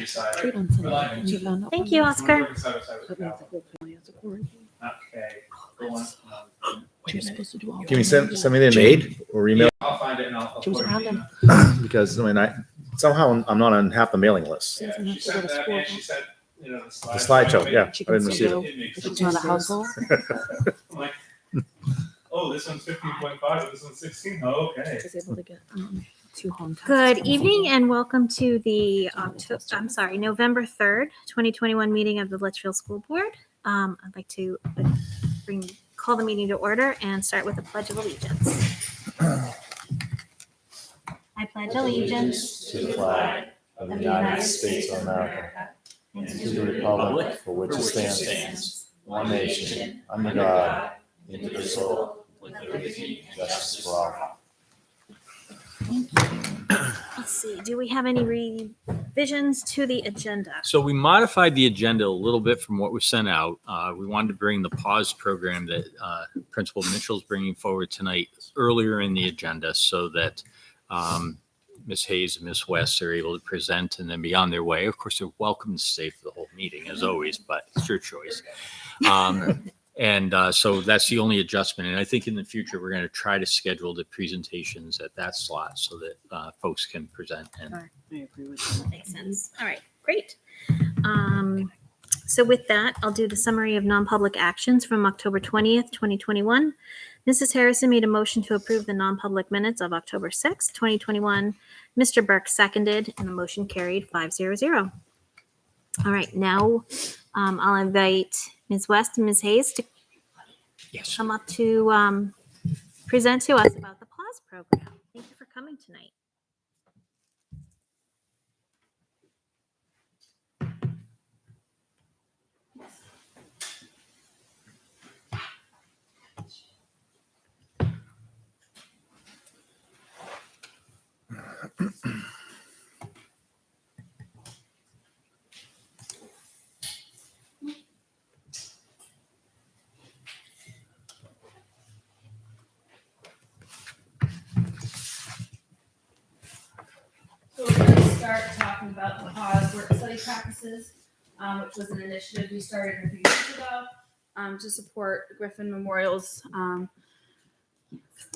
treat on Sunday. She found out Thank on you, Monday. Oscar. That means the whole family has a quarantine. She was supposed to do all. Can you send me the name or email? I'll find it and I'll. She was forward around it. him. Because I mean, somehow I'm not on half the mailing list. She doesn't She have to go sent to that school. and she sent, the The slideshow, yeah, She I can didn't receive still it. go if it's not a household. I'm like, oh, this one's 15.5, this one's 16. Oh, okay. She was able to get 2 home tests. Good evening and welcome to the November 3rd, 2021 meeting of the Litchfield School Board. I'd like to call the meeting to order and start with the Pledge of Allegiance. I pledge allegiance To the flag of the United States of America and to the republic for which it stands, one nation, under God, indivisible, with liberty and justice for all. Let's see, do we have any revisions to the agenda? So we modified the agenda a little bit from what was sent out. We wanted to bring the pause program that Principal Mitchell's bringing forward tonight earlier in the agenda so that Ms. Hayes and Ms. West are able to present and then be on their way. Of course, they're welcome to stay for the whole meeting as always, but it's your choice. So that's the only adjustment. And I think in the future, we're going to try to schedule the presentations at that slot so that folks can present. And I agree with that. Makes sense. All right, great. So with that, I'll do the summary of non-public actions from October 20th, 2021. Mrs. Harrison made a motion to approve the non-public minutes of October 6th, 2021. Mr. Burke seconded, and the motion carried 5-0. All right, now I'll invite Ms. West and Ms. Hayes to yes, come up to present to us about the pause program. Thank you for coming tonight. So we're going to start talking about the pause work study practices, which was an initiative we started a few years ago to support Griffin Memorial's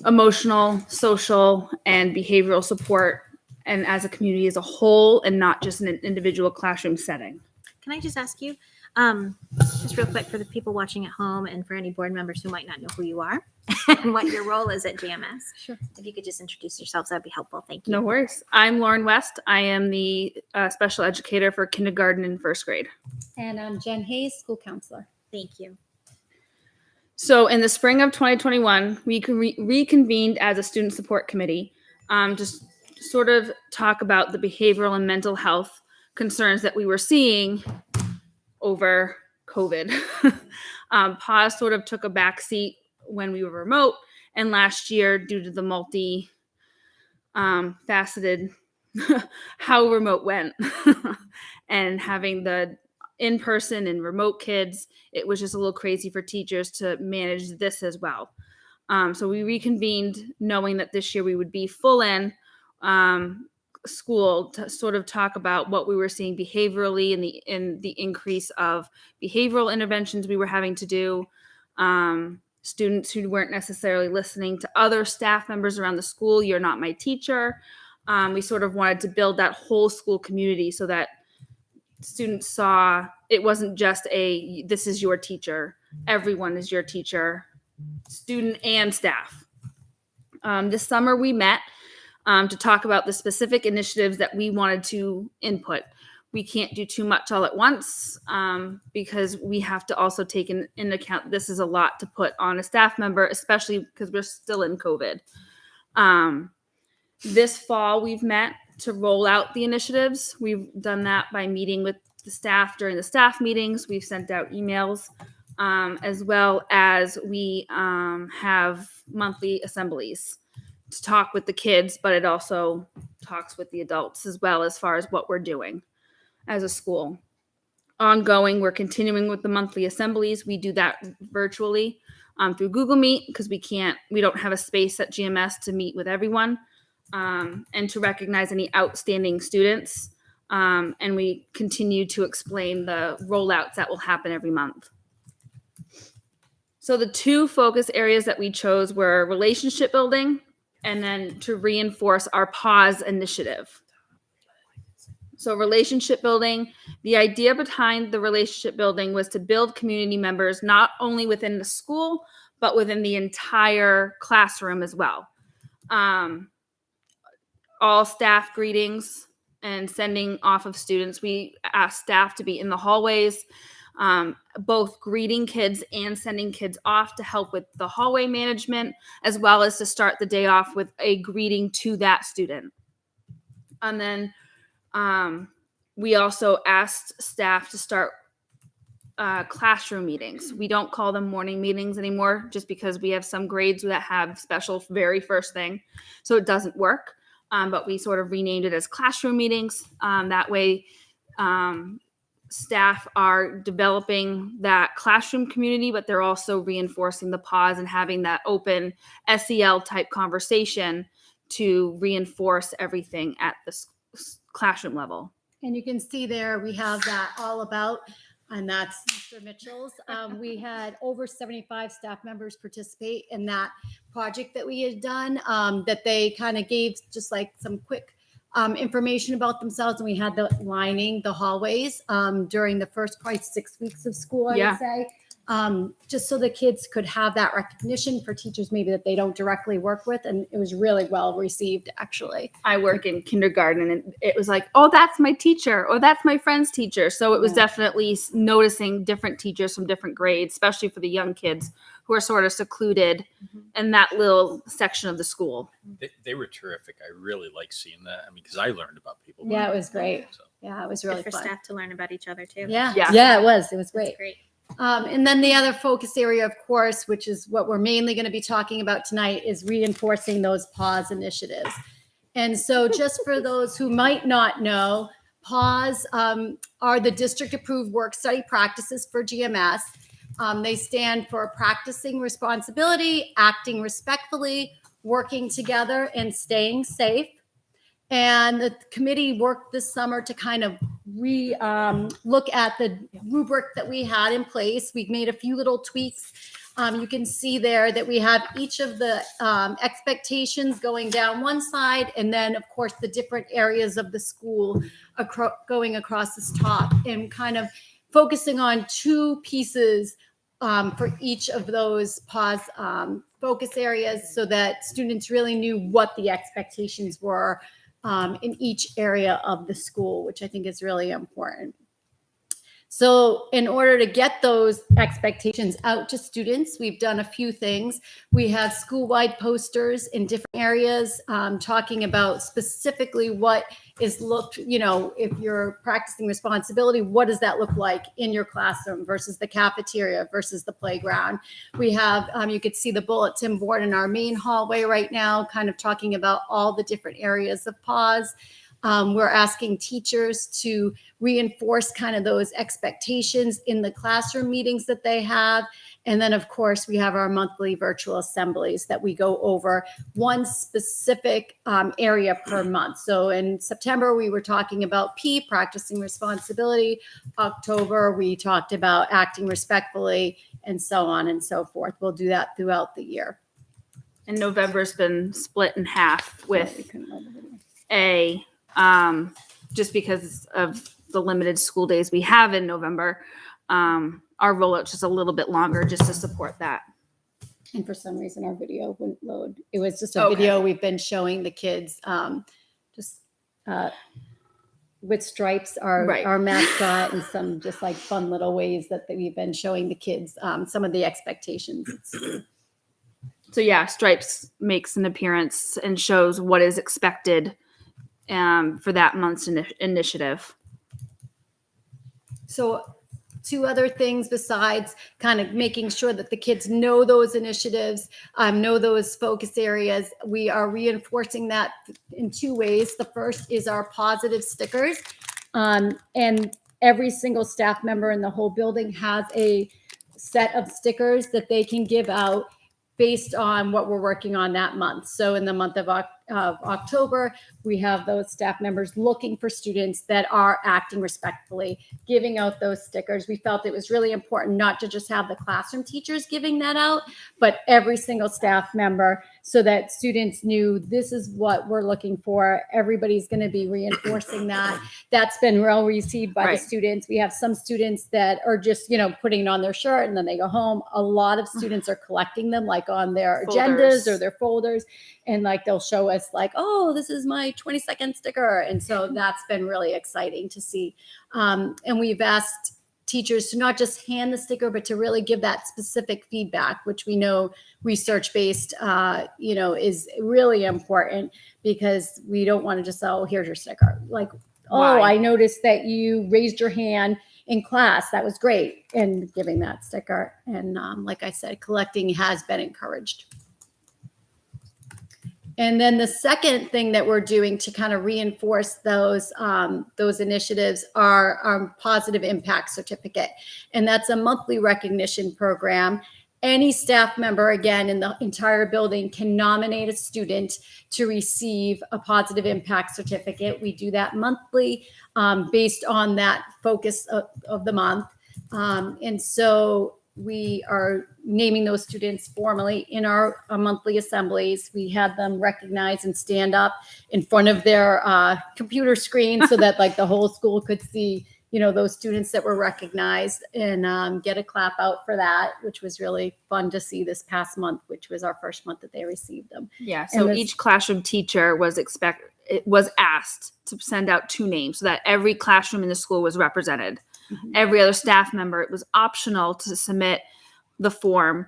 emotional, social, and behavioral support, and as a community as a whole, and not just in an individual classroom setting. Can I just ask you, just real quick for the people watching at home and for any board members who might not know who you are and what your role is at GMS? Sure. If you could just introduce yourselves, that'd be helpful. Thank you. No worries. I'm Lauren West. I am the special educator for kindergarten and first grade. And I'm Jen Hayes, school counselor. Thank you. So in the spring of 2021, we reconvened as a student support committee to sort of talk about the behavioral and mental health concerns that we were seeing over COVID. Pause sort of took a backseat when we were remote, and last year, due to the faceted how remote went and having the in-person and remote kids, it was just a little crazy for teachers to manage this as well. So we reconvened knowing that this year we would be full in school to sort of talk about what we were seeing behaviorally in the increase of behavioral interventions we were having to do. Students who weren't necessarily listening to other staff members around the school. You're not my teacher. We sort of wanted to build that whole school community so that students saw it wasn't just this is your teacher. Everyone is your teacher, student and staff. This summer we met to talk about the specific initiatives that we wanted to input. We can't do too much all at once because we have to also take into account this is a lot to put on a staff member, especially because we're still in COVID. This fall, we've met to roll out the initiatives. We've done that by meeting with the staff during the staff meetings. We've sent out emails as well as we have monthly assemblies to talk with the kids, but it also talks with the adults as well as far as what we're doing as a school. Ongoing, we're continuing with the monthly assemblies. We do that virtually through Google Meet because we don't have a space at GMS to meet with everyone and to recognize any outstanding students. And we continue to explain the rollouts that will happen every month. So the two focus areas that we chose were relationship building and then to reinforce our pause initiative. So relationship building, the idea behind the relationship building was to build community members, not only within the school, but within the entire classroom as well. All staff greetings and sending off of students. We asked staff to be in the hallways, both greeting kids and sending kids off to help with the hallway management, as well as to start the day off with a greeting to that student. And then we also asked staff to start classroom meetings. We don't call them morning meetings anymore just because we have some grades that have special very first thing. So it doesn't work. But we sort of renamed it as classroom meetings. That way staff are developing that classroom community, but they're also reinforcing the pause and having that open SEL type conversation to reinforce everything at the classroom level. And you can see there, we have that all about, and that's Mr. Mitchell's. We had over 75 staff members participate in that project that we had done, that they kind of gave just like some quick information about themselves. And we had the lining the hallways during the first probably 6 weeks of school, I would say. Just so the kids could have that recognition for teachers maybe that they don't directly work with. And it was really well received, actually. I work in kindergarten and it was like, oh, that's my teacher or that's my friend's teacher. So it was definitely noticing different teachers from different grades, especially for the young kids who are sort of secluded in that little section of the school. They were terrific. I really like seeing that. I mean, because I learned about people. Yeah, it was great. So. Yeah, it was really Good for fun. staff to learn about each other too. Yeah. Yeah. Yeah, it was. It was great. That's great. And then the other focus area, of course, which is what we're mainly going to be talking about tonight, is reinforcing those pause initiatives. And so just for those who might not know, pause are the district approved work study practices for GMS. They stand for practicing responsibility, acting respectfully, working together, and staying safe. And the committee worked this summer to kind of look at the rubric that we had in place. We've made a few little tweaks. You can see there that we have each of the expectations going down one side, and then, of course, the different areas of the school going across this top, and kind of focusing on two pieces for each of those pause focus areas so that students really knew what the expectations were in each area of the school, which I think is really important. So in order to get those expectations out to students, we've done a few things. We have school-wide posters in different areas talking about specifically what is if you're practicing responsibility, what does that look like in your classroom versus the cafeteria versus the playground? We have, you could see the bulletin board in our main hallway right now, kind of talking about all the different areas of pause. We're asking teachers to reinforce kind of those expectations in the classroom meetings that they have. And then, of course, we have our monthly virtual assemblies that we go over one specific area per month. So in September, we were talking about P, practicing responsibility. October, we talked about acting respectfully, and so on and so forth. We'll do that throughout the year. And November's been split in half with just because of the limited school days we have in November. Our rollout just a little bit longer just to support that. And for some reason, our video wouldn't load. It was just a video we've been showing the kids with Stripes, our mascot, and some just like fun little ways that we've been showing the kids some of the expectations. So yeah, Stripes makes an appearance and shows what is expected for that month's initiative. So two other things besides kind of making sure that the kids know those initiatives, know those focus areas. We are reinforcing that in two ways. The first is our positive stickers. And every single staff member in the whole building has a set of stickers that they can give out based on what we're working on that month. So in the month of of October, we have those staff members looking for students that are acting respectfully, giving out those stickers. We felt it was really important not to just have the classroom teachers giving that out, but every single staff member, so that students knew this is what we're looking for. Everybody's going to be reinforcing that. That's been well received by Right. the students. We have some students that are just, putting it on their shirt and then they go home. A lot of students are collecting them like on their Folders. agendas or their folders. And like they'll show us like, oh, this is my 22nd sticker. And so that's been really exciting to see. And we've asked teachers to not just hand the sticker, but to really give that specific feedback, which we know research-based, is really important, because we don't want to just say, oh, here's your sticker. Like, oh, Why? I noticed that you raised your hand in class. That was great. And giving that sticker. And like I said, collecting has been encouraged. And then the second thing that we're doing to kind of reinforce those initiatives are our positive impact certificate. And that's a monthly recognition program. Any staff member, again, in the entire building can nominate a student to receive a positive impact certificate. We do that monthly based on that focus of the month. And so we are naming those students formally in our monthly assemblies. We had them recognize and stand up in front of their computer screen so that like the whole school could see, those students that were recognized, and get a clap out for that, which was really fun to see this past month, which was our first month that they received them. Yeah. So this- each classroom teacher was asked to send out 2 names so that every classroom in the school was represented. Mhm. Every other staff member, it was optional to submit the form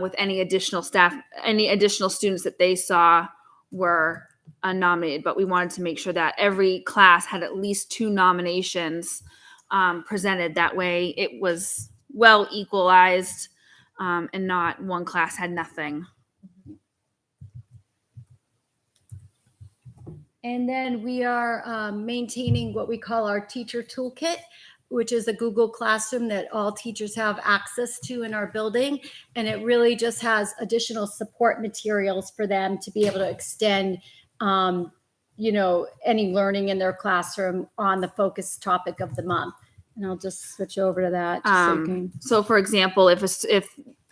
with any additional students that they saw were nominated. But we wanted to make sure that every class had at least 2 nominations presented. That way it was well equalized, and not one class had nothing. And then we are maintaining what we call our teacher toolkit, which is a Google Classroom that all teachers have access to in our building. And it really just has additional support materials for them to be able to extend, any learning in their classroom on the focus topic of the month. And I'll just switch over to that. Just so you can- So, for example, if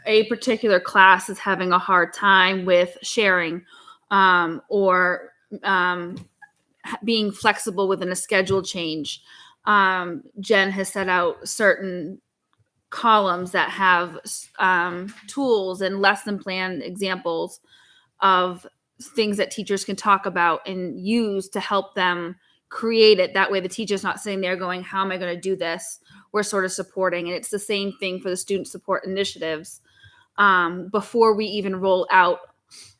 a particular class is having a hard time with sharing, or being flexible within a schedule change, Jen has set out certain columns that have tools and lesson plan examples of things that teachers can talk about and use to help them create it. That way the teacher's not sitting there going, how am I going to do this? We're sort of supporting. And it's the same thing for the student support initiatives. Before we even roll out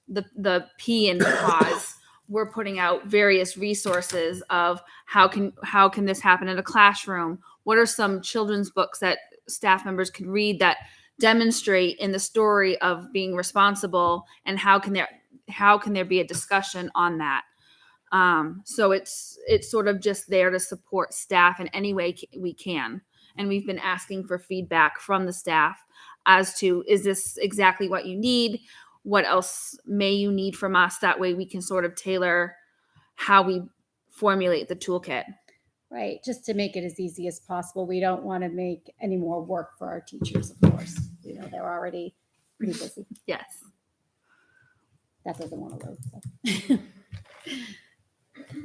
the P in the pause, we're putting out various resources of how can this happen in a classroom? What are some children's books that staff members can read that demonstrate in the story of being responsible, and how can there be a discussion on that? So it's sort of just there to support staff in any way we can. And we've been asking for feedback from the staff as to, is this exactly what you need? What else may you need from us? That way we can sort of tailor how we formulate the toolkit. Right, just to make it as easy as possible. We don't want to make any more work for our teachers, of course. They're already pretty busy. Yes. That doesn't want to load. So.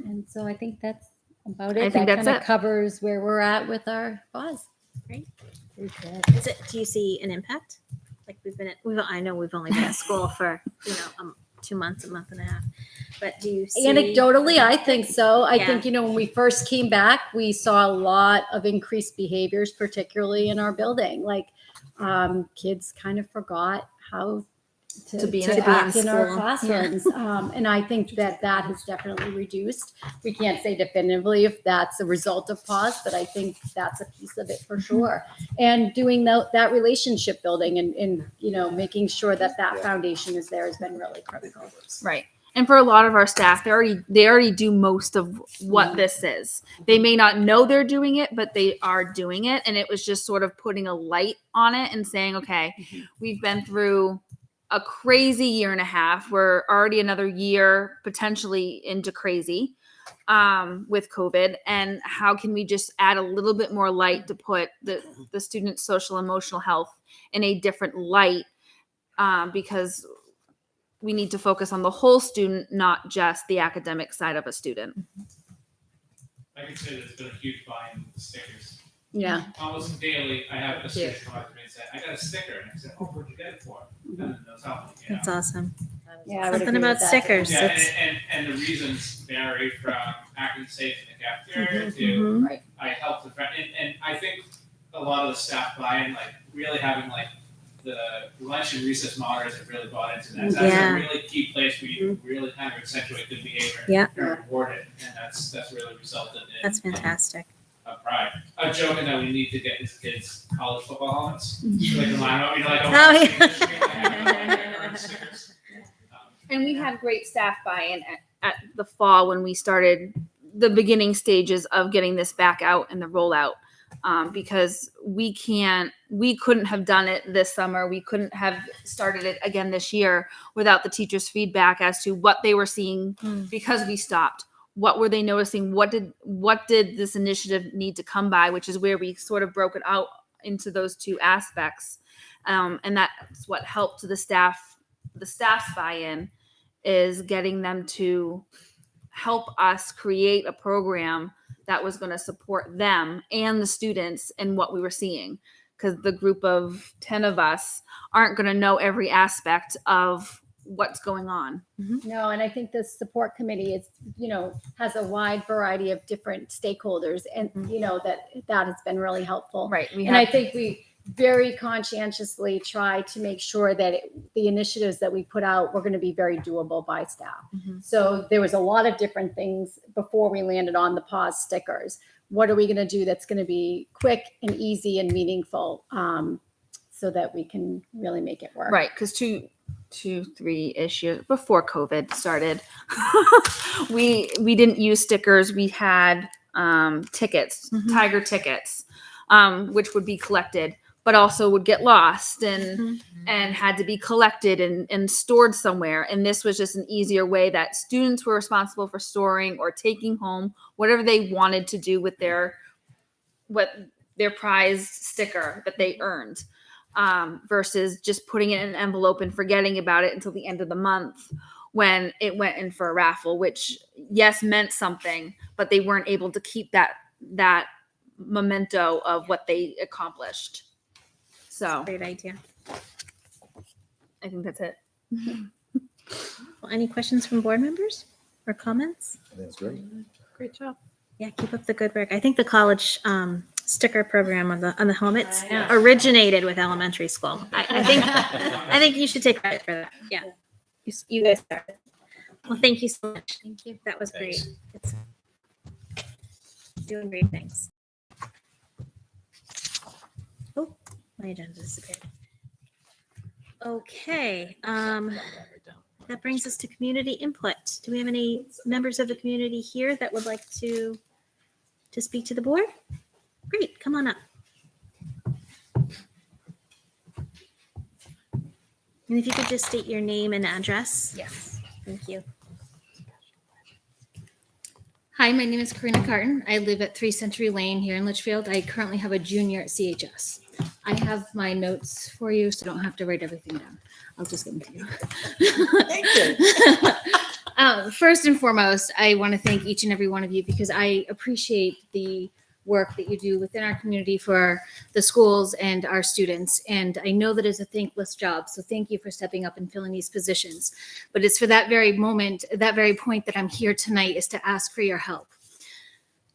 And so I think that's about it. I think that that's kind of it. covers where we're at with our pause. Great. Very good. Do you see an impact? Like I know we've only been at school for 2 months, a month and a half, but do you see? Anecdotally, I think so. I Yeah. think, when we first came back, we saw a lot of increased behaviors, particularly in our building. Like kids kind of forgot how to be in act in our school. classrooms. And I think that has definitely reduced. We can't say definitively if that's a result of pause, but I think that's a piece of it for sure. And doing that relationship building and making sure that foundation is there has been really critical. Right. And for a lot of our staff, they already do most of what this is. They may not know they're doing it, but they are doing it. And it was just sort of putting a light on it and saying, okay, we've been through a crazy year and a half. We're already another year potentially into crazy with COVID. And how can we just add a little bit more light to put the student's social emotional health in a different light? Because we need to focus on the whole student, not just the academic side of a student. I can say there's been a huge buy-in with the stickers. Yeah. Almost daily, I have a student come up to me and say, I got a sticker. And I said, oh, what'd you get it for? And then they'll tell me, you know. That's awesome. Yeah, I would Something agree about with that. stickers. Yeah, That's, and the reasons vary from acting safe in the cafeteria to Mhm. I help the friend. And I think a lot of the staff buy-in, like really having like the lunch and recess monitors have really bought into that. So that's Yeah. a really key place where you really kind of accentuate good behavior Yeah. and reward it. And that's really resulted in that's fantastic. a pride. I'm joking that we need to get these kids college football helmets. Mhm. So they can line up, you know, like Oh, oh, yeah. stickers. And we had great staff buy-in at the fall when we started the beginning stages of getting this back out and the rollout. Because we couldn't have done it this summer. We couldn't have started it again this year without the teachers' feedback as to what they were seeing because we stopped. What were they noticing? What did this initiative need to come by? Which is where we sort of broke it out into those two aspects. And that's what helped the staff's buy-in, is getting them to help us create a program that was going to support them and the students in what we were seeing. Because the group of 10 of us aren't going to know every aspect of what's going on. No, and I think the support committee is, has a wide variety of different stakeholders, and that has been really helpful. Right. And I think we very conscientiously try to make sure that the initiatives that we put out were going to be very doable by staff. Mhm. So there was a lot of different things before we landed on the pause stickers. What are we going to do that's going to be quick and easy and meaningful, so that we can really make it work? Right. Because 3-ish years before COVID started, we didn't use stickers. We had tickets, Mhm. tiger tickets, which would be collected, but also would get lost and had to be collected and stored somewhere. And this was just an easier way that students were responsible for storing or taking home whatever they wanted to do with their prized sticker that they earned. Versus just putting it in an envelope and forgetting about it until the end of the month when it went in for a raffle, which yes meant something, but they weren't able to keep that memento of what they accomplished. So Great idea. I think that's it. Well, any questions from board members or comments? That's great. Great job. Yeah, keep up the good work. I think the college sticker program on the helmets Yeah. originated with elementary school. I think you should take credit for that. Yeah, you guys started. Well, thank you so much. Thank you. That was great. It's doing great things. Oh, my agenda disappeared. Okay. That brings us to community input. Do we have any members of the community here that would like to speak to the board? Great, come on up. And if you could just state your name and address. Yes. Thank you. Hi, my name is Karina Carton. I live at 3 Century Lane here in Litchfield. I currently have a junior at CHS. I have my notes for you, so don't have to write everything down. I'll just give them to you. Thank you. First and foremost, I want to thank each and every one of you because I appreciate the work that you do within our community for the schools and our students. And I know that it's a thankless job. So thank you for stepping up and filling these positions. But it's for that very moment, that very point that I'm here tonight is to ask for your help.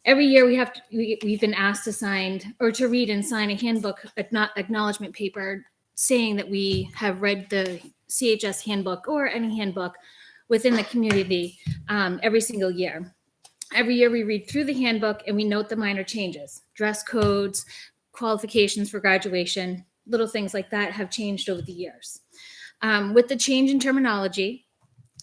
Every year we've been asked to sign or to read and sign a handbook acknowledgement paper saying that we have read the CHS handbook or any handbook within the community every single year. Every year we read through the handbook and we note the minor changes, dress codes, qualifications for graduation, little things like that have changed over the years. With the change in terminology,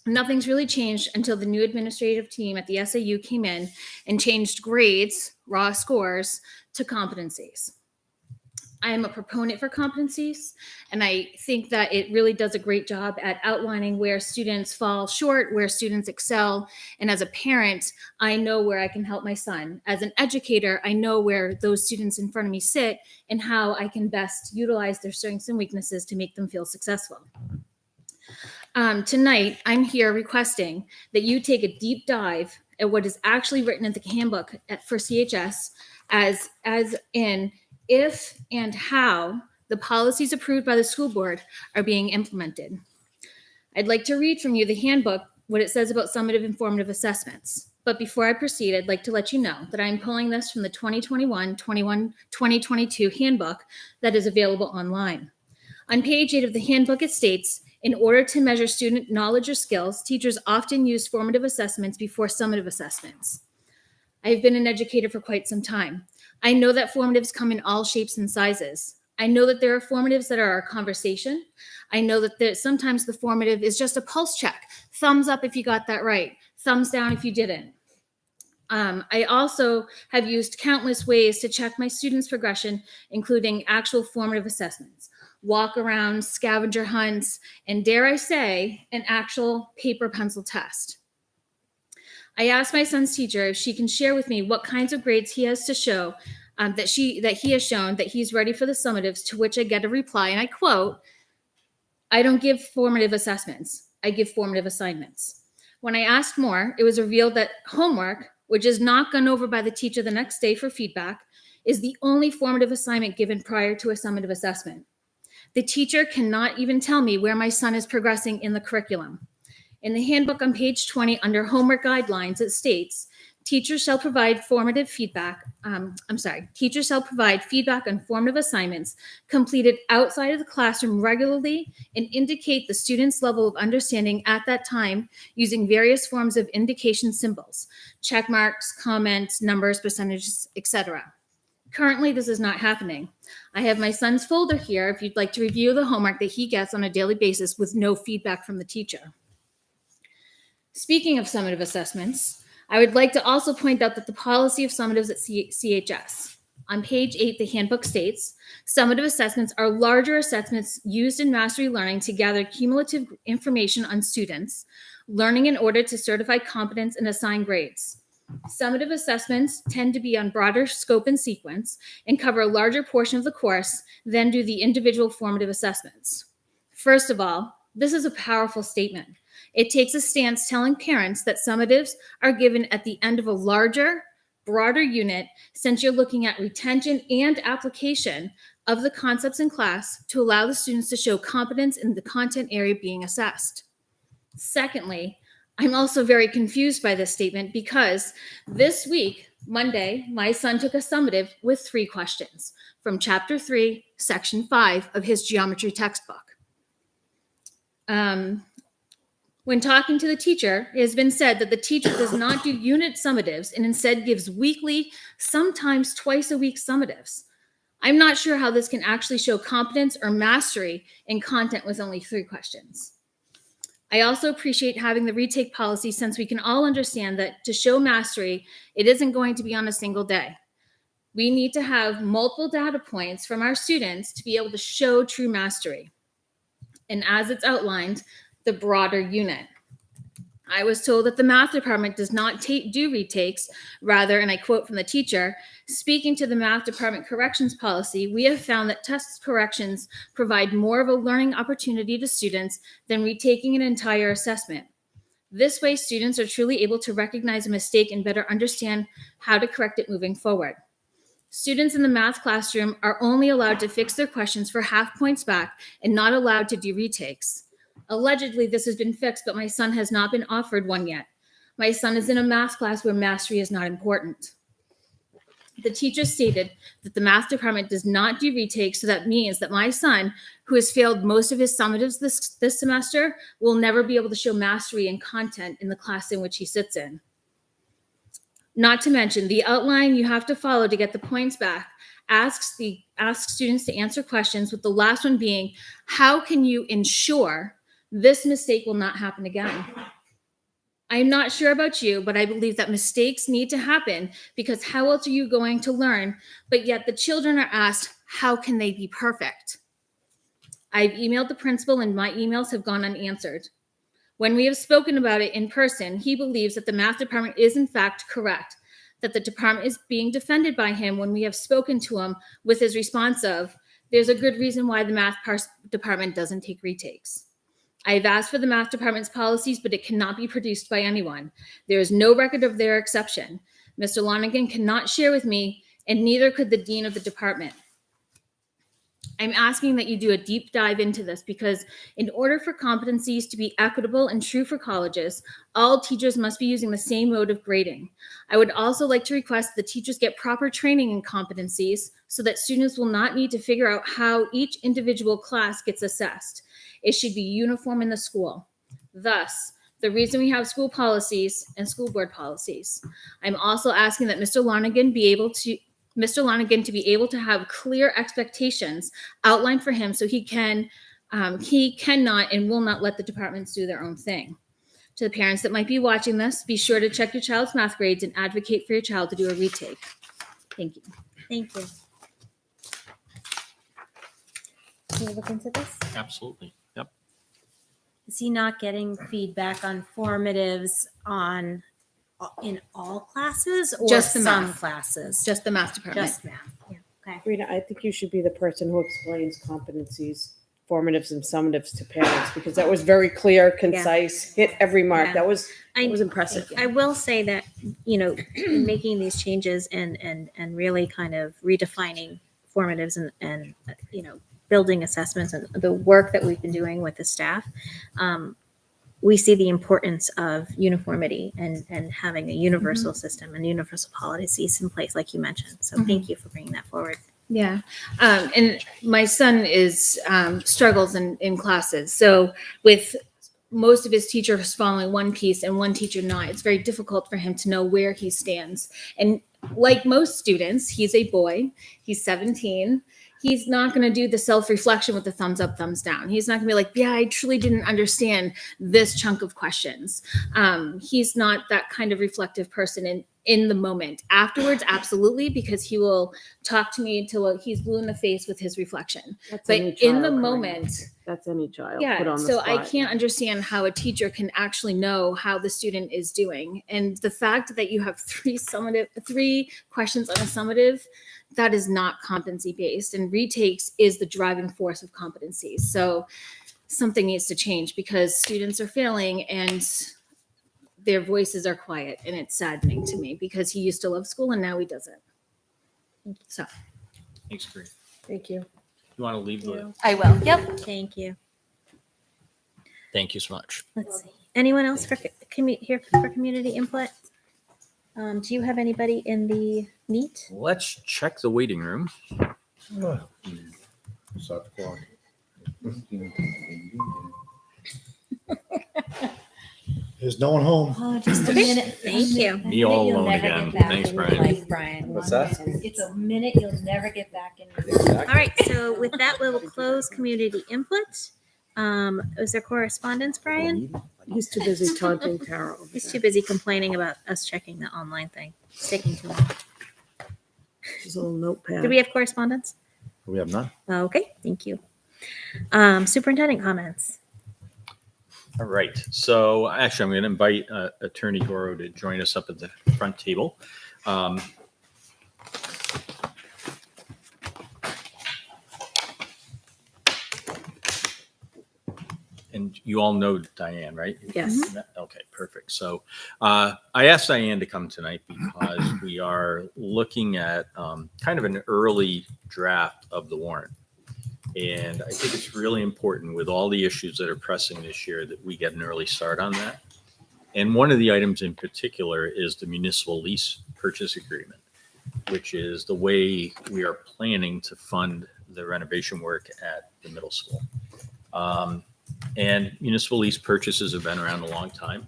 nothing's really changed until the new administrative team at the SAU came in and changed grades, raw scores, to competencies. I am a proponent for competencies, and I think that it really does a great job at outlining where students fall short, where students excel. And as a parent, I know where I can help my son. As an educator, I know where those students in front of me sit and how I can best utilize their strengths and weaknesses to make them feel successful. Tonight, I'm here requesting that you take a deep dive at what is actually written in the handbook for CHS as in if and how the policies approved by the school board are being implemented. I'd like to read from you the handbook, what it says about summative and formative assessments. But before I proceed, I'd like to let you know that I'm pulling this from the 2021-2022 handbook that is available online. On page 8 of the handbook, it states, in order to measure student knowledge or skills, teachers often use formative assessments before summative assessments. I've been an educator for quite some time. I know that formatives come in all shapes and sizes. I know that there are formatives that are a conversation. I know that sometimes the formative is just a pulse check. Thumbs up if you got that right. Thumbs down if you didn't. I also have used countless ways to check my students' progression, including actual formative assessments, walk-arounds, scavenger hunts, and dare I say, an actual paper pencil test. I asked my son's teacher if she can share with me what kinds of grades he has to show that he has shown that he's ready for the summatives, to which I get a reply, and I quote, I don't give formative assessments, I give formative assignments. When I asked more, it was revealed that homework, which is not gone over by the teacher the next day for feedback, is the only formative assignment given prior to a summative assessment. The teacher cannot even tell me where my son is progressing in the curriculum. In the handbook on page 20, under homework guidelines, it states, teachers shall provide feedback on formative assignments completed outside of the classroom regularly and indicate the student's level of understanding at that time using various forms of indication symbols, check marks, comments, numbers, percentages, etc. Currently, this is not happening. I have my son's folder here if you'd like to review the homework that he gets on a daily basis with no feedback from the teacher. Speaking of summative assessments, I would like to also point out that the policy of summatives at CHS. On page 8, the handbook states, summative assessments are larger assessments used in mastery learning to gather cumulative information on students, learning in order to certify competence and assign grades. Summative assessments tend to be on broader scope and sequence and cover a larger portion of the course than do the individual formative assessments. First of all, this is a powerful statement. It takes a stance telling parents that summatives are given at the end of a larger, broader unit, since you're looking at retention and application of the concepts in class to allow the students to show competence in the content area being assessed. Secondly, I'm also very confused by this statement because this week, Monday, my son took a summative with 3 questions from Chapter 3, Section 5 of his geometry textbook. When talking to the teacher, it has been said that the teacher does not do unit summatives and instead gives weekly, sometimes twice a week summatives. I'm not sure how this can actually show competence or mastery in content with only 3 questions. I also appreciate having the retake policy since we can all understand that to show mastery, it isn't going to be on a single day. We need to have multiple data points from our students to be able to show true mastery. And as it's outlined, the broader unit. I was told that the math department does not do retakes. Rather, and I quote from the teacher, speaking to the math department corrections policy, we have found that test corrections provide more of a learning opportunity to students than retaking an entire assessment. This way, students are truly able to recognize a mistake and better understand how to correct it moving forward. Students in the math classroom are only allowed to fix their questions for half points back and not allowed to do retakes. Allegedly, this has been fixed, but my son has not been offered one yet. My son is in a math class where mastery is not important. The teacher stated that the math department does not do retakes, so that means that my son, who has failed most of his summatives this semester, will never be able to show mastery in content in the class in which he sits in. Not to mention, the outline you have to follow to get the points back asks students to answer questions, with the last one being, how can you ensure this mistake will not happen again? I'm not sure about you, but I believe that mistakes need to happen because how else are you going to learn? But yet the children are asked, how can they be perfect? I've emailed the principal and my emails have gone unanswered. When we have spoken about it in person, he believes that the math department is in fact correct, that the department is being defended by him when we have spoken to him with his response of, there's a good reason why the math department doesn't take retakes. I have asked for the math department's policies, but it cannot be produced by anyone. There is no record of their exception. Mr. Lonigan cannot share with me, and neither could the dean of the department. I'm asking that you do a deep dive into this because in order for competencies to be equitable and true for colleges, all teachers must be using the same mode of grading. I would also like to request that teachers get proper training in competencies so that students will not need to figure out how each individual class gets assessed. It should be uniform in the school. Thus, the reason we have school policies and school board policies. I'm also asking that Mr. Lonigan to be able to have clear expectations outlined for him so he cannot and will not let the departments do their own thing. To the parents that might be watching this, be sure to check your child's math grades and advocate for your child to do a retake. Thank you. Thank you. Can you look into this? Absolutely. Yep. Is he not getting feedback on formatives in all classes or Just the some math. classes? Just the math department. Just math. Yeah. Okay. Rita, I think you should be the person who explains competencies, formatives and summatives to parents because that was very clear, concise, hit every mark. Yeah. That was I impressive. I will say that, in making these changes and really kind of redefining formatives and building assessments and the work that we've been doing with the staff, we see the importance of uniformity and having a universal system and universal policies in place, like you mentioned. So thank you for bringing that forward. Yeah. And my son struggles in classes. So with most of his teachers following one piece and one teacher not, it's very difficult for him to know where he stands. And like most students, he's a boy, he's 17. He's not going to do the self-reflection with the thumbs up, thumbs down. He's not going to be like, yeah, I truly didn't understand this chunk of questions. He's not that kind of reflective person in the moment. Afterwards, absolutely, because he will talk to me until he's blue in the face with his reflection. That's But any in the child, moment, Corinne. That's any child. Put yeah, on the so I spot. can't understand how a teacher can actually know how the student is doing. And the fact that you have three questions on a summative, that is not competency based, and retakes is the driving force of competencies. So something needs to change because students are failing and their voices are quiet, and it's saddening to me because he used to love school and now he doesn't. So Thanks, Bree. Thank you. You want to leave the, I will. Yep. Thank you. thank you so much. Let's see. Anyone else here for community input? Do you have anybody in the meet? Let's check the waiting room. Stop the clock. There's no one home. Oh, just a Okay. minute. Thank you. Me all alone again. Thanks, Brian. Brian. What's that? It's a minute you'll never get back in. All right. So with that, we will close community input. Is there correspondence, Brian? He's too busy taunting Tara. over He's there. too busy complaining about us checking the online thing. It's taking too long. His little notepad. Do we have correspondence? We have none. Okay. Thank you. Superintendent comments. All right. So actually, I'm going to invite Attorney Goro to join us up at the front table. And you all know Diane, right? Yes. Okay, perfect. So I asked Diane to come tonight because we are looking at kind of an early draft of the warrant. And I think it's really important with all the issues that are pressing this year that we get an early start on that. And one of the items in particular is the municipal lease purchase agreement, which is the way we are planning to fund the renovation work at the middle school. And municipal lease purchases have been around a long time.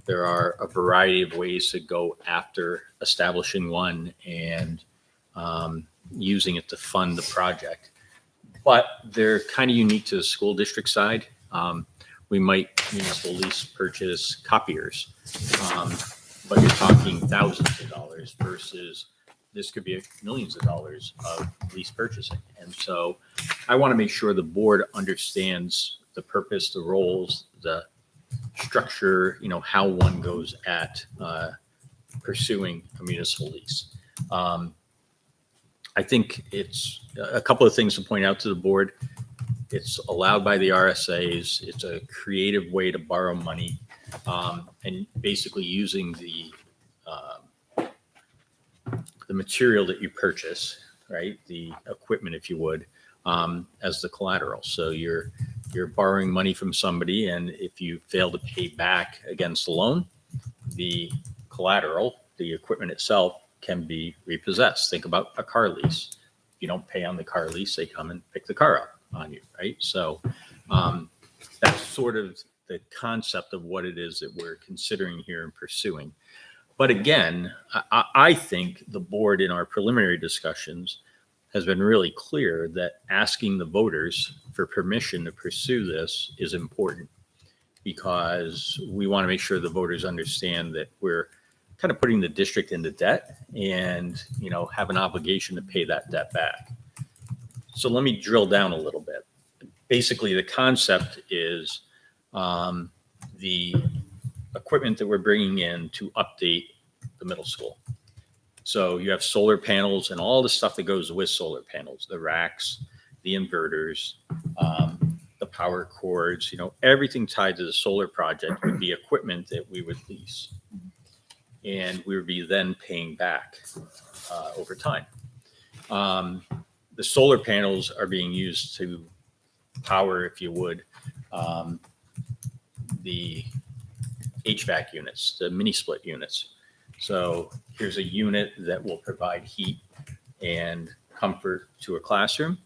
There are a variety of ways to go after establishing one and using it to fund the project. But they're kind of unique to the school district side. we might municipal lease purchase copiers. But you're talking thousands of dollars versus this could be millions of dollars of lease purchasing. And so I want to make sure the board understands the purpose, the roles, the structure, how one goes at pursuing a municipal lease. I think it's a couple of things to point out to the board. It's allowed by the RSAs. It's a creative way to borrow money, and basically using the material that you purchase, right? The equipment, if you would, as the collateral. So you're borrowing money from somebody, and if you fail to pay back against the loan, the collateral, the equipment itself, can be repossessed. Think about a car lease. If you don't pay on the car lease, they come and pick the car up on you, right? So that's sort of the concept of what it is that we're considering here and pursuing. But again, I think the board in our preliminary discussions has been really clear that asking the voters for permission to pursue this is important, because we want to make sure the voters understand that we're kind of putting the district into debt and, have an obligation to pay that debt back. So let me drill down a little bit. Basically, the concept is the equipment that we're bringing in to update the middle school. So you have solar panels and all the stuff that goes with solar panels, the racks, the inverters, the power cords, everything tied to the solar project would be equipment that we would lease. And we would be then paying back over time. The solar panels are being used to power, if you would, the HVAC units, the mini split units. So here's a unit that will provide heat and comfort to a classroom.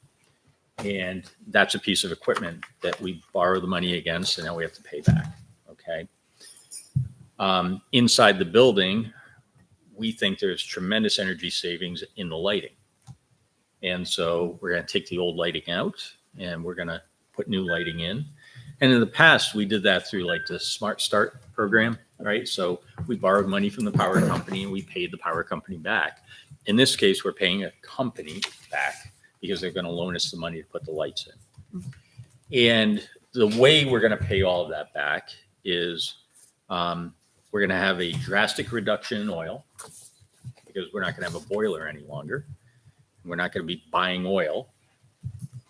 And that's a piece of equipment that we borrow the money against, and now we have to pay back. Okay. Inside the building, we think there's tremendous energy savings in the lighting. And so we're going to take the old lighting out and we're going to put new lighting in. And in the past, we did that through like the Smart Start program, right? So we borrowed money from the power company and we paid the power company back. In this case, we're paying a company back because they're going to loan us the money to put the lights in. And the way we're going to pay all of that back is we're going to have a drastic reduction in oil because we're not going to have a boiler any longer. We're not going to be buying oil,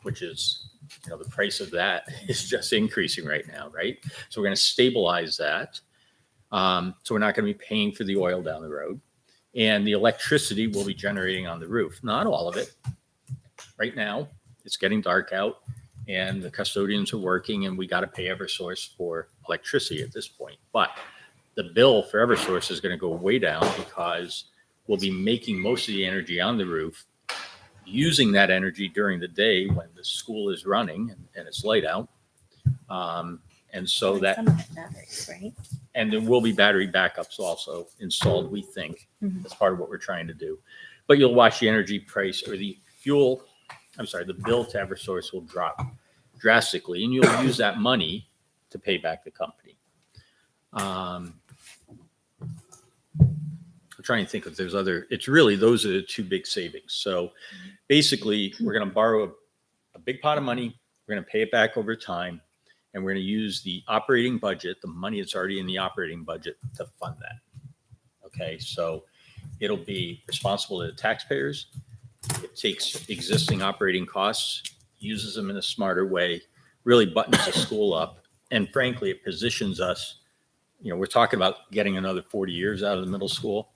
which is, the price of that is just increasing right now, right? So we're going to stabilize that. So we're not going to be paying for the oil down the road. And the electricity will be generating on the roof. Not all of it. Right now, it's getting dark out and the custodians are working and we got to pay Eversource for electricity at this point. But the bill for Eversource is going to go way down because we'll be making most of the energy on the roof, using that energy during the day when the school is running and it's light out. And so that, Some of it batteries, right? and there will be battery backups also installed, we think. That's part of what we're trying to do. But you'll watch the energy price or the bill to Eversource will drop drastically, and you'll use that money to pay back the company. I'm trying to think if there's other, it's really, those are the two big savings. So basically, we're going to borrow a big pot of money. We're going to pay it back over time. And we're going to use the operating budget, the money that's already in the operating budget, to fund that. Okay, so it'll be responsible to the taxpayers. It takes existing operating costs, uses them in a smarter way, really buttons the school up. And frankly, it positions us, we're talking about getting another 40 years out of the middle school.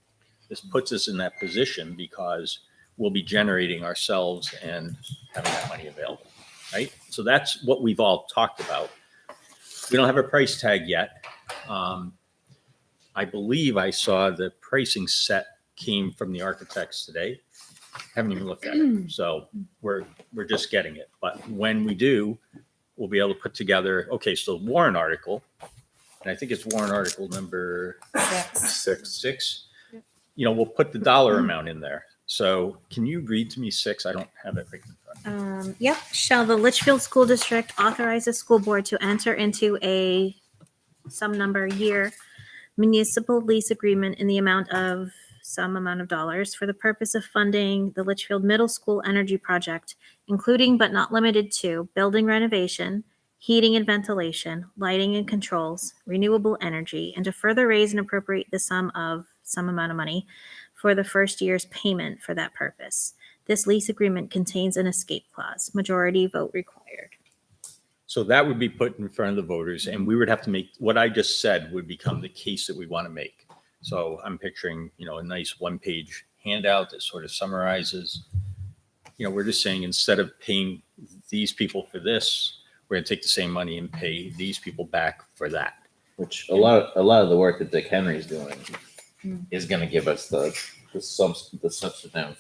This puts us in that position because we'll be generating ourselves and having that money available, right? So that's what we've all talked about. We don't have a price tag yet. I believe I saw the pricing set came from the architects today. Haven't even looked at it. So we're just getting it. But when we do, we'll be able to put together, so warrant article, and I think it's warrant article number six. We'll put the dollar amount in there. So can you read to me 6? I don't have it right in front Yep. Shall the Litchfield School District authorize the school board to enter into a some number year municipal lease agreement in the amount of some amount of dollars for the purpose of funding the Litchfield Middle School Energy Project, including but not limited to building renovation, heating and ventilation, lighting and controls, renewable energy, and to further raise and appropriate the sum of some amount of money for the first year's payment for that purpose. This lease agreement contains an escape clause. Majority vote required. So that would be put in front of the voters, and we would have to make, what I just said would become the case that we want to make. So I'm picturing, a nice one-page handout that sort of summarizes, we're just saying instead of paying these people for this, we're going to take the same money and pay these people back for that. Which a lot of the work that Dick Henry's doing is going to give us the substantive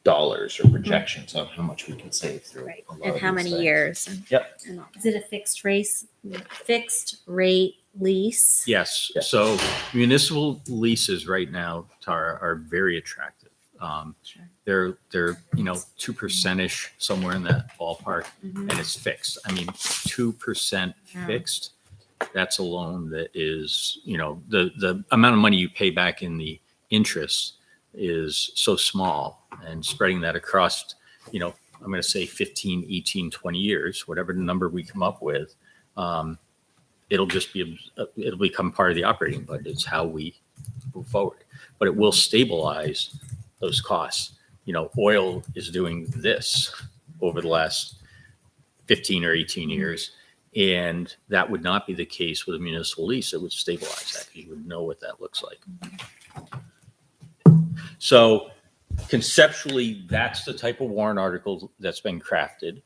dollars or projections of how much we can save through. Right. a lot And of how these many things. years? Yep. And all. Is it a fixed rate lease? Yes. Yeah. So municipal leases right now, Tara, are very attractive. Sure. They're 2% somewhere in that ballpark, and it's fixed. I mean, 2% Yeah. fixed. That's a loan that is, the amount of money you pay back in the interest is so small, and spreading that across, I'm going to say 15, 18, 20 years, whatever the number we come up with, it'll become part of the operating budget. It's how we move forward, but it will stabilize those costs. Oil is doing this over the last 15 or 18 years. And that would not be the case with a municipal lease. It would stabilize that because you would know what that looks like. So conceptually, that's the type of warrant article that's been crafted.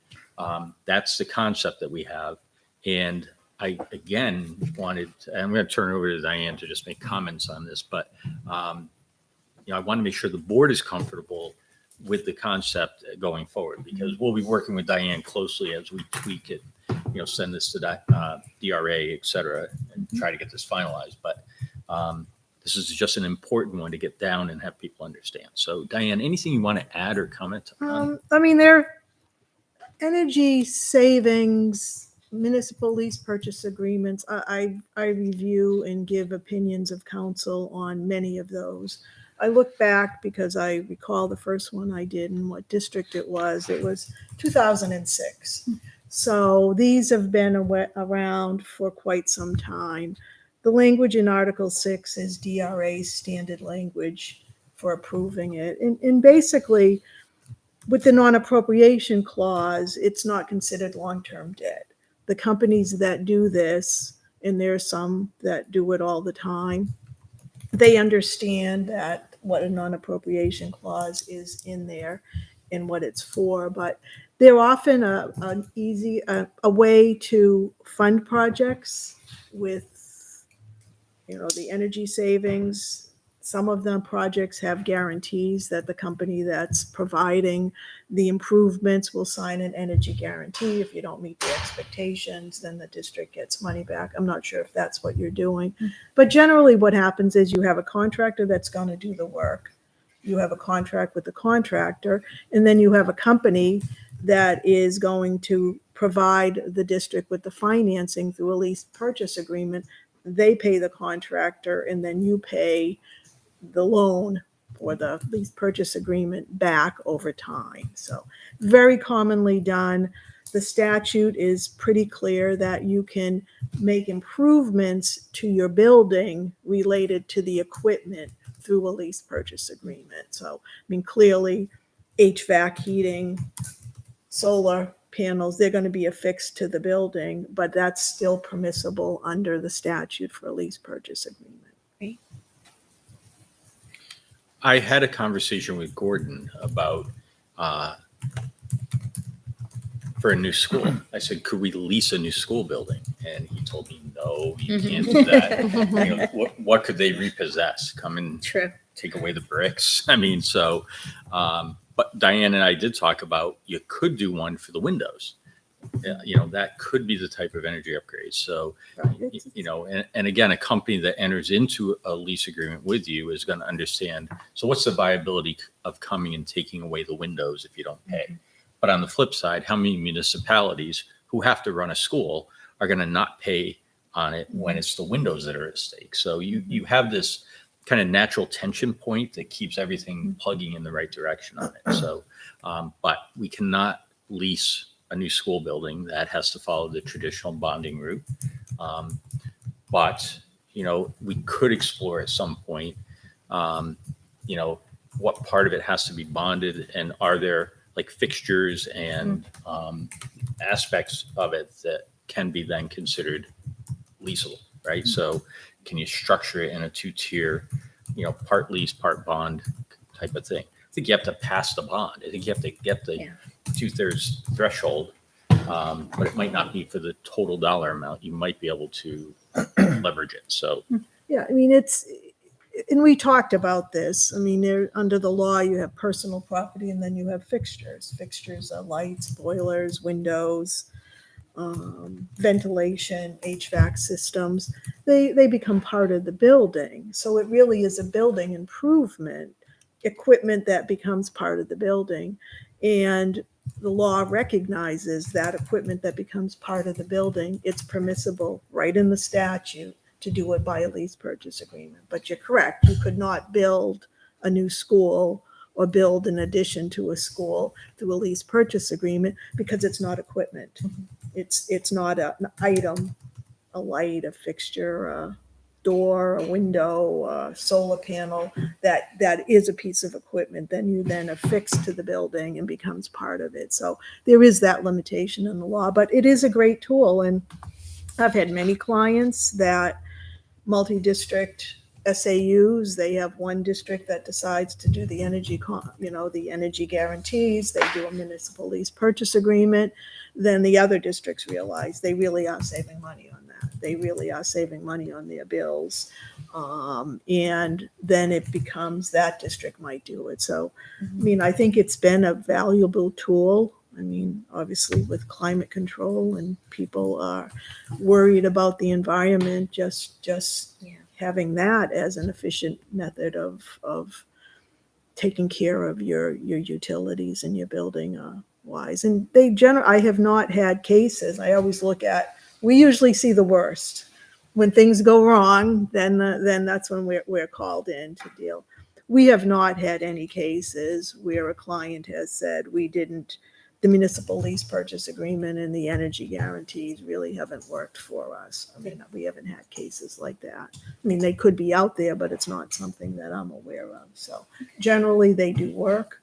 That's the concept that we have. And I, again, I'm going to turn it over to Diane to just make comments on this, but I want to make sure the board is comfortable with the concept going forward, because we'll be working with Diane closely as we tweak it, send this to DRA, et cetera, and try to get this finalized. But this is just an important one to get down and have people understand. So Diane, anything you want to add or comment on? They're energy savings, municipal lease purchase agreements. I review and give opinions of council on many of those. I look back because I recall the first one I did and what district it was. It was 2006. So these have been around for quite some time. The language in Article 6 is DRA's standard language for approving it. And basically, with the non-appropriation clause, it's not considered long-term debt. The companies that do this, and there are some that do it all the time, they understand that what a non-appropriation clause is in there and what it's for, but they're often an easy way to fund projects with, the energy savings. Some of them projects have guarantees that the company that's providing the improvements will sign an energy guarantee. If you don't meet the expectations, then the district gets money back. I'm not sure if that's what you're doing. But generally what happens is you have a contractor that's going to do the work. You have a contract with the contractor, and then you have a company that is going to provide the district with the financing through a lease purchase agreement. They pay the contractor, and then you pay the loan or the lease purchase agreement back over time. So very commonly done. The statute is pretty clear that you can make improvements to your building related to the equipment through a lease purchase agreement. So, clearly HVAC, heating, solar panels, they're going to be affixed to the building, but that's still permissible under the statute for a lease purchase agreement. I had a conversation with Gordon about for a new school. I said, could we lease a new school building? And he told me, no, you can't do that. What could they repossess? Come and take away the bricks? But Diane and I did talk about you could do one for the windows. That could be the type of energy upgrade. So, and again, a company that enters into a lease agreement with you is going to understand. So what's the viability of coming and taking away the windows if you don't pay? But on the flip side, how many municipalities who have to run a school are going to not pay on it when it's the windows that are at stake? So you have this kind of natural tension point that keeps everything plugging in the right direction on it. So, but we cannot lease a new school building. That has to follow the traditional bonding route. But, we could explore at some point, what part of it has to be bonded, and are there like fixtures and aspects of it that can be then considered leasable, right? So can you structure it in a 2-tier, part lease, part bond type of thing? I think you have to pass the bond. I think you have to get the 2/3 threshold, but it might not be for the total dollar amount. You might be able to leverage it. So Yeah, I mean, and we talked about this. I mean, under the law, you have personal property and then you have fixtures. Fixtures are lights, boilers, windows, ventilation, HVAC systems. They become part of the building. So it really is a building improvement, equipment that becomes part of the building. And the law recognizes that equipment that becomes part of the building, it's permissible right in the statute to do it by a lease purchase agreement. But you're correct, you could not build a new school or build an addition to a school through a lease purchase agreement because it's not equipment. It's not an item, a light, a fixture, a door, a window, a solar panel, that is a piece of equipment. Then you affix to the building and becomes part of it. So there is that limitation in the law, but it is a great tool. And I've had many clients that multi-district SAUs, they have one district that decides to do the energy guarantees, they do a municipal lease purchase agreement, then the other districts realize they really are saving money on that. They really are saving money on their bills. And then it becomes that district might do it. So, I mean, I think it's been a valuable tool. I mean, obviously with climate control and people are worried about the environment, just having that as an efficient method of taking care of your utilities and your building wise. And I have not had cases. I always we usually see the worst. When things go wrong, then that's when we're called in to deal. We have not had any cases where a client has said the municipal lease purchase agreement and the energy guarantees really haven't worked for us. I mean, we haven't had cases like that. I mean, they could be out there, but it's not something that I'm aware of. So generally they do work.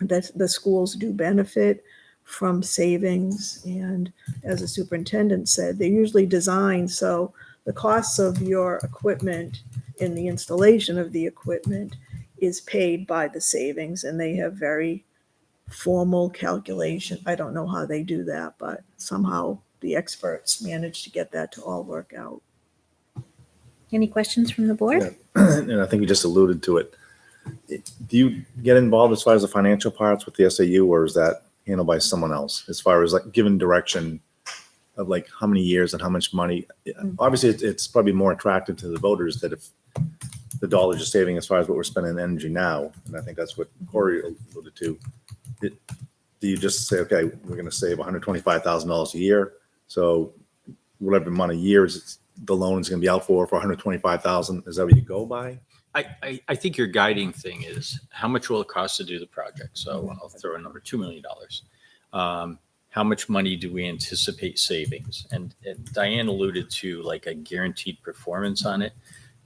The schools do benefit from savings. And as the superintendent said, they're usually designed so the costs of your equipment and the installation of the equipment is paid by the savings, and they have very formal calculation. I don't know how they do that, but somehow the experts manage to get that to all work out. Any questions from the board? Yeah. And I think you just alluded to it. Do you get involved as far as the financial parts with the SAU, or is that handled by someone else as far as like giving direction of like how many years and how much money? Obviously it's probably more attractive to the voters that if the dollars are saving as far as what we're spending in energy now, and I think that's what Corey alluded to. Do you just say, okay, we're going to save $125,000 a year, so whatever amount of years the loan is going to be out for $125,000? Is that what you go by? I think your guiding thing is how much will it cost to do the project? So I'll throw a number, $2 million. How much money do we anticipate savings? And Diane alluded to like a guaranteed performance on it,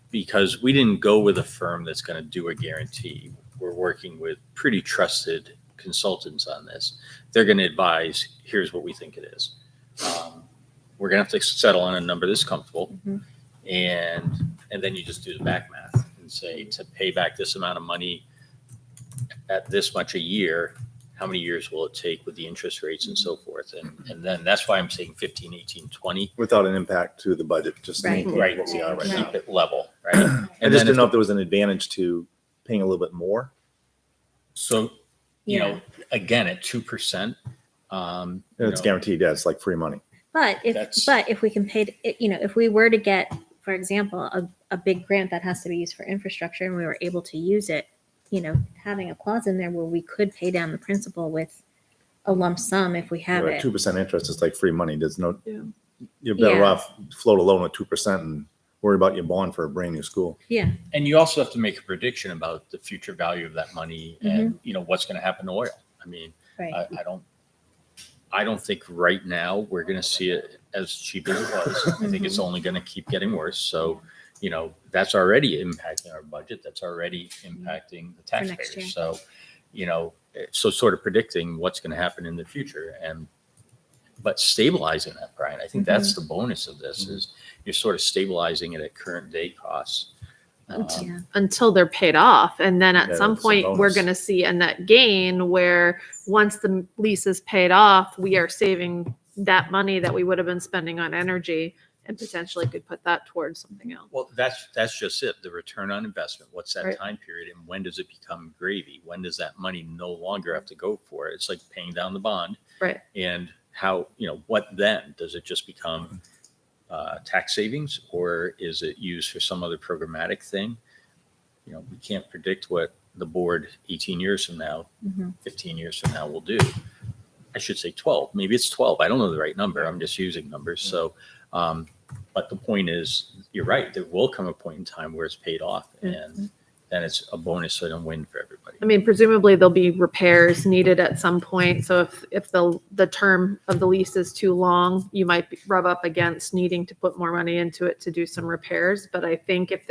because we didn't go with a firm that's going to do a guarantee. We're working with pretty trusted consultants on this. They're going to advise, here's what we think it is. We're going to have to settle on a number that's comfortable. And then you just do the back math and say, to pay back this amount of money at this much a year, how many years will it take with the interest rates and so forth? And then that's why I'm saying 15, 18, 20. Without an impact to the budget, just Right. maintain Right. what we are right Keep now. it level, right? I And just then didn't know if there was an advantage to paying a little bit more. So, again, at 2%, It's guaranteed. Yeah, it's like free money. But if we can pay, if we were to get, for example, a big grant that has to be used for infrastructure and we were able to use it, having a clause in there where we could pay down the principal with a lump sum if we have it. 2% interest is like free money. There's no, Yeah. you're better Yeah. off float a loan at 2% and worry about your bond for a brand new school. Yeah. And you also have to make a prediction about the future value of that money and, what's going to happen to oil. I mean, Right. I don't think right now we're going to see it as cheap as it was. I think it's only going to keep getting worse. So, that's already impacting our budget. That's already impacting the For next year. taxpayers. So, so sort of predicting what's going to happen in the future but stabilizing that, Brian, I think that's the bonus of this is you're sort of stabilizing it at current day costs. Yeah. Until they're paid off. And then at Yeah, some that's a point, we're bonus. going to see a net gain where once the lease is paid off, we are saving that money that we would have been spending on energy and potentially could put that towards something else. Well, that's just it. The return on investment. What's that Right. time period and when does it become gravy? When does that money no longer have to go for it? It's like paying down the bond. Right. And how, what then? Does it just become tax savings or is it used for some other programmatic thing? We can't predict what the board 18 years from now, 15 years from now will do. I should say 12. Maybe it's 12. I don't know the right number. I'm just using numbers. So, but the point is, you're right. There will come a point in time where it's paid off and then it's a bonus and a win for everybody. I mean, presumably there'll be repairs needed at some point. So if the term of the lease is too long, you might rub up against needing to put more money into it to do some repairs. But I think if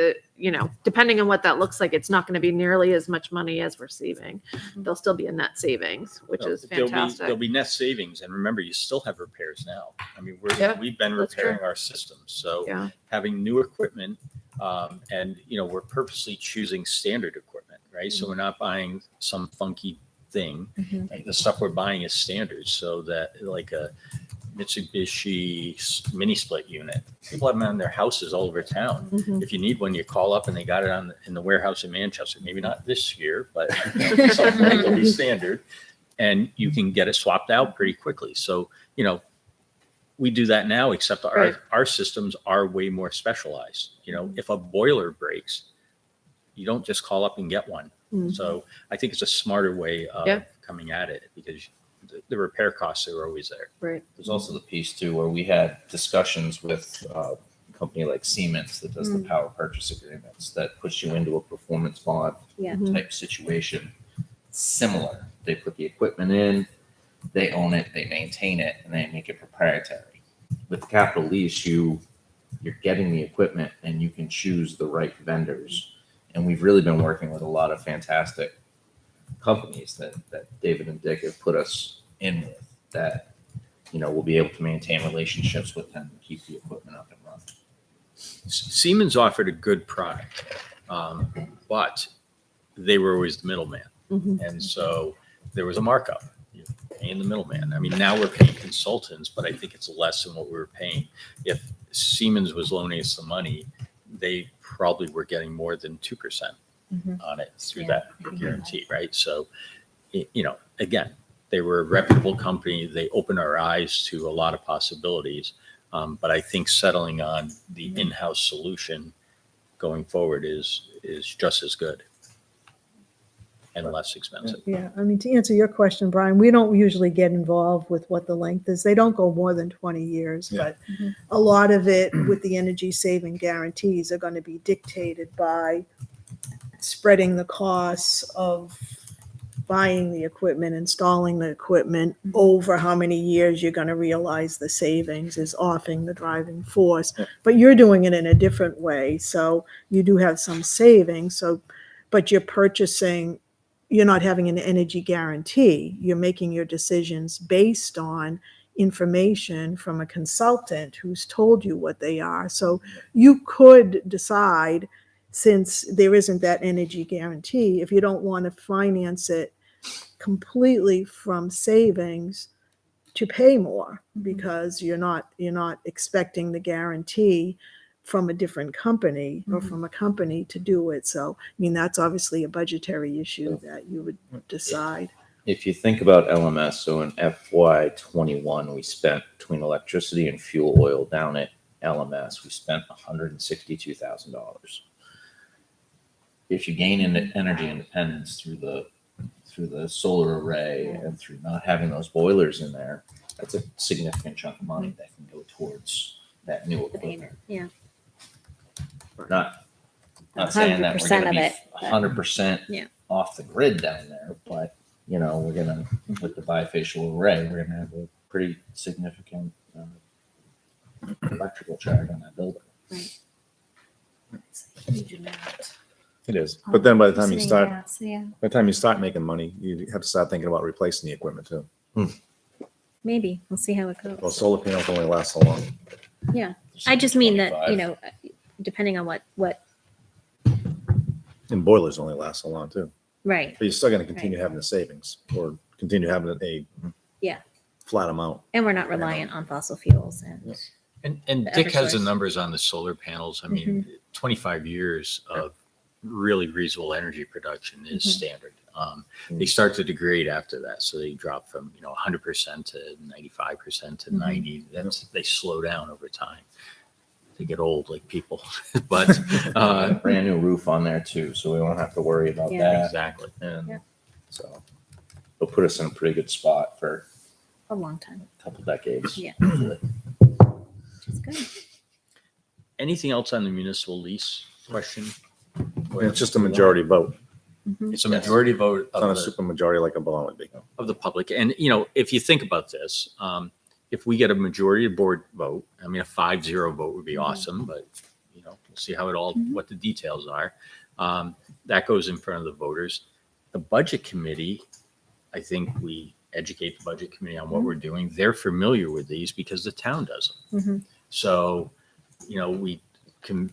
depending on what that looks like, it's not going to be nearly as much money as we're saving. There'll still be a net savings, which is fantastic. There'll be net savings. And remember, you still have repairs now. I mean, we've been that's repairing true. our systems. So Yeah. having new equipment, and we're purposely choosing standard equipment, right? So we're not buying some funky thing. Like the stuff we're buying is standard, so that like a Mitsubishi mini split unit, people have them on their houses all over town. If you need one, you call up and they got it in the warehouse in Manchester. Maybe not this year, but at some point it'll be standard, and you can get it swapped out pretty quickly. So we do that now, except Right. our systems are way more specialized. If a boiler breaks, you don't just call up and get one. So I think it's a smarter way of coming at it because the repair costs are always there. Right. There's also the piece too where we had discussions with a company like Siemens that does the power purchase agreements that puts you into a performance bond Yeah. type situation. Similar. They put the equipment in, they own it, they maintain it, and they make it proprietary. With capital lease, you're getting the equipment and you can choose the right vendors. And we've really been working with a lot of fantastic companies that David and Dick have put us in with that, we'll be able to maintain relationships with them and keep the equipment up and running. Siemens offered a good product, but they were always the middleman. And so there was a markup. You're paying the middleman. I mean, now we're paying consultants, but I think it's less than what we were paying. If Siemens was loaning us the money, they probably were getting more than 2% on it through that guarantee, right? So, again, they were a reputable company. They opened our eyes to a lot of possibilities. But I think settling on the in-house solution going forward is just as good and less expensive. Yeah, I mean, to answer your question, Brian, we don't usually get involved with what the length is. They don't go more than 20 years, Yeah. but a lot of it with the energy saving guarantees are going to be dictated by spreading the costs of buying the equipment, installing the equipment over how many years you're going to realize the savings is often the driving force. But you're doing it in a different way. So you do have some savings. So, but you're not having an energy guarantee. You're making your decisions based on information from a consultant who's told you what they are. So you could decide, since there isn't that energy guarantee, if you don't want to finance it completely from savings, to pay more because you're not expecting the guarantee from a different company or from a company to do it. So, I mean, that's obviously a budgetary issue that you would decide. If you think about LMS, so in FY21, we spent between electricity and fuel oil down at LMS, we spent $162,000. If you gain energy independence through through the solar array and through not having those boilers in there, that's a significant chunk of money that can go towards that new The payment, equipment. yeah. Not saying that we're 100% gonna of be it, but- 100% Yeah. off the grid down there, but you know, we're gonna, with the bifacial array, we're gonna have a pretty significant electrical charge on that building. It is. But then by the time you Sitting start, gas, yeah, by the time you start making money, you have to start thinking about replacing the equipment too. maybe. We'll see how it Well, goes. solar panels only last so long. Yeah. I just mean that, 25. you know, depending on what, And boilers only last so long too. right. But you're still gonna continue having the savings or continue having a Yeah. flat amount. And we're not reliant on fossil fuels and, And The Dick has the Eversource. numbers on the solar panels. I mean, 25 years of really reasonable energy production is standard. They start to degrade after that. So they drop from, 100% to 95% to 90. Then they slow down over time. They get old like people, but Brand new roof on there too, so we won't have to worry about Yeah. that. exactly. And Yeah. so it'll put us in a pretty good spot for a long time. a couple decades. Yeah. hopefully. Which is good. Anything else on the municipal lease question? And it's just a majority vote. It's a majority vote It's not a of super majority like a bond would be. the public. And, if you think about this, if we get a majority of board vote, I mean, a 5-0 vote would be awesome, but, we'll see how what the details are. That goes in front of the voters. The budget committee, I think we educate the budget committee on what we're doing. They're familiar with these because the town does them. Mhm. So, we can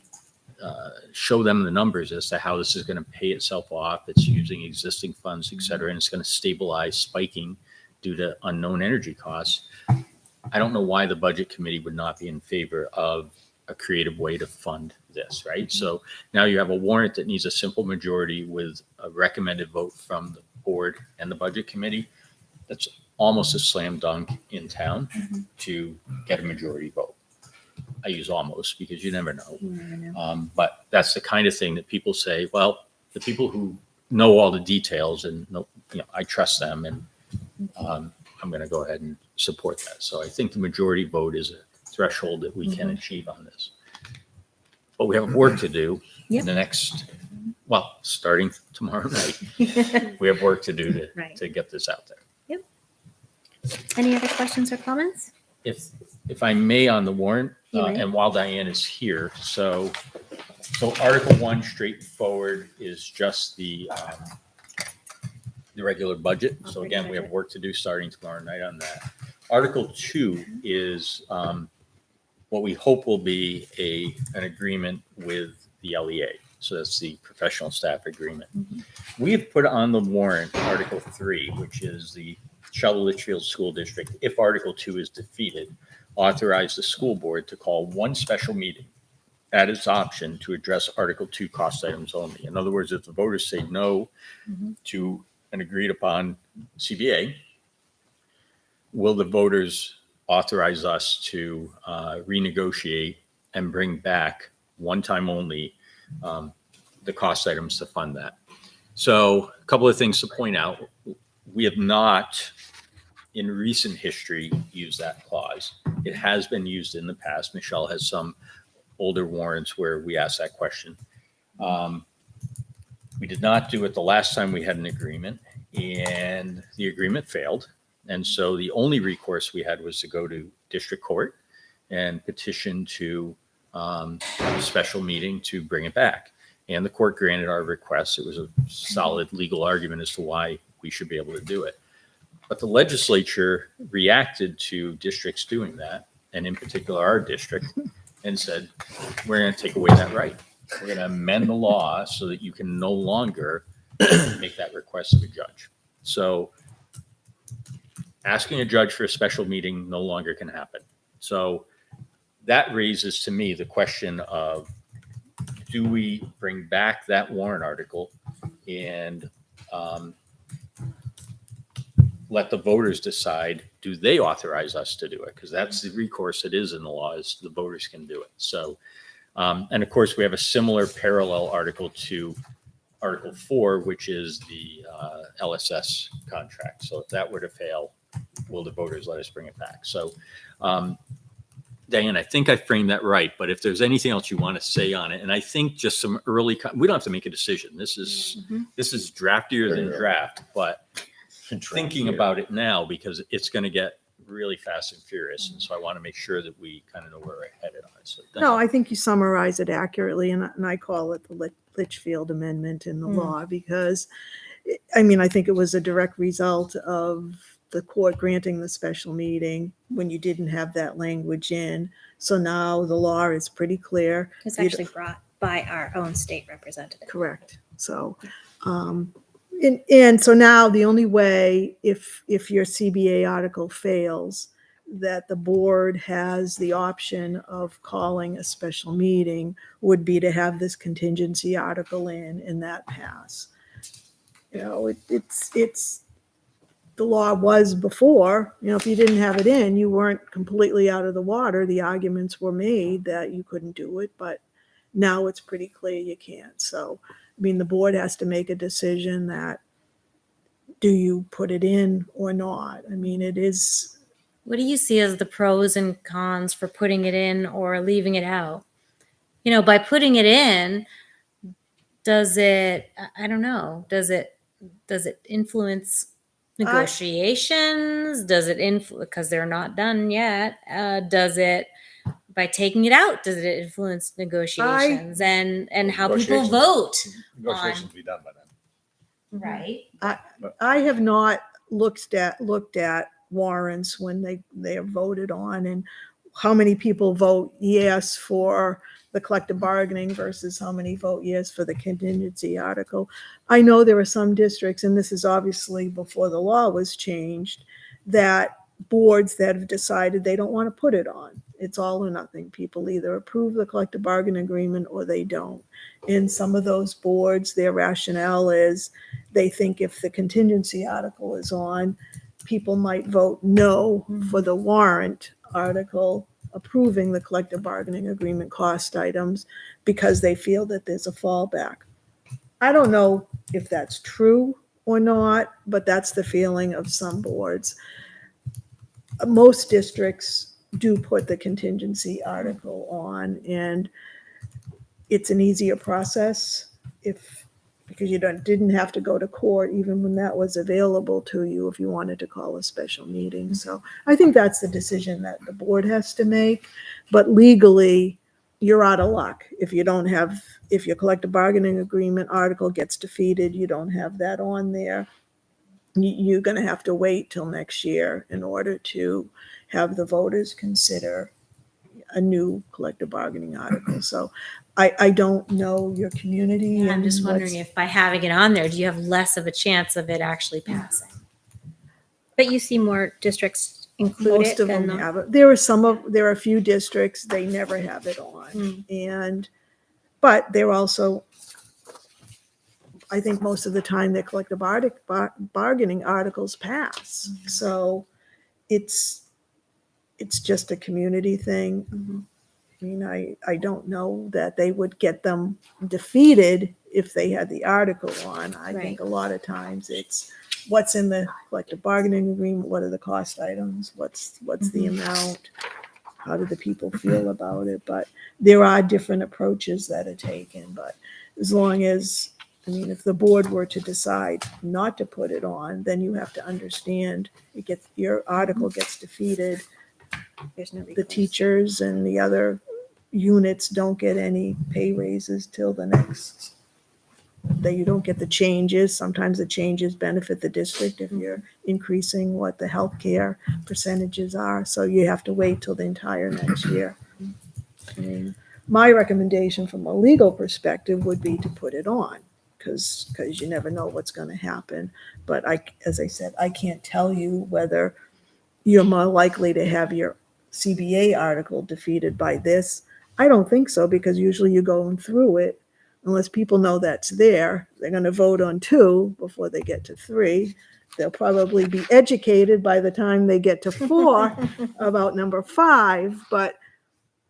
show them the numbers as to how this is going to pay itself off. It's using existing funds, et cetera, and it's going to stabilize spiking due to unknown energy costs. I don't know why the budget committee would not be in favor of a creative way to fund this, right? So now you have a warrant that needs a simple majority with a recommended vote from the board and the budget committee. That's almost a slam dunk in town to get a majority vote. I use almost because you never know. You never know. But that's the kind of thing that people say, well, the people who know all the details and I trust them and I'm going to go ahead and support that. So I think the majority vote is a threshold that we can achieve on this. But we have work to do Yep. in the next, starting tomorrow night. We have work to do Right. to get this out there. Any other questions or comments? If I may on the warrant, You may. and while Diane is here, so Article 1 straightforward is just the regular budget. So again, we have work to do starting tomorrow night on that. Article 2 is what we hope will be an agreement with the LEA. So that's the professional staff agreement. We have put on the warrant Article 3, which is the shall the Litchfield School District, if Article 2 is defeated, authorize the school board to call one special meeting at its option to address Article 2 cost items only. In other words, if the voters say no to an agreed upon CBA, will the voters authorize us to renegotiate and bring back one time only the cost items to fund that? So a couple of things to point out. We have not, in recent history, used that clause. It has been used in the past. Michelle has some older warrants where we asked that question. We did not do it the last time we had an agreement, and the agreement failed. And so the only recourse we had was to go to district court and petition to have a special meeting to bring it back. And the court granted our request. It was a solid legal argument as to why we should be able to do it. But the legislature reacted to districts doing that, and in particular our district, and said, we're going to take away that right. We're going to amend the law so that you can no longer make that request of a judge. So asking a judge for a special meeting no longer can happen. So that raises to me the question of, do we bring back that warrant article and let the voters decide, do they authorize us to do it? Because that's the recourse it is in the law, is the voters can do it. So, and of course, we have a similar parallel article to Article 4, which is the LSS contract. So if that were to fail, will the voters let us bring it back? So, Diane, I think I framed that right, but if there's anything else you want to say on it, and I think just some early, we don't have to make a decision. This is draftier than draft, but thinking about it now, because it's going to get really fast and furious. And so I want to make sure that we kind of know where we're headed on it. So No, I think you summarize it accurately, and I call it the Litchfield Amendment in the law, because, I mean, I think it was a direct result of the court granting the special meeting when you didn't have that language in. So now the law is pretty clear. It's actually brought by our own state representative. Correct. So, and so now the only way, if your CBA article fails, that the board has the option of calling a special meeting would be to have this contingency article in, and that pass. You know, it's the law was before, you know, if you didn't have it in, you weren't completely out of the water. The arguments were made that you couldn't do it, but now it's pretty clear you can't. So, I mean, the board has to make a decision that, do you put it in or not? I mean, it is. What do you see as the pros and cons for putting it in or leaving it out? You know, by putting it in, does it, I don't know, does it influence negotiations? Does it influence, because they're not done yet? Does it, by taking it out, does it influence negotiations and how people vote? Negotiations will be done by then. Right. I have not looked at warrants when they are voted on, and how many people vote yes for the collective bargaining versus how many vote yes for the contingency article. I know there are some districts, and this is obviously before the law was changed, that boards that have decided they don't want to put it on. It's all or nothing. People either approve the collective bargaining agreement or they don't. In some of those boards, their rationale is they think if the contingency article is on, people might vote no for the warrant article approving the collective bargaining agreement cost items because they feel that there's a fallback. I don't know if that's true or not, but that's the feeling of some boards. Most districts do put the contingency article on, and it's an easier process because you didn't have to go to court even when that was available to you if you wanted to call a special meeting. So I think that's the decision that the board has to make. But legally, you're out of luck if your collective bargaining agreement article gets defeated, you don't have that on there. You're going to have to wait till next year in order to have the voters consider a new collective bargaining article. So I don't know your community. Yeah, I'm and just wondering if by having it on there, do you have less of a chance of it actually passing? But you see more districts include most it of than them not. have it. There are a few districts, they never have it on. But they're also, I think most of the time their collective bargaining articles pass. So it's just a community thing. I mean, I don't know that they would get them defeated if they had the article on. I think a lot of times it's what's in the collective bargaining agreement, what are the cost items, what's the amount, how do the people feel about it. But there are different approaches that are taken. But as long as, I mean, if the board were to decide not to put it on, then you have to understand your article gets defeated. There's no The recourse. teachers and the other units don't get any pay raises till the next. You don't get the changes. Sometimes the changes benefit the district if you're increasing what the healthcare percentages are. So you have to wait till the entire next year. I mean, my recommendation from a legal perspective would be to put it on because you never know what's going to happen. But as I said, I can't tell you whether you're more likely to have your CBA article defeated by this. I don't think so, because usually you're going through it. Unless people know that's there, they're going to vote on 2 before they get to 3. They'll probably be educated by the time they get to 4 about number 5. But,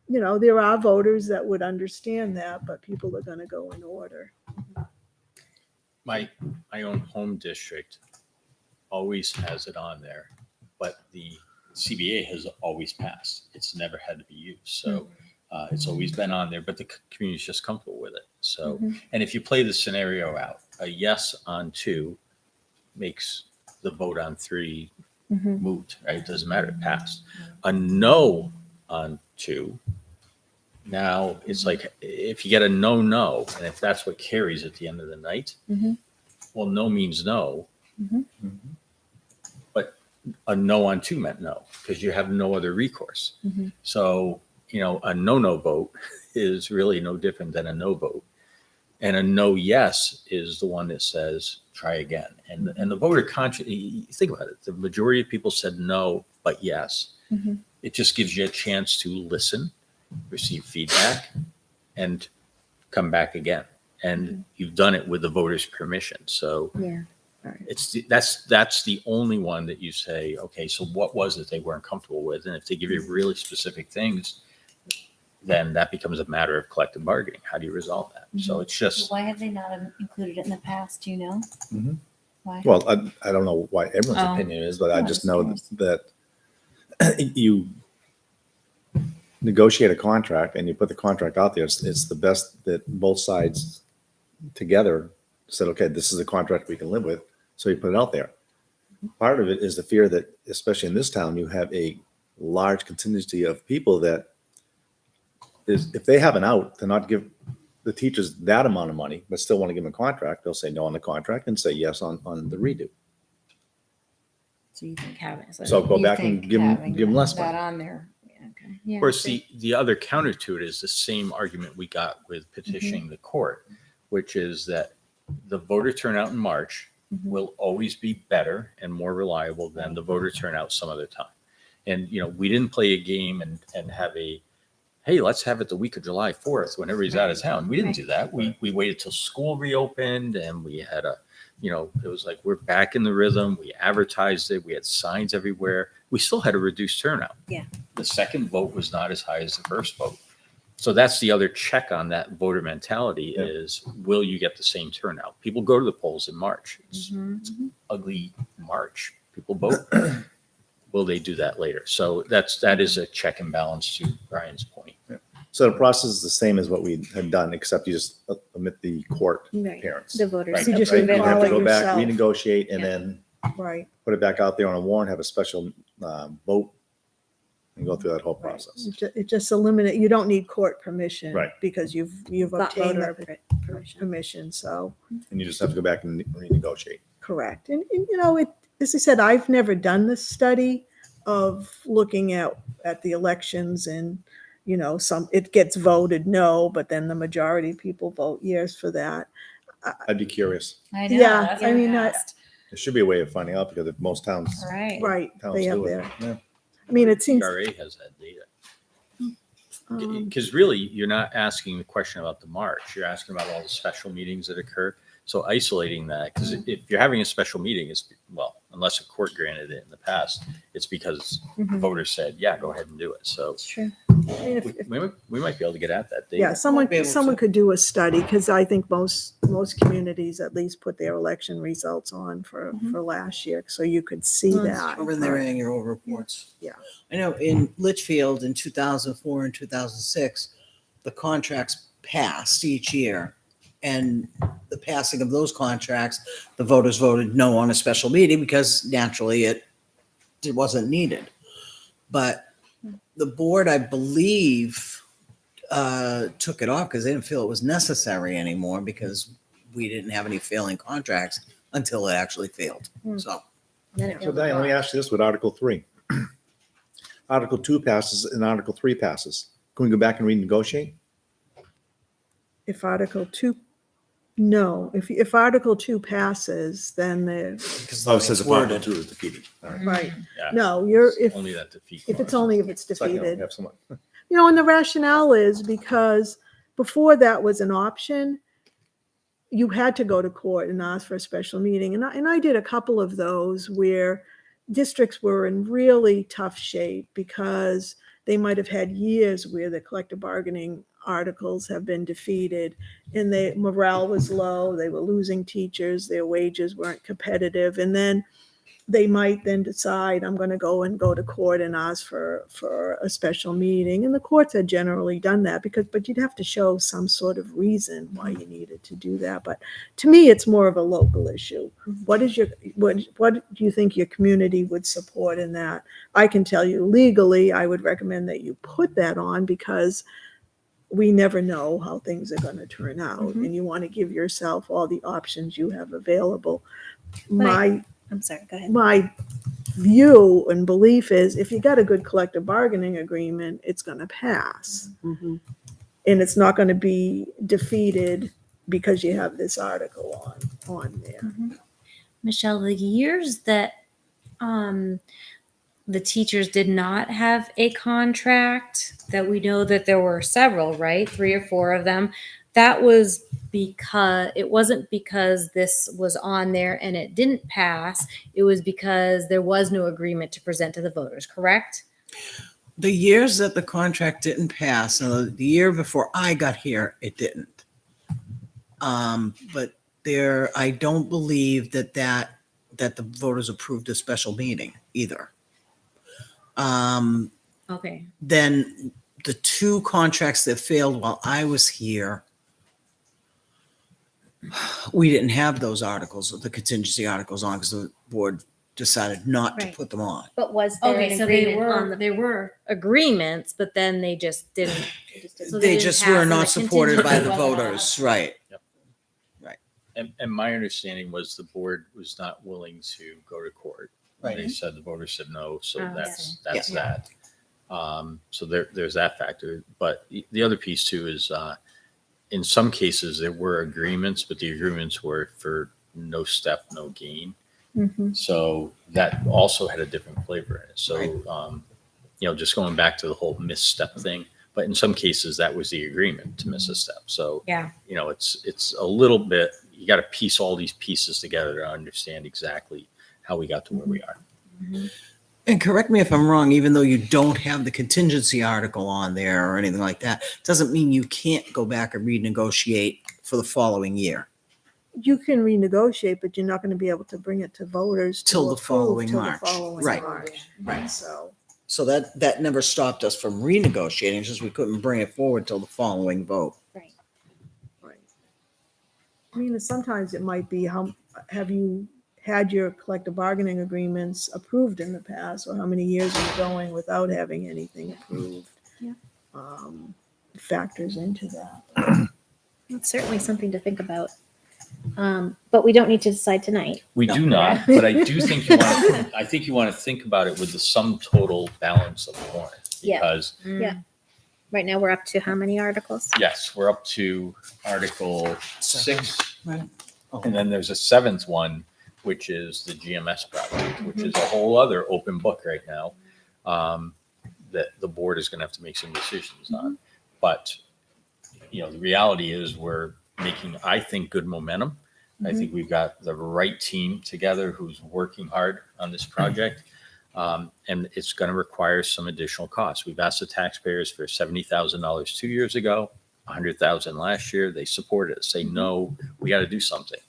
you know, there are voters that would understand that, but people are going to go in order. My own home district always has it on there, but the CBA has always passed. It's never had to be used. So it's always been on there, but the community's just comfortable with it. So, and if you play the scenario out, a yes on 2 makes the vote on 3 moot, right? It doesn't matter, it passed. A no on 2, now it's like, if you get a no, and if that's what carries at the end of the night, well, no means no. But a no on 2 meant no, because you have no other recourse. So, a no vote is really no different than a no vote. And a no yes is the one that says, try again. And the voter conscience, think about it. The majority of people said no, but yes. It just gives you a chance to listen, receive feedback, and come back again. And you've done it with the voter's permission. So Yeah. that's the only one that you say, okay, so what was it they weren't comfortable with? And if they give you really specific things, then that becomes a matter of collective bargaining. How do you resolve that? So it's just, Why have they not included it in the past? Do you know? Why? Well, I don't know why everyone's Oh. opinion is, but I Oh, just just know curious. that you negotiate a contract and you put the contract out there. It's the best that both sides together said, okay, this is a contract we can live with. So you put it out there. Part of it is the fear that, especially in this town, you have a large contingency of people that is, if they have an out to not give the teachers that amount of money, but still want to give them a contract, they'll say no on the contract and say yes on the redo. So you think having So go you back think and give having them less that money. on there. Yeah, okay. Yeah. of course, the other counter to it is the same argument we got with petitioning the court, which is that the voter turnout in March will always be better and more reliable than the voter turnout some other time. And, we didn't play a game and have hey, let's have it the week of July 4th when everybody's out of town. We didn't do that. We waited till school reopened and we had it was like, we're back in the rhythm. We advertised it. We had signs everywhere. We still had a reduced turnout. Yeah. The second vote was not as high as the first vote. So that's the other check on that voter mentality is, will you get the same turnout? People go to the polls in March. It's ugly March. People vote. Will they do that later? So that is a check and balance to Brian's point. So the process is the same as what we had done, except you just omit the court Right. appearance. The voters. Right. You just Right? You have recall to it go back, yourself. renegotiate, and then Right. put it back out there on a warrant, have a special vote, and go through that whole Right. process. It just eliminate, you don't need court permission. Right. Because you've Got obtained voter the permission, so, And you just have to go back and renegotiate. correct. And as I said, I've never done this study of looking at the elections and, it gets voted no, but then the majority of people vote yes for that. I'd be curious. I Yeah, that's I what mean, asked. There should be a way of finding out because if most towns Right. Right, towns they have do it. their, Yeah. I mean, it seems, CRA has that data. um, Because really, you're not asking the question about the March. You're asking about all the special meetings that occur. So isolating that, because if you're having a special meeting, unless a court granted it in the past, it's because voters said, yeah, go ahead and do it. So It's true. I mean, we might be able to get at that data. yeah, someone could do a study, because I think most communities at least put their election results on for last year, so you could see that. Over in their annual reports. Yeah. I know in Litchfield in 2004 and 2006, the contracts passed each year. And the passing of those contracts, the voters voted no on a special meeting because naturally it wasn't needed. But the board, I believe, took it off because they didn't feel it was necessary anymore because we didn't have any failing contracts until it actually failed. So. So Diane, let me ask you this with Article 3. Article 2 passes and Article 3 passes. Can we go back and renegotiate? If Article 2, no, if Article 2 passes, then Because Oh, it says if Article 2 is defeated. All right. right, Yeah. no, Only that defeat. if it's It's like, defeated. we have someone. And the rationale is because before that was an option, you had to go to court and ask for a special meeting. And I did a couple of those where districts were in really tough shape because they might have had years where the collective bargaining articles have been defeated, and morale was low. They were losing teachers. Their wages weren't competitive, and then they might then decide, I'm going to go to court and ask for a special meeting. And the courts had generally done that but you'd have to show some sort of reason why you needed to do that. But to me, it's more of a local issue. What do you think your community would support in that? I can tell you legally, I would recommend that you put that on, because we never know how things are going to turn out. And you want to give yourself all the options you have available. I'm sorry, go ahead. My view and belief is, if you got a good collective bargaining agreement, it's going to pass. And it's not going to be defeated because you have this article on there. Michelle, the years that the teachers did not have a contract, that we know that there were several, right? 3 or 4 of them. That was because it wasn't because this was on there and it didn't pass. It was because there was no agreement to present to the voters, correct? The years that the contract didn't pass, the year before I got here, it didn't. But I don't believe that the voters approved a special meeting either. Okay. Then the 2 contracts that failed while I was here, we didn't have those articles, the contingency articles on, because the board decided not to Right. put them on. But was there Okay, an so agreement on the? there were agreements, but then they just didn't. So They didn't just pass were and not the supported by the contingency wasn't on. voters, right? And my understanding was the board was not willing to go to court. Right. They said, the voters said no, so Oh, that's Yeah. that. So there's that factor. But the other piece too is, in some cases there were agreements, but the agreements were for no step, no gain. So that also had a different flavor in it. So, Right. Just going back to the whole misstep thing, but in some cases that was the agreement to miss a step. So, Yeah. it's a little bit, you got to piece all these pieces together to understand exactly how we got to where we are. And correct me if I'm wrong, even though you don't have the contingency article on there or anything like that, doesn't mean you can't go back and renegotiate for the following year. You can renegotiate, but you're not going to be able to bring it to voters to Till the approve following till the March. following Right. March. Right. So that never stopped us from renegotiating, it's just we couldn't bring it forward till the following vote. right. I mean, sometimes it might be, have you had your collective bargaining agreements approved in the past, or how many years are you going without having anything approved? Yeah. Factors into that. That's certainly something to think about. But we don't need to decide tonight. We do not, but I do think you want to think about it with the sum total balance of the warrant. Yeah. Because Yeah. Right now, we're up to how many articles? yes, we're up to Article 6. Right. And then there's a 7th one, which is the GMS project, which is a whole other open book right now, that the board is going to have to make some decisions on. But, the reality is we're making, I think, good momentum. I think we've got the right team together who's working hard on this project. And it's going to require some additional costs. We've asked the taxpayers for $70,000 2 years ago, $100,000 last year. They supported it. Say, no, we got to do something.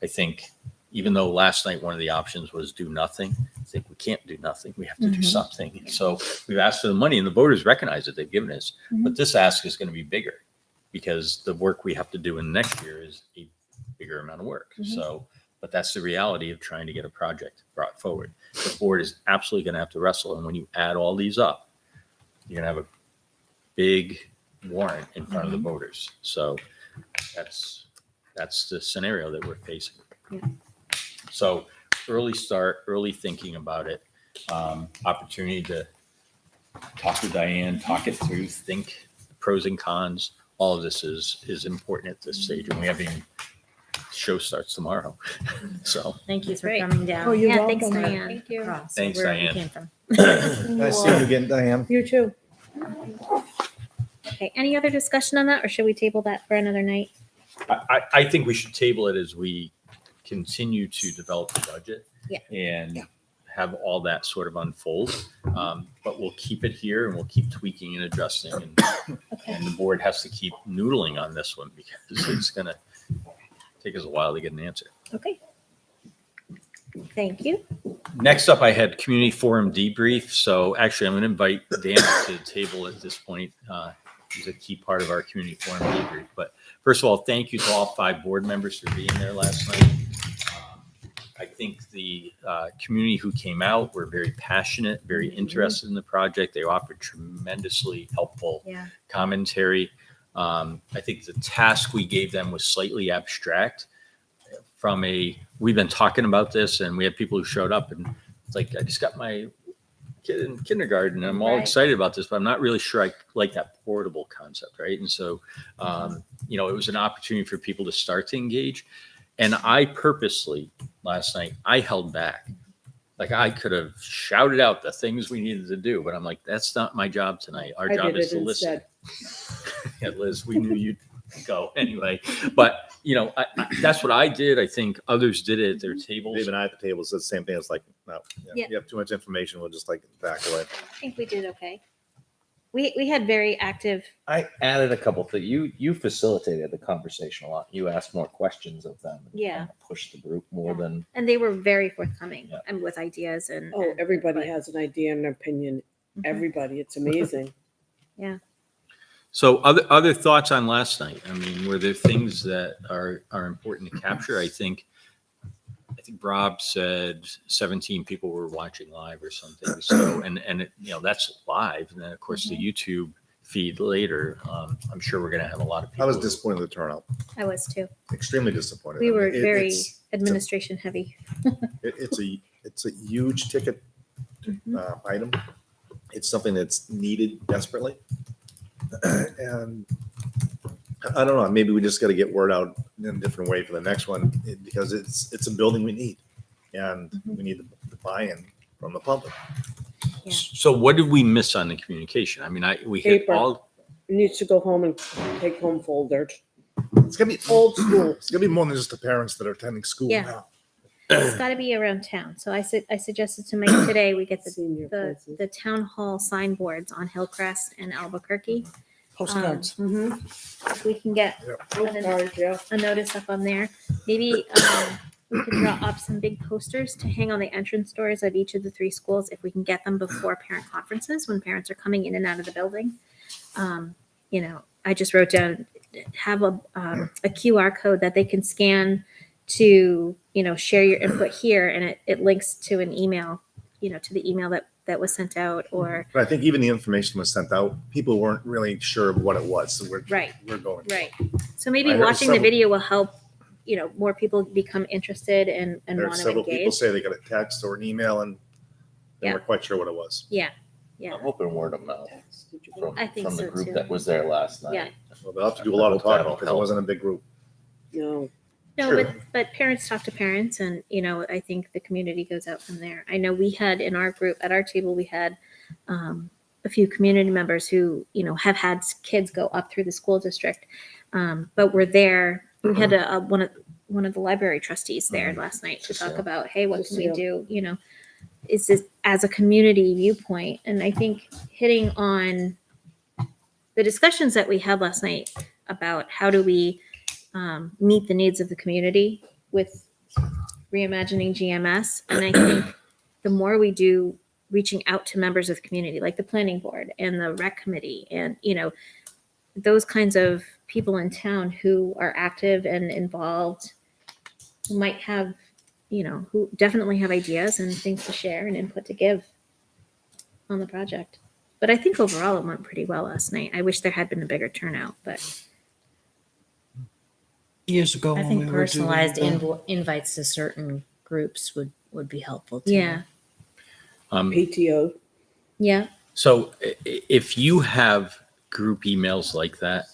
I think even though last night one of the options was do nothing, I think we can't do nothing. We have to do something. So we've asked for the money, and the voters recognize that they've given us. But this ask is going to be bigger because the work we have to do in next year is a bigger amount of work. So, but that's the reality of trying to get a project brought forward. The board is absolutely going to have to wrestle. And when you add all these up, you're going to have a big warrant in front of the voters. So that's the scenario that we're facing. Yeah. So early start, early thinking about it, opportunity to talk to Diane, talk it through, think the pros and cons. All of this is important at this stage, and we haven't even, show starts tomorrow. So Thank you for Great. coming down. Oh, you're Yeah, thanks, welcome. Diane. Thank you. Across Thanks, wherever you Diane. came from. Nice seeing you again, Diane. You too. Okay, any other discussion on that, or should we table that for another night? I think we should table it as we continue to develop the budget. Yeah. And have all that sort of unfold. But we'll keep it here and we'll keep tweaking and adjusting. And the board has to keep noodling on this one because it's going to take us a while to get an answer. Okay. Thank you. Next up, I had community forum debrief. So actually, I'm going to invite Dan to the table at this point. He's a key part of our community forum debrief. But first of all, thank you to all 5 board members for being there last night. I think the community who came out were very passionate, very interested in the project. They offered tremendously helpful commentary. I think the task we gave them was slightly abstract we've been talking about this and we had people who showed up and it's like, I just got my kid in kindergarten and I'm all excited about this, but I'm not really sure I like that portable concept. Right. And so, it was an opportunity for people to start to engage. And I purposely last night, I held back. Like I could have shouted out the things we needed to do, but I'm like, that's not my job tonight. Our job is to listen. Yeah, Liz, we knew you'd go anyway. But, that's what I did. I think others did it at their tables. Dave and I at the table said the same thing. It's like, no, Yeah. you have too much information. We'll just back away. I think we did okay. We had very active. I added a couple things. You facilitated the conversation a lot. You asked more questions of them. And Yeah. kind of pushed the group more than. And they were very forthcoming Yeah. and with ideas and. Oh, everybody has an idea and an opinion. Everybody, it's amazing. So other thoughts on last night? I mean, were there things that are important to capture? I think Rob said 17 people were watching live or something. So, and that's live. And then of course the YouTube feed later. I'm sure we're going to have a lot of people. I was disappointed with the turnout. I was too. Extremely disappointed. We I mean, were very it's administration heavy. it's a huge ticket item. It's something that's needed desperately. And I don't know, maybe we just got to get word out in a different way for the next one because it's a building we need and we need the buy-in from the public. Yeah. So what did we miss on the communication? I mean, we hit Paper. all. It needs to go home and take home folders. It's gonna be Old school. It's gonna be more than just the parents that are attending school Yeah. now. It's got to be around town. So I suggested to Mike today we get Senior the places. town hall signboards on Hillcrest and Albuquerque. Postcards. If we can get Postcards, yeah. a notice up on there. Maybe we could draw up some big posters to hang on the entrance doors of each of the 3 schools if we can get them before parent conferences when parents are coming in and out of the building. I just wrote down, have a QR code that they can scan to, share your input here, and it links to an email, to the email that was sent out, or But I think even the information was sent out, people weren't really sure of what it was. So we're going. right. So maybe I heard watching the several- video will help, more people become interested and There are want to several people engage. say they got a text or an email and they Yeah. weren't quite sure what it was. Yeah. I'm hoping word of mouth from, I think from the so, group too. that was there last night. Yeah. Well, they'll have to do a lot of I hope talking that'll because it help. wasn't a big group. No. No, Sure. but parents talk to parents, and I think the community goes out from there. I know we had in our group at our table we had a few community members who have had kids go up through the school district, but were there. We had one of the library trustees there last night to talk about, hey, what can we do? Is this as a community viewpoint? And I think hitting on the discussions that we had last night about how do we meet the needs of the community with reimagining GMS. And I think the more we do reaching out to members of the community, like the planning board and the rec committee, and, those kinds of people in town who are active and involved, who might have, who definitely have ideas and things to share and input to give on the project. But I think overall it went pretty well last night. I wish there had been a bigger turnout, but Years ago. I when think we were doing personalized the- invites to certain groups would be helpful too. yeah. PTO. Yeah. So if you have group emails like that,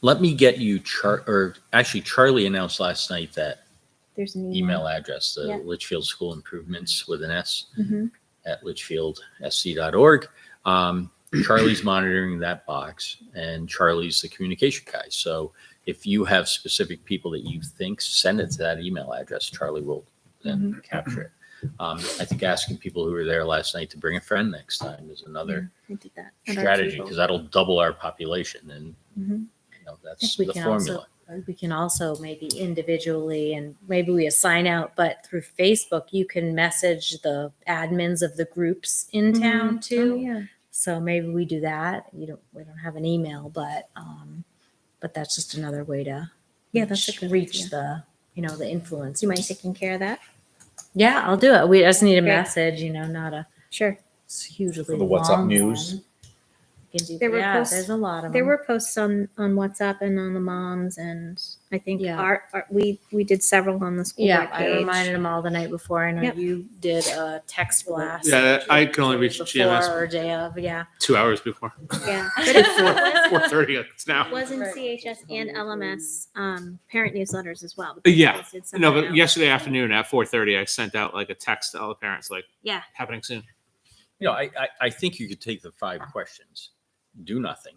let me get you Charlie announced last night that There's an email address, the Yeah. Litchfield School Improvements with an S Mhm. at litchfieldsc.org. Charlie's monitoring that box, and Charlie's the communication guy. So if you have specific people that you think, send it to that email address. Charlie will and capture it. I think asking people who were there last night to bring a friend next time is another I did that at our strategy, table. because that'll double our population, and Mhm. that's we the can formula. we can also maybe individually, and maybe we assign out, but through Facebook, you can message the admins of the groups in town Oh, too. yeah. So maybe we do that. We don't have an email, but that's just another way to Yeah, that's a good reach idea. the influence. Do you mind taking care of that? Yeah, I'll do it. We just need a Great. message, not a Sure. hugely For the WhatsApp long news? one. You can do- There were yeah, posts- there's a lot of There them. were posts on WhatsApp and on the moms, and I think Yeah. we did several on the school Yeah, board I page. reminded them all the night before. I know Yep. you did a text blast. Yeah, I can only reach before GMS or day of. Yeah. 2 hours before. Yeah, but it was, 4:30 it's now. was in Right. CHS and LMS parent newsletters as well. Yeah. Those did send No, that but out. yesterday afternoon at 4:30, I sent out like a text to all the parents, like, Yeah. happening soon. I think you could take the 5 questions, do nothing,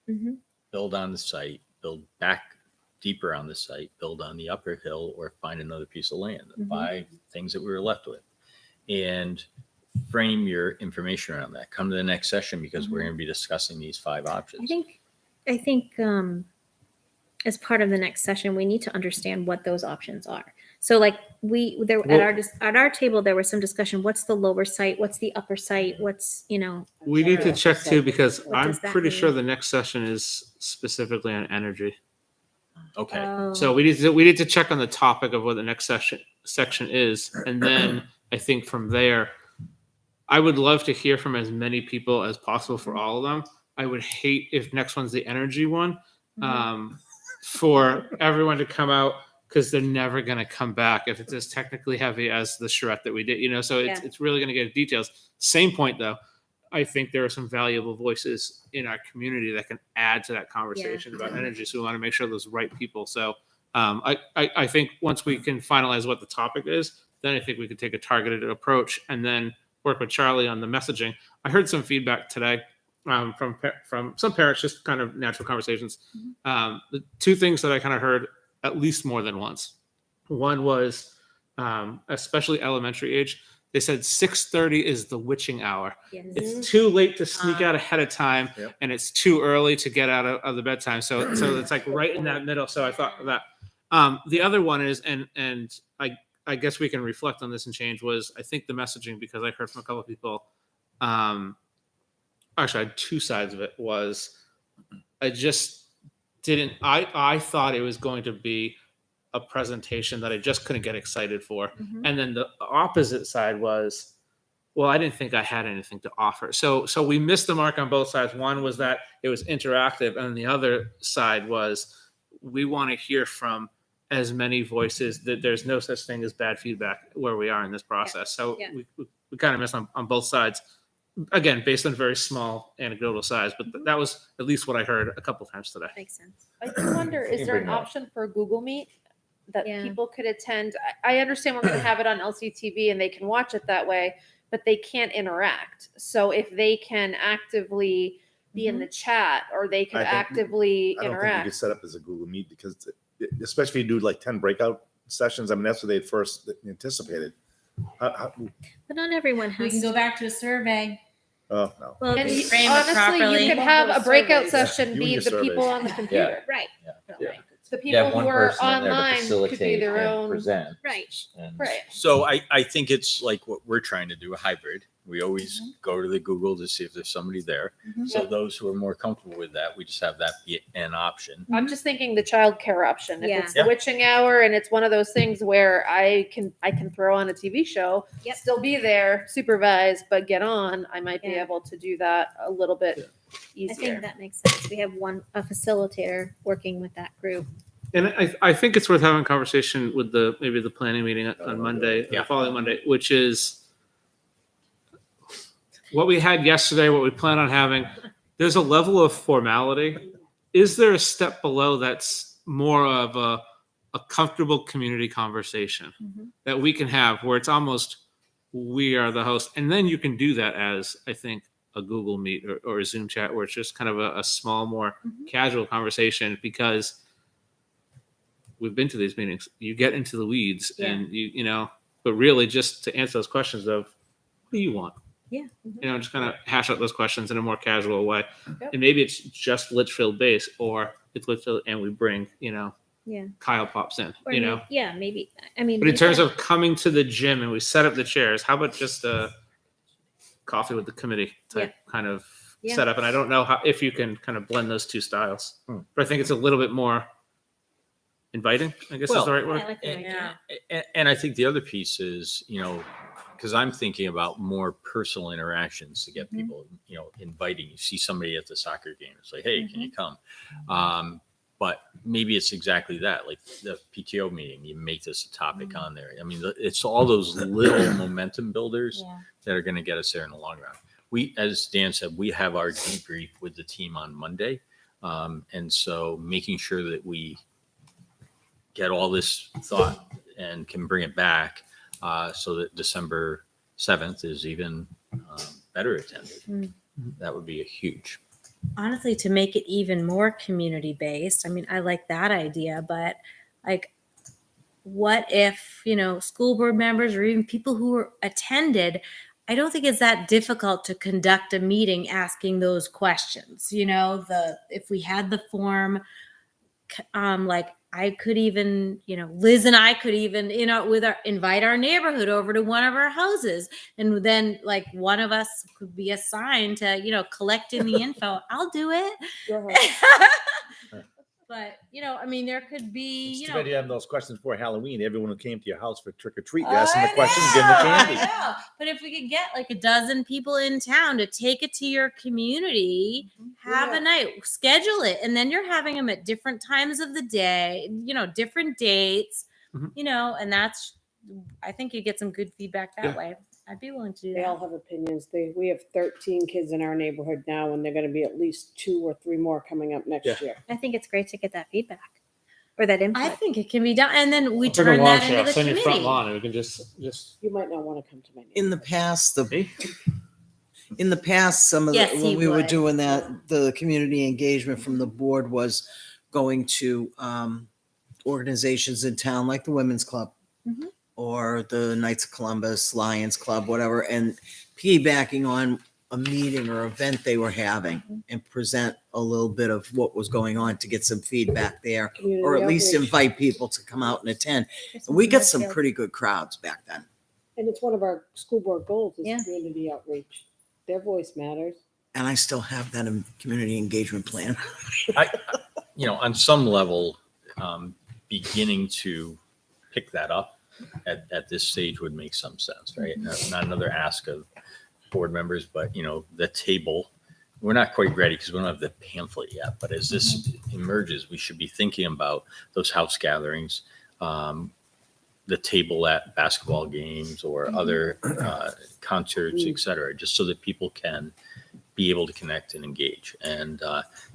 Mhm. build on the site, build back deeper on the site, build on the upper hill, or find another piece of land. The Mhm. 5 things that we were left with, and frame your information around that. Come to the next session, because we're going to be discussing these 5 options. I think as part of the next session, we need to understand what those options are. So like at our table, there was some discussion. What's the lower site? What's the upper site? What's, We need to check too, because What I'm does that pretty mean? sure the next session is specifically on energy. Okay. So we need to check on the topic of what the next section is, and then I think from there, I would love to hear from as many people as possible for all of them. I would hate if next one's the energy one, for everyone to come out, because they're never going to come back if it's as technically heavy as the charrette that we did. So it's really going to get details. Same point though. I think there are some valuable voices in our community that can add to that conversation about energy. So we want to make sure those right people. So I think once we can finalize what the topic is, then I think we could take a targeted approach and then work with Charlie on the messaging. I heard some feedback today from some parents, just kind of natural conversations. The 2 things that I kind of heard at least more than once. One was, especially elementary age, they said 6:30 is the witching hour. Yes. It's too late to sneak out ahead of time, Yep. and it's too early to get out of the bedtime. So it's like right in that middle. So I thought of that. The other one is, and I guess we can reflect on this and change, was I think the messaging, because I heard from a couple of people, actually I had 2 sides of it, was I just didn't, I thought it was going to be a presentation that I just couldn't get excited for. And then the opposite side was, well, I didn't think I had anything to offer. So we missed the mark on both sides. One was that it was interactive, and the other side was we want to hear from as many voices, that there's no such thing as bad feedback where we are in this process. So Yeah. we kind of missed on both sides. Again, based on very small anecdotal size, but that was at least what I heard a couple times today. Makes sense. I do wonder, is can there bring an that up. option for Google Meet that Yeah. people could attend? I understand we're going to have it on LCTV and they can watch it that way, but they can't interact. So if they can actively be in the chat, or they could I think- actively I don't think you interact. could set up as a Google Meet, because especially if you do like 10 breakout sessions. I mean, that's what they first anticipated. But not everyone We has. can go back to a survey. Oh, no. Well, And They frame it honestly, properly. you could have a breakout Yeah, session you be and the your people surveys. on the computer. right. Yeah. The You people have one who are person in there to online could be facilitate their and own. present. Right. And Right. So I think it's like what we're trying to do, a hybrid. We always go to the Google to see if there's somebody there. So those who are more comfortable with that, we just have that be an option. I'm just thinking the childcare option. If Yeah. it's the witching hour and it's one of those things where I can throw on a TV show, Yep. still be there, supervise, but get on, I might be Yeah. able to do that a little bit I easier. think that makes sense. We have a facilitator working with that group. And I think it's worth having a conversation with maybe the planning meeting on Monday, the following Monday, which is what we had yesterday, what we plan on having. There's a level of formality. Is there a step below that's more of a comfortable community conversation that we can have, where it's almost we are the host? And then you can do that as, I think, a Google Meet or a Zoom chat, where it's just kind of a small, more casual conversation, because we've been to these meetings. You get into the weeds, and you know, but really just to answer those questions of what do you want? Yeah. You know, just kind of hash out those questions in a more casual way. Yep. And maybe it's just Litchfield base, or it's Litchfield and we bring, you know, Yeah. Kyle pops in, Or you know. yeah, maybe. I mean, But in we've terms got- of coming to the gym and we set up the chairs, how about just a coffee with the committee type kind of Yeah. setup? And I don't know if you can kind of blend those two styles, but I think it's a little bit more inviting, I guess is Well, the right word. I like that idea. And I think the other piece is, you know, because I'm thinking about more personal interactions to get people, you know, inviting. You see somebody at the soccer game, it's like, hey, can you come? But maybe it's exactly that, like the PTO meeting, you make this a topic on there. I mean, it's all those little momentum builders that are going to get us there in the long run. We, as Dan said, we have our debrief with the team on Monday. And so making sure that we get all this thought and can bring it back so that December 7th is even better attended. That would be a huge. Honestly, to make it even more community based, I mean, I like that idea, but like, what if, you know, school board members or even people who were attended, I don't think it's that difficult to conduct a meeting asking those questions. You know, if we had the form, like I could even, you know, Liz and I could even, you know, invite our neighborhood over to one of our houses. And then like one of us could be assigned to, you know, collecting the info. I'll do it. But, you know, I mean, there could be, It's you too know. bad you have those questions for Halloween. Everyone who came to your house for trick or treat, you ask them the questions, give them the candy. I know. But if we could get like a dozen people in town to take it to your community, have a night, schedule it, and then you're having them at different times of the day, you know, different dates, you know, and I think you get some good feedback that way. I'd be willing to do They that. all have opinions. We have 13 kids in our neighborhood now, and they're going to be at least 2 or 3 more coming up next year. I think it's great to get that feedback or that input. I think it can be done, and then we Bring a turn lawn that chair, into the send your front committee. lawn, and we can just. You might not want to come to my In the past, some of Yes, the, he when we were would. doing that, the community engagement from the board was going to organizations in town like the Women's Club or the Knights of Columbus, Lions Club, whatever, and piggybacking on a meeting or event they were having and present a little bit of what was going on to get some feedback there, or at least outreach. invite people to come out and attend. And we got some pretty good crowds back then. And it's one of our school board goals is Yeah. community outreach. Their voice matters. And I still have that in community engagement plan. You know, on some level, beginning to pick that up at this stage would make some sense, right? Not another ask of board members, but, you know, the table, we're not quite ready because we don't have the pamphlet yet. But as this emerges, we should be thinking about those house gatherings, the table at basketball games or other concerts, et cetera, just so that people can be able to connect and engage. And,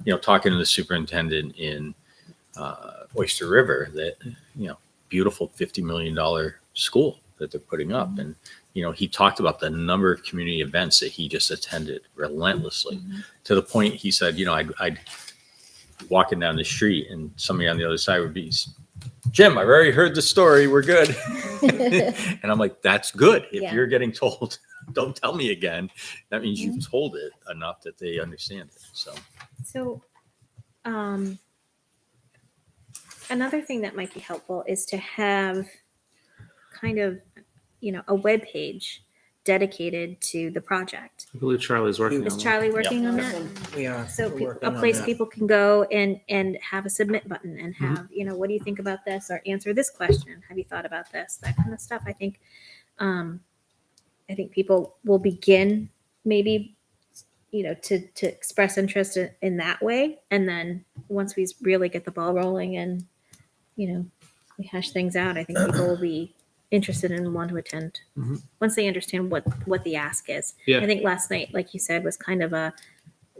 you know, talking to the superintendent in Oyster River, that, you know, beautiful $50 million school that they're putting up. And, you know, he talked about the number of community events that he just attended relentlessly to the point he said, you know, I'd walking down the street and somebody on the other side would be, Jim, I've already heard the story. We're good. And I'm like, that's good. If you're getting told, don't tell me again. That means you've told it enough that they understand it. So, another thing that might be helpful is to have kind of, you know, a web page dedicated to the project. I believe Charlie's working Is on Charlie working on that? We are. So We're working a on place that. people can go and have a submit button and have, you know, what do you think about this, or answer this question? Have you thought about this? That kind of stuff. I think people will begin maybe, you know, to express interest in that way. And then once we really get the ball rolling and, you know, we hash things out, I think people will be interested and want to attend once they understand what the ask is. Yeah. I think last night, like you said, was kind of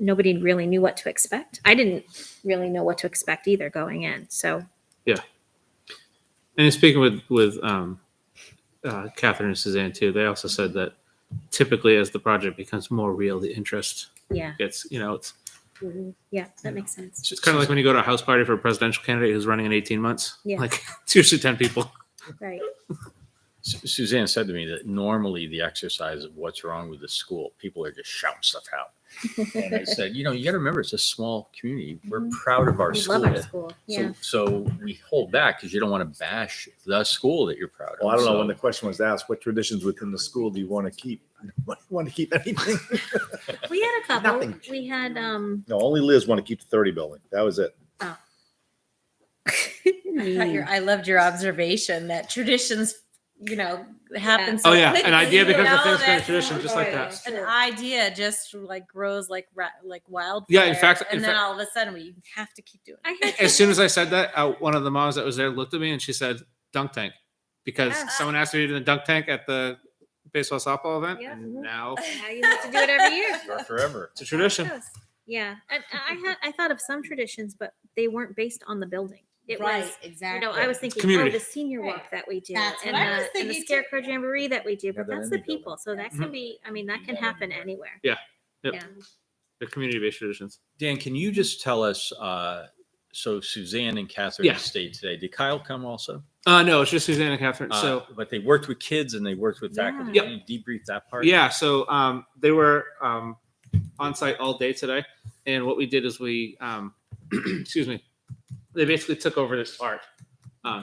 nobody really knew what to expect. I didn't really know what to expect either going in. So And speaking with Catherine and Suzanne too, they also said that typically as the project becomes more real, the interest yeah, gets, you know, it's that makes sense. kind of like when you go to a house party for a presidential candidate who's running in 18 months. Yeah. Like it's usually 10 people. Right. Suzanne said to me that normally the exercise of what's wrong with the school, people are just shouting stuff out. And I said, you got to remember, it's a small community. We're proud of our We school. love our school. Yeah. So we hold back because you don't want to bash the school that you're proud of. Well, I don't know, So- when the question was asked, what traditions within the school do you want to keep? Want to keep anything? We had a couple. Nothing. We had No, only Liz wanted to keep the 30 building. That was it. I loved your observation that traditions, happen. Yeah. So Oh yeah, quickly, an idea becomes a you know, thing, that- tradition, just like that. An idea just like grows like wildfire. Yeah, in fact- and in then fact- all of a sudden we have to keep doing it. I had As soon as I said that, one of the moms that was there looked at me and she said, "Dunk tank," because Yes. someone asked me to do the dunk tank at the baseball softball event, Yeah. and now now you have to do it every year. For forever. it's a tradition. Yes. Yeah, and I thought of some traditions, but they weren't based on the building. It was, exactly. I was thinking, Community. the senior walk that we do, That's and, what I was and the thinking too. scarecrow jamboree that we do, Yeah, but that that's in the the building. people, so that can be. I mean, that can happen anywhere. Yep. Yeah. The community-based traditions. Dan, can you just tell us, so Suzanne and Catherine Yeah. stayed today. Did Kyle come also? No, it's just Suzanne and Catherine. So But they worked with kids and they worked with faculty. Yep. Can you debrief that part? yeah, so they were on site all day today, and what we did is we, excuse me, they basically took over this art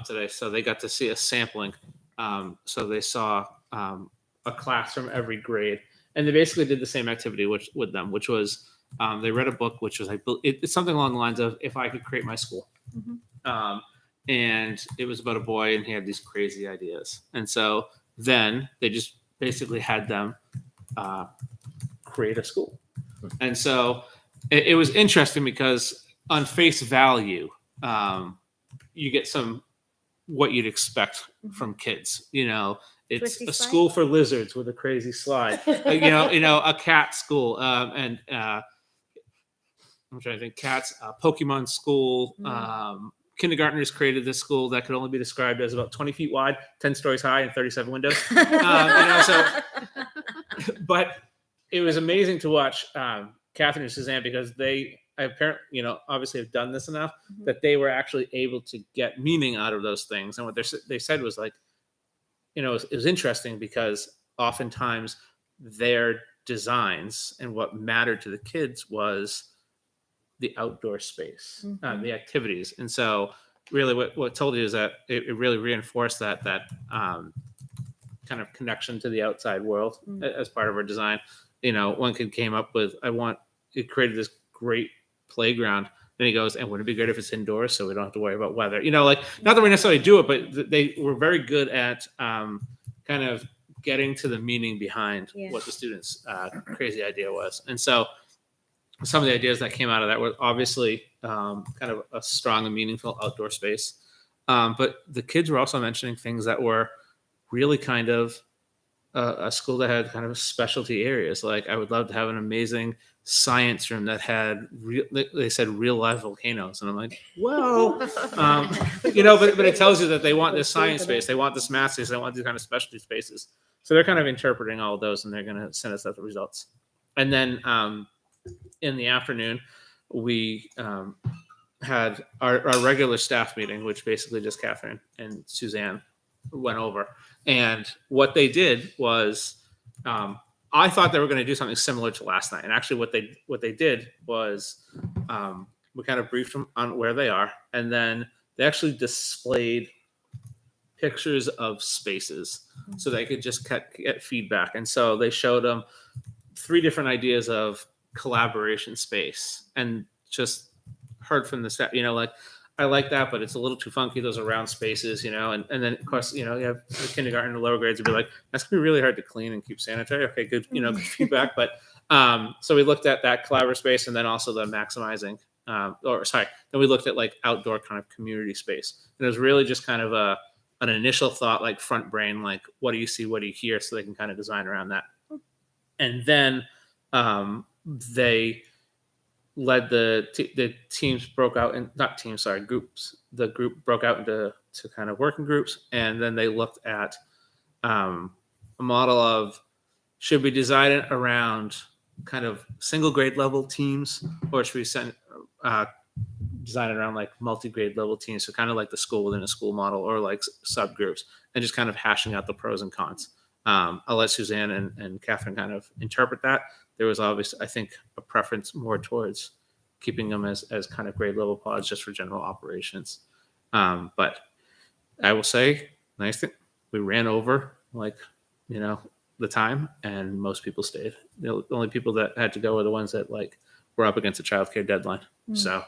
today, so they got to see a sampling. So they saw a class from every grade, and they basically did the same activity with them, which was they read a book, which was it's something along the lines of "If I Could Create My School," and it was about a boy, and he had these crazy ideas, and so then they just basically had them create a school, and so it was interesting because on face value, you get what you'd expect from kids. It's Twisty a slide? school for lizards with a crazy slide. A cat school, and I'm trying to think. Cats, Pokemon school. Kindergartners created this school that could only be described as about 20 feet wide, 10 stories high, and 37 windows. But it was amazing to watch Catherine and Suzanne because they apparently, obviously have done this enough that they were actually able to get meaning out of those things. And what they said was like, it was interesting because oftentimes their designs and what mattered to the kids was the outdoor space, the activities. And so really what told you is that it really reinforced that kind of connection to the outside world as part of our design. One kid came up with, it created this great playground. Then he goes, and wouldn't it be great if it's indoors so we don't have to worry about weather? Not that we necessarily do it, but they were very good at kind of getting to the meaning behind what the students' crazy idea was. And so some of the ideas that came out of that were obviously kind of a strong and meaningful outdoor space. But the kids were also mentioning things that were really kind of a school that had kind of specialty areas. Like I would love to have an amazing science room that had they said real live volcanoes, and I'm like, well, but it tells you that they want this science space, they want this math space, they want these kind of specialty spaces. So they're kind of interpreting all of those, and they're going to send us out the results. And then in the afternoon, we had our regular staff meeting, which basically just Catherine and Suzanne went over. And what they did was, I thought they were going to do something similar to last night. And actually what they did was we kind of briefed them on where they are. And then they actually displayed pictures of spaces so they could just get feedback. And so they showed them 3 different ideas of collaboration space and just heard from the staff, I like that, but it's a little too funky. Those are round spaces, and then of course, you have the kindergarten and lower grades would be like, that's gonna be really hard to clean and keep sanitary. Okay, good, good feedback. But so we looked at that collaborative space and then also the maximizing, then we looked at like outdoor kind of community space. And it was really just kind of an initial thought, like front brain, like what do you see, what do you hear, so they can kind of design around that. And then they led the teams broke out in groups. The group broke out into kind of working groups, and then they looked at a model of should we design it around kind of single grade level teams, or should we design it around like multi-grade level teams. So kind of like the school within a school model or like subgroups, and just kind of hashing out the pros and cons. I'll let Suzanne and Catherine kind of interpret that. There was obviously, I think, a preference more towards keeping them as kind of grade level pods just for general operations. But I will say, nice thing, we ran over like, the time, and most people stayed. The only people that had to go were the ones that like were up against a childcare deadline. So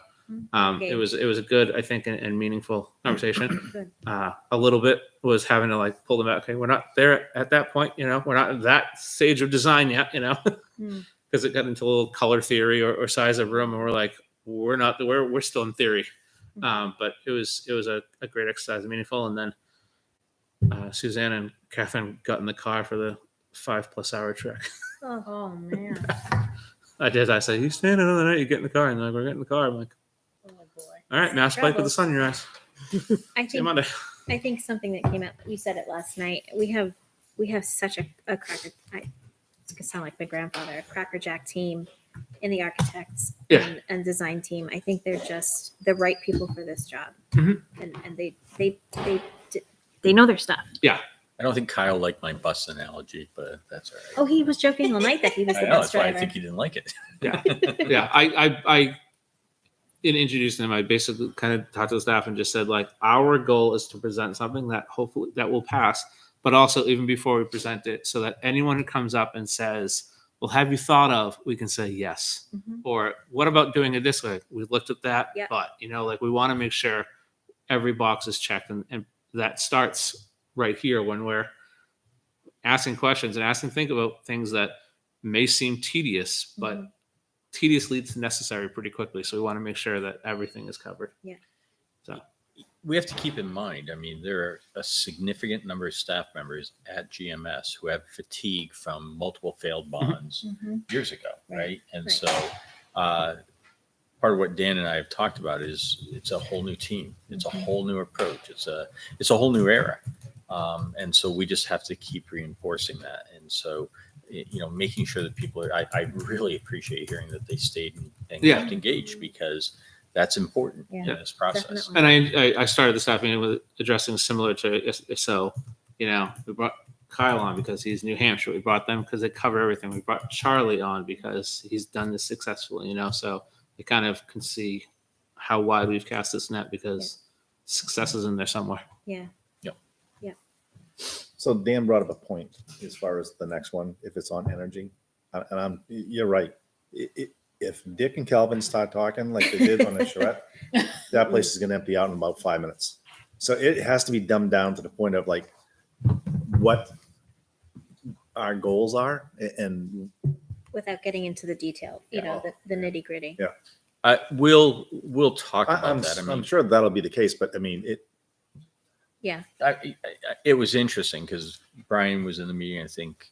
Okay. it was a good, I think, and meaningful conversation. Good. A little bit was having to like pull them out. Okay, we're not there at that point. We're not at that stage of design yet. Because it got into a little color theory or size of room, and we're like, we're still in theory. But it was a great exercise, meaningful. And then Suzanne and Catherine got in the car for the 5+ hour trek. Oh man. I did. I said, "You stay another night. You get in the car," and they're like, "We're getting in the car." I'm like, Oh boy. "All right, mask bike with the sun in your eyes." I See you think Monday. I think something that came out. You said it last night. We have such a cracker. It's gonna sound like my grandfather. A crackerjack team in the architects Yeah. and design team. I think they're just the right people for this job, Mhm. and they know their stuff. I don't think Kyle liked my bus analogy, but that's all right. Oh, he was joking all night that he was I the know, bus that's why I driver. think he didn't like it. Yeah. I in introducing them, I basically kind of talked to the staff and just said, like, our goal is to present something that hopefully that will pass, but also even before we present it, so that anyone who comes up and says, "Well, have you thought of?" we can say yes. Mhm. Or what about doing it this way? We looked at that, Yeah. but like we want to make sure every box is checked, and that starts right here when we're asking questions and think about things that may seem tedious, but tedious leads to necessary pretty quickly. So we want to make sure that everything is covered. Yeah. So We have to keep in mind, I mean, there are a significant number of staff members at GMS who have fatigue from multiple failed bonds years ago, right? And right. so part of what Dan and I have talked about is it's a whole new team. It's a whole new approach. It's a whole new era. And so we just have to keep reinforcing that. And so, making sure that people are, I really appreciate hearing that they stayed and Yeah. kept engaged, because that's important in this process. Definitely. And I started the staff meeting with addressing similar to, so, we brought Kyle on because he's New Hampshire. We brought them because they cover everything. We brought Charlie on because he's done this successfully, so they kind of can see how wide we've cast this net, because success is in there somewhere. Yeah. So Dan brought up a point as far as the next one, if it's on energy, and you're right. If Dick and Calvin start talking like they did on the charrette, that place is going to empty out in about 5 minutes. So it has to be dumbed down to the point of like what our goals are, and Without getting into the detail, the nitty gritty. Yeah. We'll talk about I'm, that. I mean, I'm sure that'll be the case, but I mean, Yeah. it was interesting because Brian was in the meeting. I think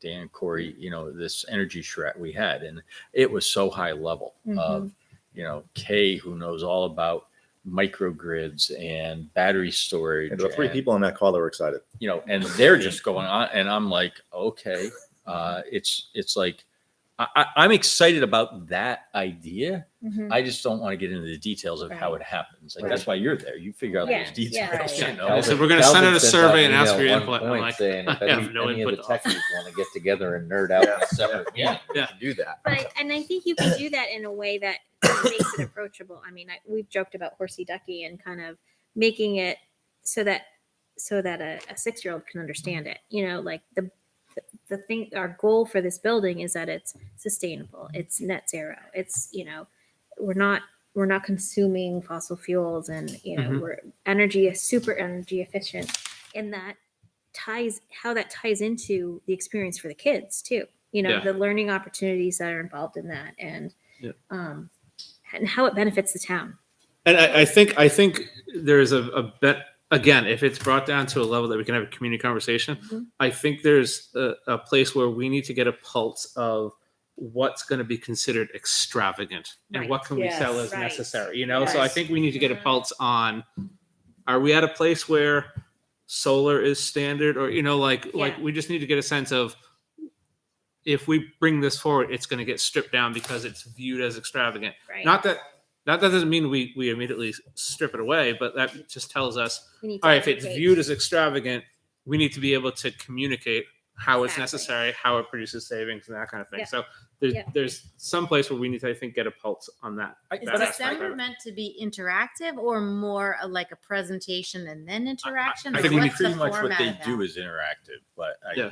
Dan, Corey, this energy charrette we had, and it was so high level of, Kay, who knows all about microgrids and battery storage. and there were 3 people on that call that were excited. And they're just going on, and I'm like, okay, it's like, I'm excited about that idea. I just don't want to get into the details of how it happens. Like, that's why you're there. You figure out Yeah, those details. yeah, I said, we're going to send out a survey and ask for your Calvin input. sent I'm out like, an email at one point I saying, if have no any of the input. to offer. techies want to get together and nerd out in a separate meeting, we Yeah. can do that. But I think you can do that in a way that makes it approachable. I mean, we've joked about horsey ducky and kind of making it so that a 6-year-old can understand it. Like the thing, our goal for this building is that it's sustainable. It's net zero. It's we're not consuming fossil fuels, and we're super energy efficient, and that ties into the experience for the kids too. The learning opportunities that are involved in that, and how it benefits the town. And I think there's a bet, again, if it's brought down to a level that we can have a community conversation, I think there's a place where we need to get a pulse of what's going to be considered extravagant and what can we sell as necessary, So I think we need to get a pulse on, are we at a place where solar is standard, or, like we just need to get a sense of, if we bring this forward, it's going to get stripped down because it's viewed as extravagant. Right. Not that That doesn't mean we immediately strip it away, but that just tells us, We need to all right, if it's educate. viewed as extravagant, we need to be able to communicate how it's Exactly. necessary, how it produces savings, and that kind of thing. Yeah. So Yeah. there's some place where we need to, I think, get a pulse on that. Is that aspect of December it. meant to be interactive or more like a presentation and then interaction? I Or think what's pretty the much what format they of that? do is interactive, but Yeah.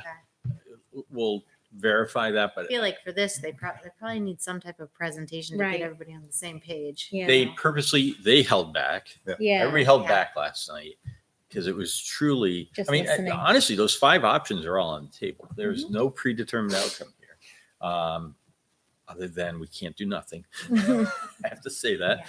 we'll verify that. I But feel like for this, they probably need some type of presentation to Right. get everybody on the same page. Yeah. they purposely they held back. Yeah. Everybody held Yeah. back last night because it was truly. Just I mean, listening. honestly, those 5 options are all on the table. There's Mm-hmm. no predetermined outcome here, other than we can't do nothing. Mm-hmm. I have to say that.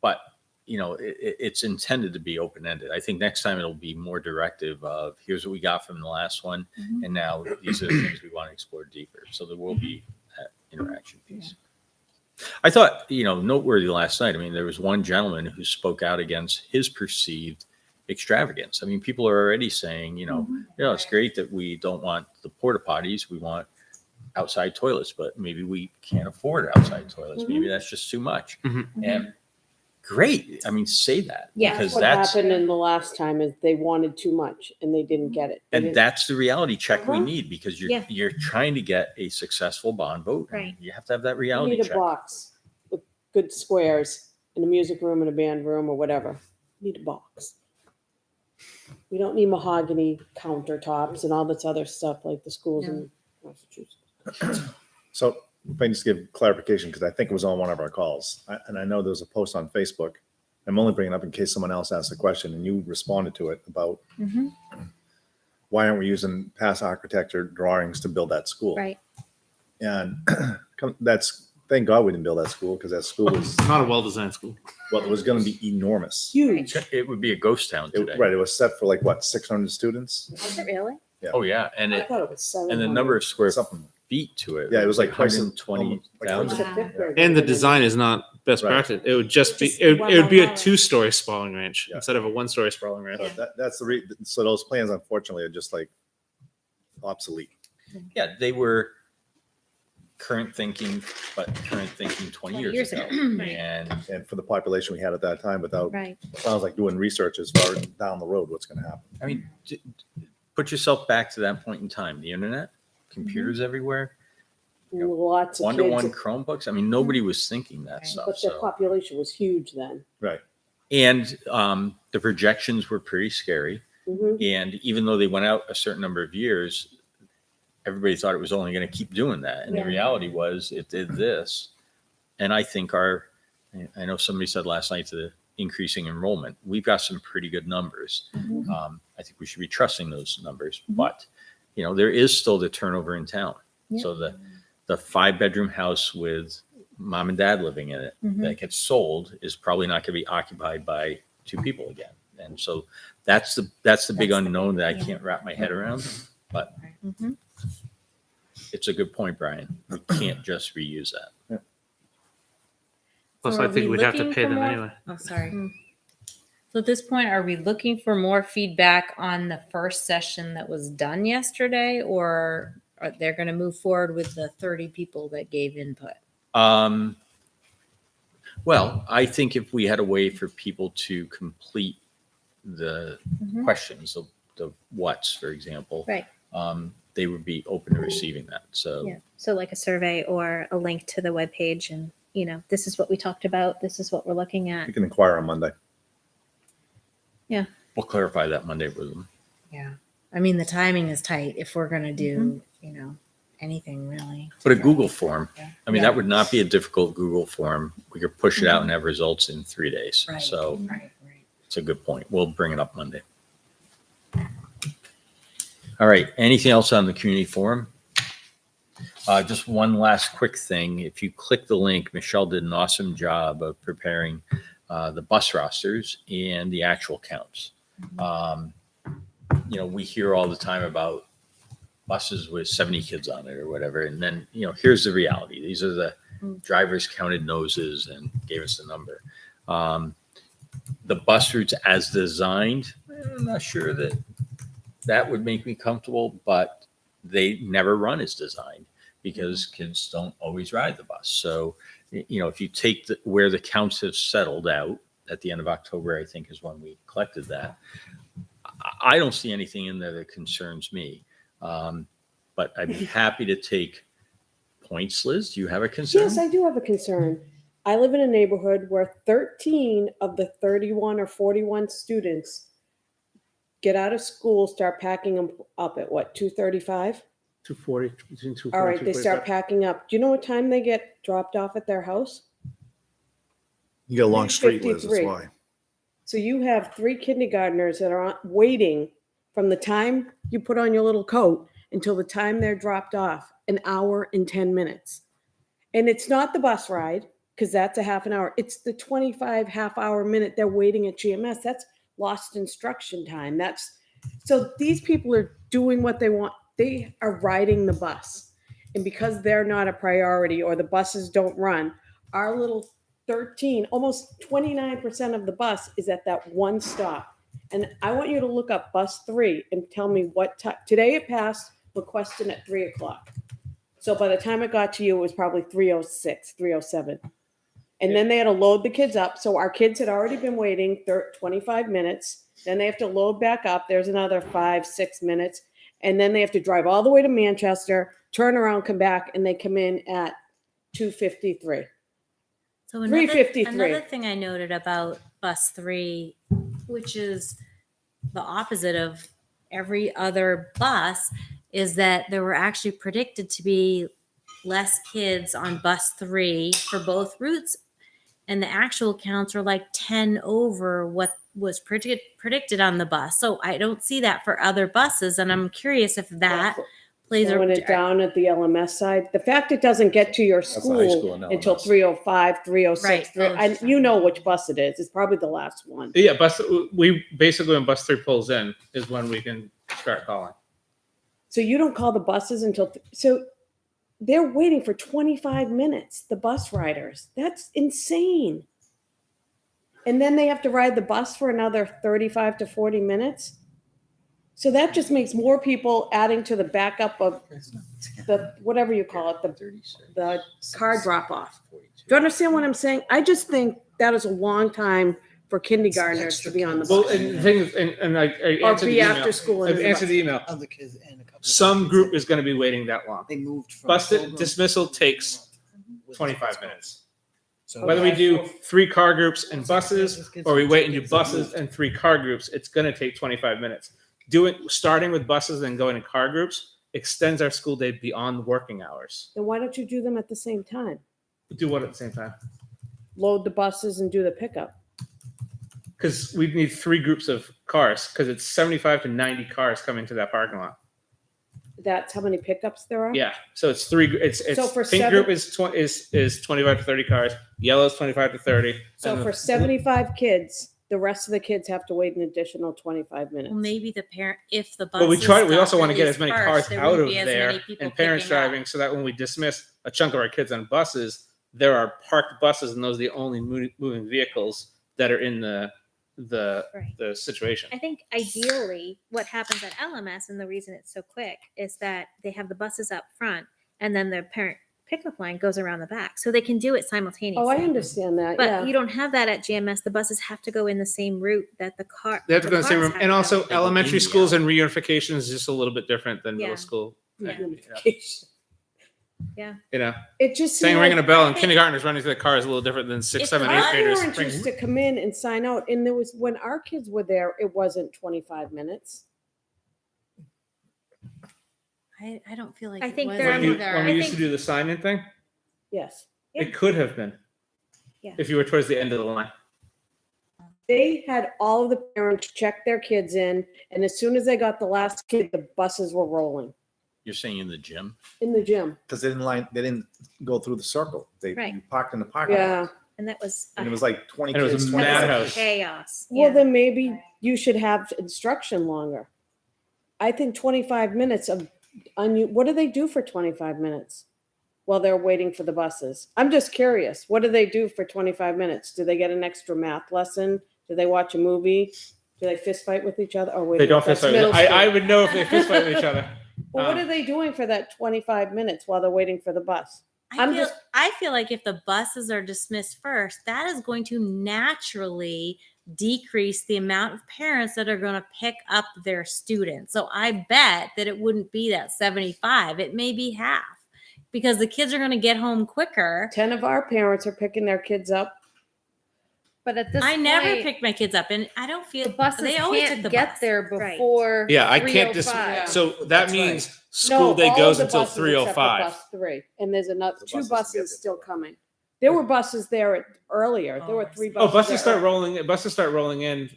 But it's intended to be open ended. I think next time it'll be more directive of here's what we got from the last one, Mm-hmm. and now these are the things we want to explore deeper. So there will be that interaction piece. I thought, noteworthy last night. I mean, there was one gentleman who spoke out against his perceived extravagance. I mean, people are already saying, it's great that we don't want the porta potties. We want outside toilets, but maybe we can't afford outside toilets. Maybe that's just too much. And great. I mean, say that. Yeah. Because What that's happened in the last time is they wanted too much and they didn't get it. They and didn't- that's the reality check we Uh-huh. need, because Yeah. you're trying to get a successful bond vote. Right. You have to have that You reality need a check. box with good squares in a music room and a band room or whatever. You need a box. We don't need mahogany countertops and all this other stuff like the schools in Massachusetts. So if I can just give clarification, because I think it was on one of our calls, and I know there was a post on Facebook. I'm only bringing it up in case someone else asked a question, and you responded to it about Mm-hmm. why aren't we using past architecture drawings to build that school? Right. And thank God we didn't build that school, because that school was, Not a well-designed school. well, it was going to be enormous. Huge. It would be a ghost town today. Right, it was set for 600 students? Was it really? Oh yeah, and I thought it was 700. and the number of square Something. feet to it. Yeah, it was like twice- 120,000. It's a fifth grade. And the design is not best Right. practice. It would just be Just it would be a one. 2-story sprawling range Yeah. instead of a 1-story sprawling range. So that's so those plans unfortunately are just obsolete. Yeah, they were current thinking, but current thinking 20 years ago. And And for the population we had at that time, without, Right. sounds like doing research as far down the road, what's going to happen. I mean, put yourself back to that point in time. The internet, computers everywhere, Lots of one-to-one kids, Chromebooks. I mean, nobody was thinking that Right. stuff. but the So. population was huge then. Right. And the projections were pretty scary. Mhm. And even though they went out a certain number of years, everybody thought it was only going to keep doing that. And Yeah. the reality was it did this. And I think I know somebody said last night the increasing enrollment, we've got some pretty good numbers. I think we should be trusting those numbers, but there is still the turnover in town. Yeah. So the 5-bedroom house with mom and dad living in it that gets sold is probably not going to be occupied by 2 people again. And so that's the big the unknown that I yeah. can't wrap my head around, but Mhm. it's a good point, Brian. We can't just reuse that. Plus, So I are think we we'd have to looking pay for them more- anyway. Oh, sorry. Hmm. So at this point, are we looking for more feedback on the first session that was done yesterday, or are they going to move forward with the 30 people that gave input? Well, I think if we had a way for people to complete the Mhm. questions, the what's, for example, Right. they would be open to receiving that. So Yeah. So like a survey or a link to the webpage and, this is what we talked about. This is what we're looking at. You can inquire on Monday. we'll clarify that Monday with them. Yeah. I mean, the timing is tight if we're going to do, anything really. But a Google form, Yeah. I mean, Yeah. that would not be a difficult Google form. We could push it out and have results in 3 days. Right. So Right. it's a good point. We'll bring it up Monday. All right. Anything else on the community forum? Just one last quick thing. If you click the link, Michelle did an awesome job of preparing the bus rosters and the actual counts. We hear all the time about buses with 70 kids on it or whatever. And then, here's the reality. These are the drivers counted noses and gave us the number. The bus routes as designed, I'm not sure that would make me comfortable, but they never run as designed. because kids don't always ride the bus. So, if you take where the counts have settled out at the end of October, I think is when we collected that. I don't see anything in there that concerns me. But I'd be happy to take points. Liz, do you have a concern? Yes, I do have a concern. I live in a neighborhood where 13 of the 31 or 41 students get out of school, start packing them up at what, 2:35? 240, between 240. All right, they start packing up. Do you know what time they get dropped off at their house? You got a long street, Liz, that's 3:53. why. So you have 3 kindergartners that are waiting from the time you put on your little coat until the time they're dropped off, an hour and 10 minutes. And it's not the bus ride, because that's a half an hour. It's the 25 half-hour minute they're waiting at GMS. That's lost instruction time. So these people are doing what they want. They are riding the bus. And because they're not a priority or the buses don't run, our little 13, almost 29% of the bus is at that one stop. And I want you to look up bus 3 and tell me what time. Today it passed McQuestion at 3:00. So by the time it got to you, it was probably 3:06, 3:07. And then they had to load the kids up. So our kids had already been waiting 25 minutes. Then they have to load back up. There's another 5-6 minutes. And then they have to drive all the way to Manchester, turn around, come back, and they come in at 2:53. So 3:53. another thing I noted about bus 3, which is the opposite of every other bus, is that there were actually predicted to be less kids on bus 3 for both routes. And the actual counts are like 10 over what was predicted on the bus. So I don't see that for other buses. And I'm curious if that plays Slowing it down at the LMS side. The fact it doesn't get to your That's the high school school and until LMS. 3:05, 3:06. Right. And you know which bus it is. It's probably the last one. Yeah, we basically, when bus 3 pulls in is when we can start calling. So you don't call the buses until, so they're waiting for 25 minutes, the bus riders. That's insane. And then they have to ride the bus for another 35 to 40 minutes. So that just makes more people adding to the backup of the, whatever you call it, the car drop off. Do you understand what I'm saying? I just think that is a long time for kindergartners to be on the Well, bus. and the thing is, and I Or answered be the after email. school. I've answered the email. Other kids and a couple of Some kids group that is going to be waiting that long. they moved from Bus Pilgrim dismissal takes with 25 kids. minutes. So Whether we do 3 car groups and buses, or we wait and do buses and 3 car groups, it's going to take 25 minutes. Starting with buses and going to car groups extends our school day beyond working hours. Then why don't you do them at the same time? Do what at the same time? Load the buses and do the pickup. Because we need 3 groups of cars, because it's 75 to 90 cars coming to that parking lot. That's how many pickups there are? Yeah, so it's 3. It's So for pink 7 group is 25 to 30 cars. Yellow is 25 to 30. So and for 75 kids, the rest of the kids have to wait an additional 25 minutes. Well, maybe the parent, if the bus. But we also want to get as many cars out of there there and parents driving, so that when we dismiss a chunk of our kids on buses, there are parked buses, and those are the only moving vehicles that are in the situation. I think ideally what happens at LMS and the reason it's so quick is that they have the buses up front and then the parent pickup line goes around the back. So they can do it simultaneously. Oh, I understand that. But Yeah. you don't have that at GMS. The buses have to go in the same route that the car. They have to go in the same cars room. have And to also, go. go elementary in schools and reunification is just a little bit different than Yeah. middle school. Yeah. Yeah. You know, It just saying seemed ringing a like bell and kindergartners running to the car is a little different than 6, If 7, the 8 our graders. parents used to come in and sign out, and there was, when our kids were there, it wasn't 25 minutes. I don't feel like I it think was there are When, either. when we I used to think- do the sign-in thing, Yes. Yeah. it could have been. Yeah. If you were towards the end of the line. They had all of the parents check their kids in, and as soon as they got the last kid, the buses were rolling You're saying in the gym? in the gym. Because they didn't go through the circle. They Right. you parked in the parking lot. Yeah. And that was And it was like 20 And it was kids. a 25 madhouse. kids. chaos. Well, Yeah. then maybe you should have instruction longer. I think 25 minutes of, what do they do for 25 minutes while they're waiting for the buses? I'm just curious. What do they do for 25 minutes? Do they get an extra math lesson? Do they watch a movie? Do they fist fight with each other? Oh, wait, They don't that's fist fight. middle I school. would know if they fist fight with each other. Well, what are they doing for that 25 minutes while they're waiting for the bus? I feel like if the buses are dismissed first, that is going to naturally decrease the amount of parents that are going to pick up their students. So I bet that it wouldn't be that 75. It may be half because the kids are going to get home quicker. 10 of our parents are picking their kids up. But at this I point, never picked my kids up, and I don't feel the buses they always can't took the get bus. there Right. before. Yeah, I can't 3:05. so that That's means school No, day all goes of the until buses except for 3:05. Bus 3, and there's another The 2 buses get buses there. still coming. There were buses there earlier. There were 3 buses. Oh, buses there start earlier. rolling. Buses start rolling in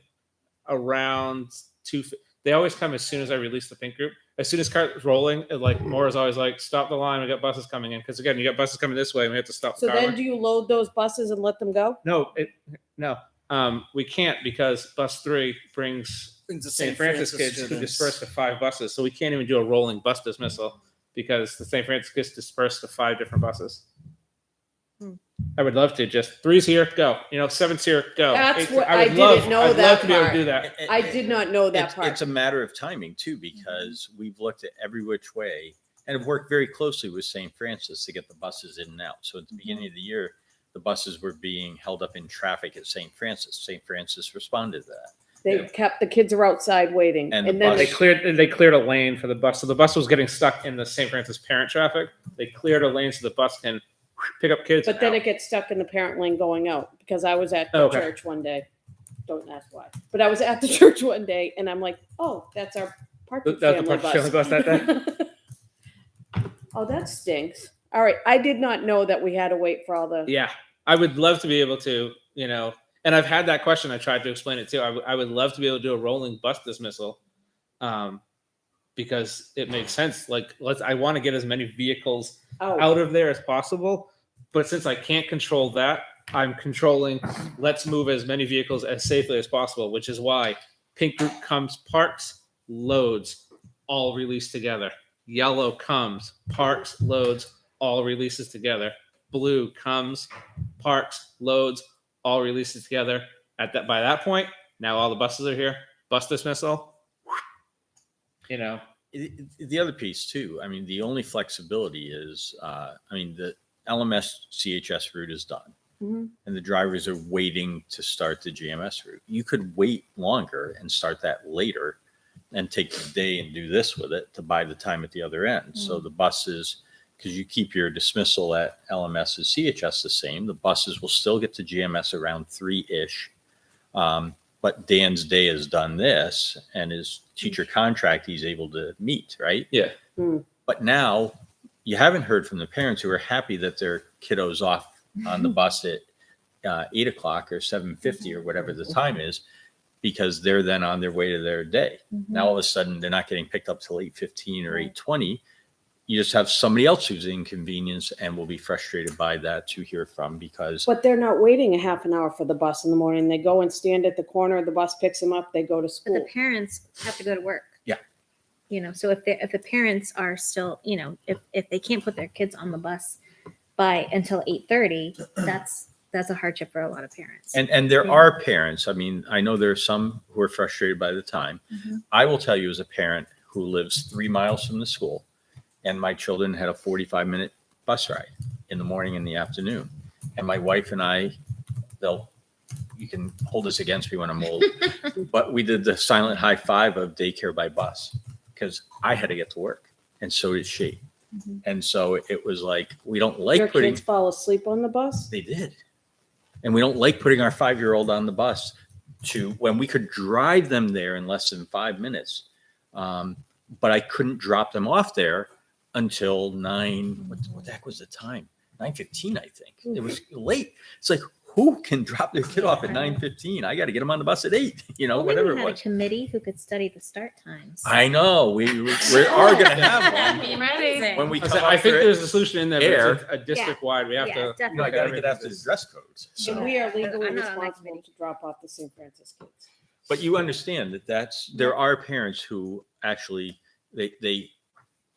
around 2. They always come as soon as I release the pink group. As soon as cart's rolling, Maura's always like, "Stop the line. We got buses coming in." Because again, you got buses coming this way, and we have to stop. So the car then, line. do you load those buses and let them go? No. We can't because bus 3 brings Brings the St. Francis kids who disperse to 5 buses. So we can't even do a rolling bus dismissal because the St. Francis kids disperse to 5 different buses. I would love to just 3's here, go. 7's here, go. That's 8's what I would I love, didn't know I'd love that to be able to part. do that. I did not know that it's, part. It's a matter of timing too, because we've looked at every which way and have worked very closely with St. Francis to get the buses in and out. So at the beginning of the year, the buses were being held up in traffic at St. Francis. St. Francis responded to that. They kept the kids are outside waiting, And and the then bus- They cleared a lane for the bus. So the bus was getting stuck in the St. Francis parent traffic. They cleared a lane so the bus can pick up kids. but then out. it gets stuck in the parent lane going out because I was at the Okay. church one day. Don't ask why, but I was at the church one day, and I'm like, "Oh, that's our Partridge That's the family Partridge bus." family bus that Oh, that stinks. All right, I did not know that we had to wait for all the. Yeah, I would love to be able to, and I've had that question. I tried to explain it too. I would love to be able to do a rolling bus dismissal, because it makes sense. I want to get as many vehicles out of there as possible. But since I can't control that, I'm controlling. Let's move as many vehicles as safely as possible, which is why pink group comes, parks, loads, all released together. Yellow comes, parks, loads, all releases together. Blue comes, parks, loads, all releases together. By that point, now all the buses are here. Bus dismissal. The other piece too, I mean, the only flexibility is, the LMS CHS route is done. Mhm. And the drivers are waiting to start the GMS route. You could wait longer and start that later and take the day and do this with it to buy the time at the other end. So the buses, because you keep your dismissal at LMS and CHS the same, the buses will still get to GMS around 3-ish. But Dan's day has done this and his teacher contract he's able to meet, right? Yeah. But now you haven't heard from the parents who are happy that their kiddo's off on the bus at 8 o'clock or 7:50 or whatever the time is, because they're then on their way to their day. Now all of a sudden they're not getting picked up till 8:15 or 8:20. You just have somebody else who's inconvenienced and will be frustrated by that to hear from, because But they're not waiting a half an hour for the bus in the morning. They go and stand at the corner. The bus picks them up. They go to But school. the parents have to go to work. Yeah. So if the parents are still, if they can't put their kids on the bus by until 8:30, that's a hardship for a lot of parents. And there are parents, I know there are some who are frustrated by the time. I will tell you, as a parent who lives 3 miles from the school, and my children had a 45-minute bus ride in the morning and the afternoon. And my wife and I, you can hold this against me when I'm old, but we did the silent high five of daycare by bus because I had to get to work. And so did she. And so it was like, we don't like Your putting, kids fall asleep on the bus? they did. And we don't like putting our 5-year-old on the bus when we could drive them there in less than 5 minutes. But I couldn't drop them off there until 9. What the heck was the time? 9:15, I think. It was late. It's like, who can drop their kid off at 9:15? I got to get them on the bus at 8. Well, maybe Whatever we it had was. a committee who could study the start times. I know we are going to have one Be ready. when we come. I up think for there's a solution in there, but air. it's a district wide. We have to. definitely. I got to get after the dress codes. So. And we are legally I'm not on that responsible committee. to drop off the St. Francis kids. But you understand that there are parents who actually they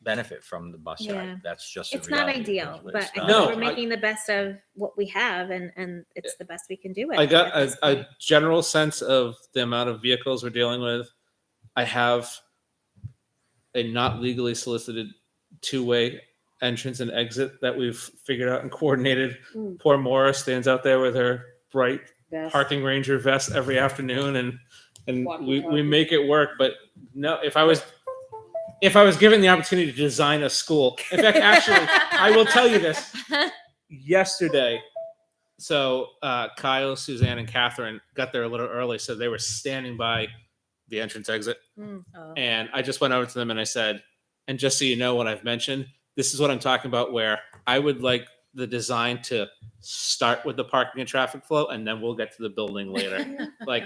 benefit from the bus Yeah. ride. That's just It's a not reality of ideal, things, but it's I not. think No, we're making the best of what we have, and it's the best we can do. I got a general sense of the amount of vehicles we're dealing with. I have a not legally solicited two-way entrance and exit that we've figured out and coordinated. Mm. Poor Maura stands out there with her bright Best. parking ranger vest every afternoon, and we Walkie-talkie. make it work. But no, if I was given the opportunity to design a school, in fact, actually, I will tell you this. Yesterday, so Kyle, Suzanne, and Catherine got there a little early, so they were standing by the entrance exit. Oh. And I just went over to them and I said, and just so you know what I've mentioned, this is what I'm talking about, where I would like the design to start with the parking and traffic flow, and then we'll get to the building later. Like,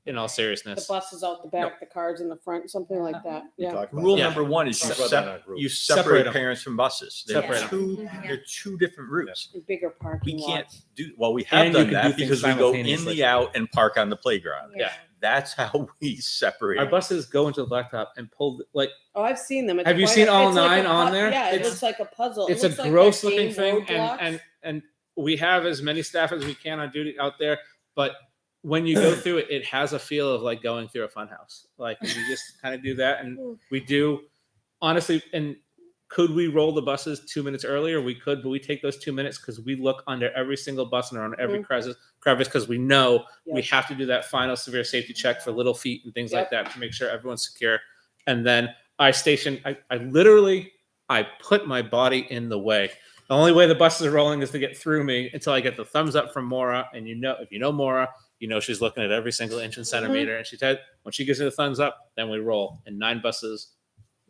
in all The seriousness. buses out the back, the cars in the front, something like that. Yeah. Rule Yeah. number one is you, Brother in our group. you Separate separate 'em. parents from buses. They're Separate 'em. two, they're two different routes. And bigger parking We lots. can't do, well, we have And you done can do that things because we go in simultaneously. the out and park on the playground. Yeah. That's how we separate. Our them. buses go into the blacktop and pull, like, Oh, I've seen them. It's Have you quite seen a- all it's like a 9 on pu- there? Yeah, it It's- looks like a puzzle. It it's a looks like gross that looking game thing, roadblocks. and we have as many staff as we can on duty out there, but when you go through it, it has a feel of like going through a fun house. Like, you just kind of do that, and we do, honestly. And could we roll the buses 2 minutes earlier? We could, but we take those 2 minutes because we look under every single bus and around every crevice because we know we have to do that final severe safety check for little feet and things like that to make sure everyone's secure. And then I literally put my body in the way. The only way the buses are rolling is to get through me until I get the thumbs up from Maura. And if you know Maura, you know she's looking at every single inch and centimeter. And she said, when she gives me the thumbs up, then we roll. And 9 buses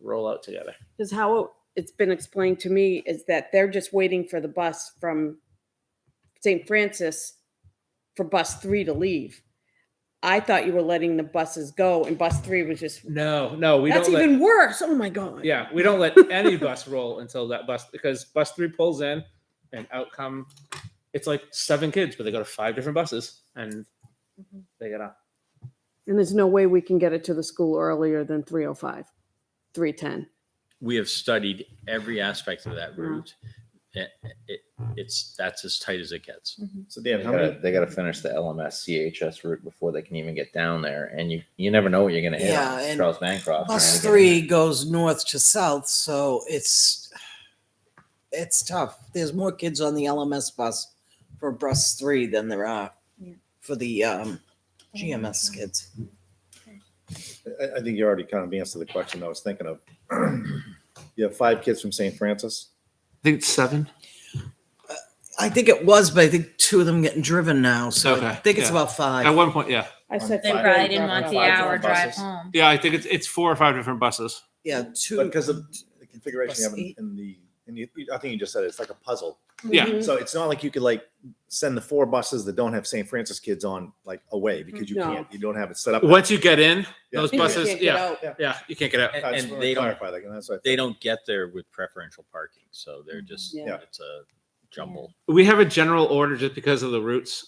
roll out together. Because how it's been explained to me is that they're just waiting for the bus from St. Francis for bus 3 to leave. I thought you were letting the buses go, and bus 3 was just. No, we That's don't. even worse. Oh my god. Yeah, we don't let any bus roll until that bus, because bus 3 pulls in, and out come. It's like 7 kids, but they go to 5 different buses, and they get out. And there's no way we can get it to the school earlier than 3:05, 3:10. We have studied every aspect of that route. That's as tight as it gets. So Dan, They got to finish the LMS CHS route before they can even get down there, and you never know what you're going to hit. Yeah, on and Charles Bancroft. Bus 3 goes north to south, so it's tough. There's more kids on the LMS bus for bus 3 than there are for the GMS kids. I think you already kind of answered the question I was thinking of. You have 5 kids from St. Francis. I think it's 7. I think it was, but I think 2 of them getting driven now, so I Okay, think it's yeah. about 5. At one point, yeah, I said They Five. probably didn't want the 5 hour different drive buses. home. yeah. I think it's 4 or 5 different buses. Yeah, But 2. because of the configuration you have Bus 8. I think you just said it's like a puzzle. Yeah. Mhm. So it's not like you could like send the 4 buses that don't have St. Francis kids on like away, because you No. can't. You don't have it set up. Once you get in, Yeah. those You buses, can't get yeah, out. you can't get out. I just And wanted they to don't clarify that, and that's what they don't get there with preferential parking, so they're just Yeah. it's a jumble. We have a general order just because of the routes.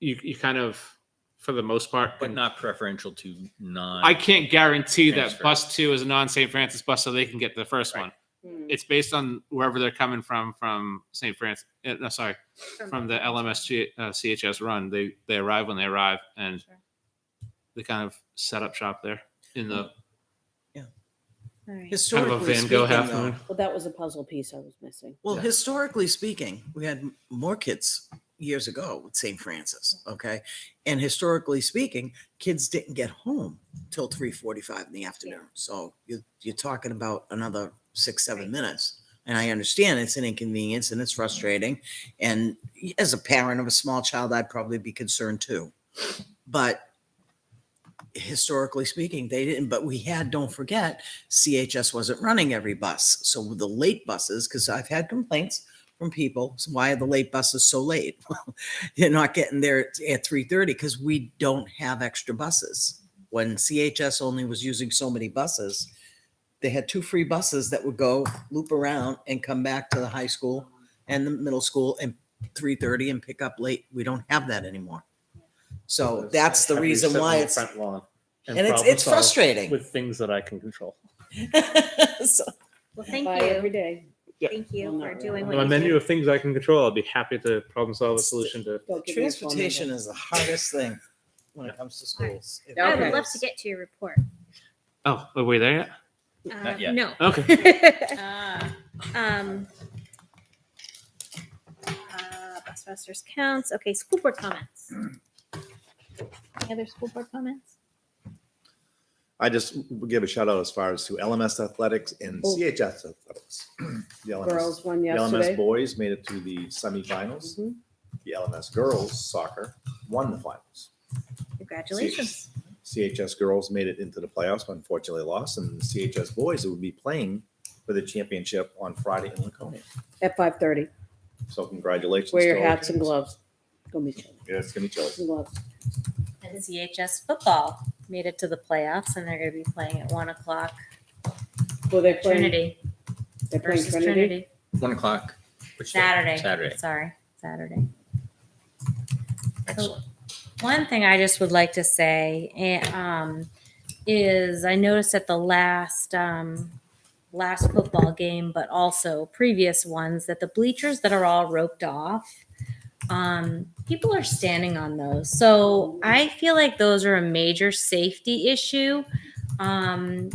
You kind of, for the most part, But not preferential to non. I can't guarantee that Transfer. bus 2 is a non-St. Francis bus, so they can get the first one. Hmm. It's based on wherever they're coming from St. Francis. No, sorry, from the LMS CHS run. They arrive when they arrive, and they kind of set up shop there in the All right. kind of a Historically Van Gogh speaking, half though, moon. Well, that was a puzzle piece I was missing. well, historically speaking, we had more kids years ago with St. Francis, okay? And historically speaking, kids didn't get home till 3:45 in the afternoon. So you're talking about another 6-7 minutes. And I understand it's an inconvenience and it's frustrating. And as a parent of a small child, I'd probably be concerned too. But historically speaking, they didn't. But we had, don't forget, CHS wasn't running every bus. So with the late buses, because I've had complaints from people, so why are the late buses so late? Well, you're not getting there at 3:30 because we don't have extra buses. When CHS only was using so many buses, they had 2 free buses that would go loop around and come back to the high school and the middle school and 3:30 and pick up late. We don't have that anymore. So that's the Have you reason sit why on the it's, front lawn and it's problem solve frustrating. with things that I can control. So, Well, thank Buy every you. day. Thank you Well, for not doing really. what On a you menu do. of things I can control, I'll be happy to problem solve a solution to. Don't give me a phone transportation number. is the hardest thing when it comes to schools. I Okay. would love to get to your report. Oh, are we there yet? Not yet. No. Okay. Bus Masters counts. Okay, school board comments. Any other school board comments? I just would give a shout out as far as to LMS athletics and Oh. CHS athletics. The LMS, Girls won the LMS yesterday. boys made it to the semifinals. Mhm. The LMS girls soccer won the finals. Congratulations. CHS girls made it into the playoffs, but unfortunately lost, and the CHS boys will be playing for the championship on Friday in Laconia. At 5:30. So congratulations. Wear your to all hats and teams. gloves. Go meet you. Yeah, it's gonna be chilly. Hats and gloves. And CHS football made it to the playoffs, and they're going to be playing at 1:00. Who are they playing? Trinity They're playing versus Trinity. Trinity. 1 o'clock. Which day? Saturday. Saturday. Sorry, Saturday. Excellent. One thing I just would like to say is I noticed at the last football game, but also previous ones, that the bleachers that are all roped off, people are standing on those. So I feel like those are a major safety issue, and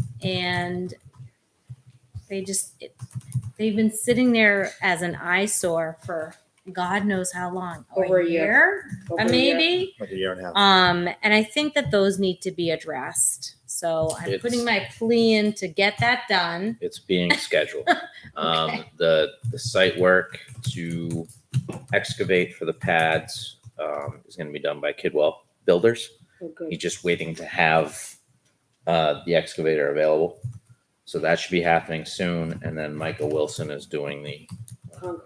they've been sitting there as an eyesore for God knows how long. Over a year. Over a year. Maybe. Like a year and a half. And I think that those need to be addressed. So I'm It's- putting my plea in to get that done. It's being scheduled. The site work to excavate for the pads is going to be done by Kidwell Builders. Oh, good. He's just waiting to have the excavator available. So that should be happening soon. And then Michael Wilson is doing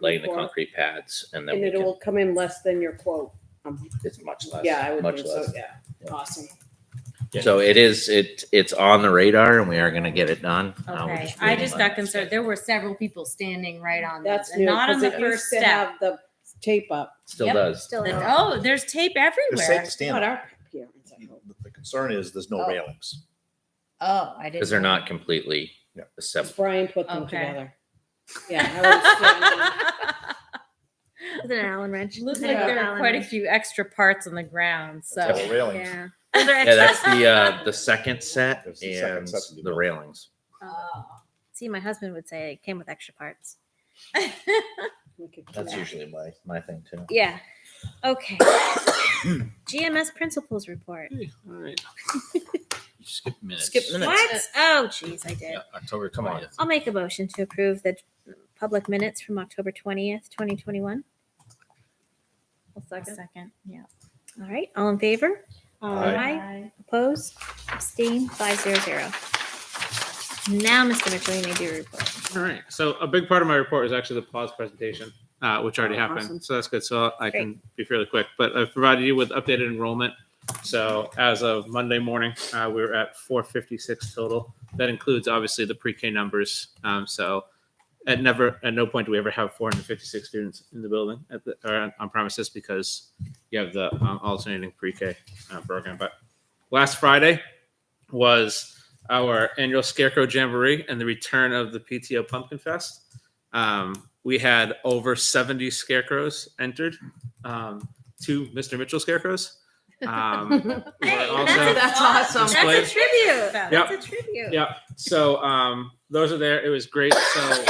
laying the pour. concrete pads, and then And we it can, will come in less than your quote. it's much less. Yeah, I would much think less. so. Yeah. Awesome. So it's on the radar, and we are going to get it done. We're Okay. I waiting just on got that concerned. There were several people standing right on That's those, and new not on because the it first used to step. have the tape up. Still Yep. does. Still in. Oh, there's tape It's safe everywhere. to stand Not on. our parents, I hope. The concern is there's no Oh. railings. Oh, I didn't. Because they're know. not completely Yeah. assembled. Brian put them Okay. together. Yeah. I was standing- Is it an Allen wrench? Looks Is it like an there are Allen quite a wrench? few extra parts on the ground. So That's the railings. Yeah. Those are Yeah, extra. that's the second set That's the second and set to be the built. railings. See, my husband would say it came with extra parts. That's usually my thing too. Yeah. Okay. GMS principals report. All right. Skip minutes. Skip minutes. What? Oh, geez, I did. Yeah, October 20th. I'll make a motion to approve the public minutes from October 20th, 2021. a second. Yeah. All right, all in favor? Aye. Opposed? Abstain? 500. Now, Mr. Mitchell, you may do your report. All right. So a big part of my report is actually the pause presentation, which already happened. awesome. So that's good. So I can be fairly quick. But I've provided you with updated enrollment. So as of Monday morning, we're at 456 total. That includes obviously the pre-K numbers. So at no point do we ever have 456 students in the building or on premises because you have the alternating pre-K program. But last Friday was our annual Scarecrow Jamboree and the return of the PTO Pumpkin Fest. We had over 70 scarecrows entered, 2 Mr. Mitchell scarecrows. Were also That's awesome. displayed. That's a tribute. Yep. That's a tribute. Yeah. So those are there. It was great. So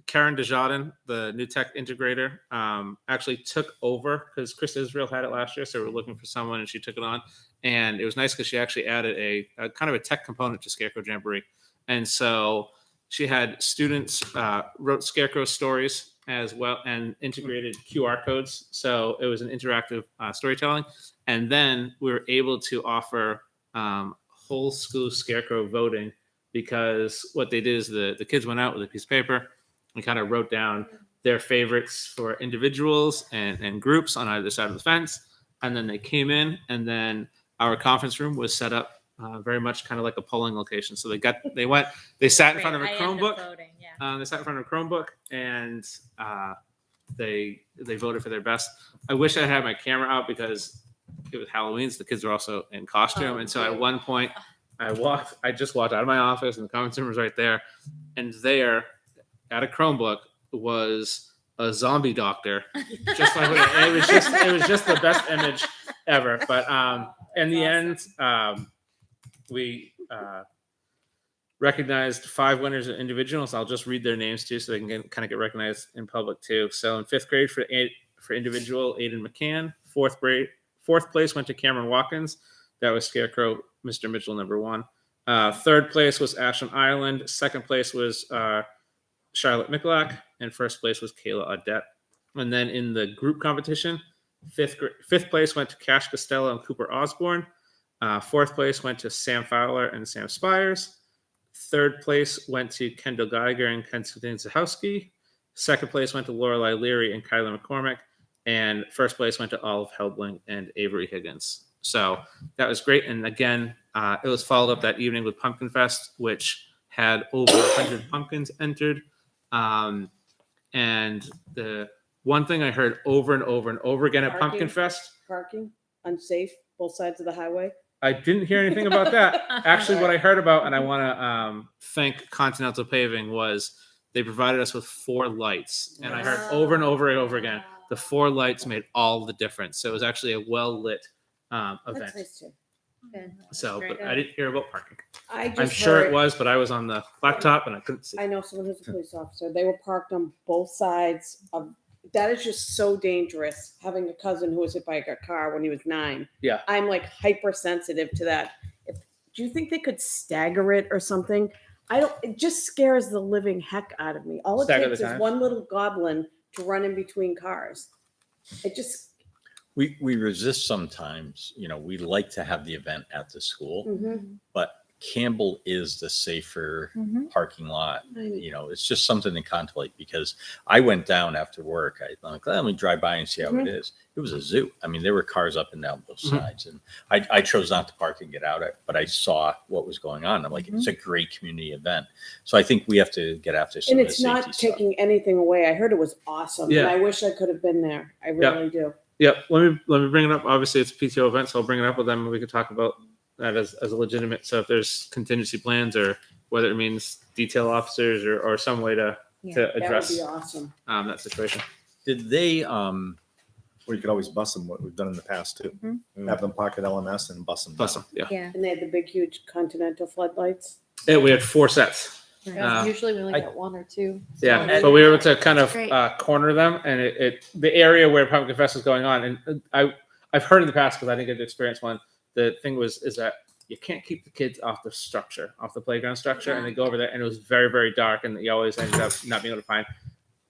Karen Desjardins, the new tech integrator, actually took over because Chris Israel had it last year. So we're looking for someone and she took it on. And it was nice because she actually added a kind of a tech component to Scarecrow Jamboree. And so she had students wrote Scarecrow stories as well and integrated QR codes. So it was an interactive storytelling. And then we were able to offer whole school Scarecrow voting because what they did is the kids went out with a piece of paper and kind of wrote down their favorites for individuals and groups on either side of the fence. And then they came in and then our conference room was set up very much kind of like a polling location. So they sat in front of a Chromebook. They sat in front of a Chromebook and they voted for their best. I wish I had my camera out because it was Halloween. So the kids were also in costume. And so at one point I just walked out of my office and the conference room was right there. And there at a Chromebook was a zombie doctor. Just like it was just the best image ever. But in the end, we recognized 5 winners and individuals. I'll just read their names too, so they can kind of get recognized in public too. So in 5th grade for individual, Aiden McCann. 4th place went to Cameron Watkins. That was Scarecrow, Mr. Mitchell, number 1. 3rd place was Ashland Ireland. 2nd place was Charlotte Mikulak, and 1st place was Kayla Audette. And then in the group competition, 5th place went to Cash Costello and Cooper Osborne. 4th place went to Sam Fowler and Sam Spires. 3rd place went to Kendall Geiger and Konstantin Zahowski. 2nd place went to Lorelei Leary and Kyler McCormick. And 1st place went to Olive Helbling and Avery Higgins. So that was great. And again, it was followed up that evening with Pumpkin Fest, which had over 100 pumpkins entered. And the one thing I heard over and over and over again at Pumpkin Fest. Parking, unsafe, both sides of the highway. I didn't hear anything about that. Actually, what I heard about, and I want to thank Continental Paving, was they provided us with 4 lights. And I heard over and over and over again, the 4 lights made all the difference. So it was actually a well-lit event. That's nice too. So, but I didn't hear about parking. I'm I'm sure it was, but I was on the laptop and I couldn't see. I know someone who's a police officer. They were parked on both sides of. That is just so dangerous. Having a cousin who was hit by a car when he was 9. Yeah. I'm like hypersensitive to that. Do you think they could stagger it or something? It just scares the living heck out of me. All it Stagger takes the is time? one little goblin to run in between cars. It just. We resist sometimes. We like to have the event at the school, but Campbell is the safer parking lot. It's just something to contemplate, because I went down after work. I'm like, let me drive by and see how it is. It was a zoo. I mean, there were cars up and down both sides, and I chose not to park and get out of it, but I saw what was going on. I'm like, it's a great community event. So I think we have to get after some And of the it's safety not stuff. taking anything away. I heard it was awesome. Yeah. And I wish I could have been there. I really do. Yep. Let me bring it up. Obviously, it's a PTO event, so I'll bring it up with them and we could talk about that as a legitimate. So if there's contingency plans, or whether it means detail officers or some way to address That would be awesome. that situation. Did they, Or you could always bus them, what we've done in the past too. Have them park at LMS and bus them. Bus them, yeah. Yeah. And they had the big, huge Continental floodlights. We had 4 sets. Usually we only got 1 or 2. Yeah, And- but we were able to kind of Great. corner them, and the area where Pumpkin Fest was going on, and I've heard in the past, because I didn't get to experience one. The thing is that you can't keep the kids off the playground structure, and they go over there, and it was very, very dark, and you always ended up not being able to find.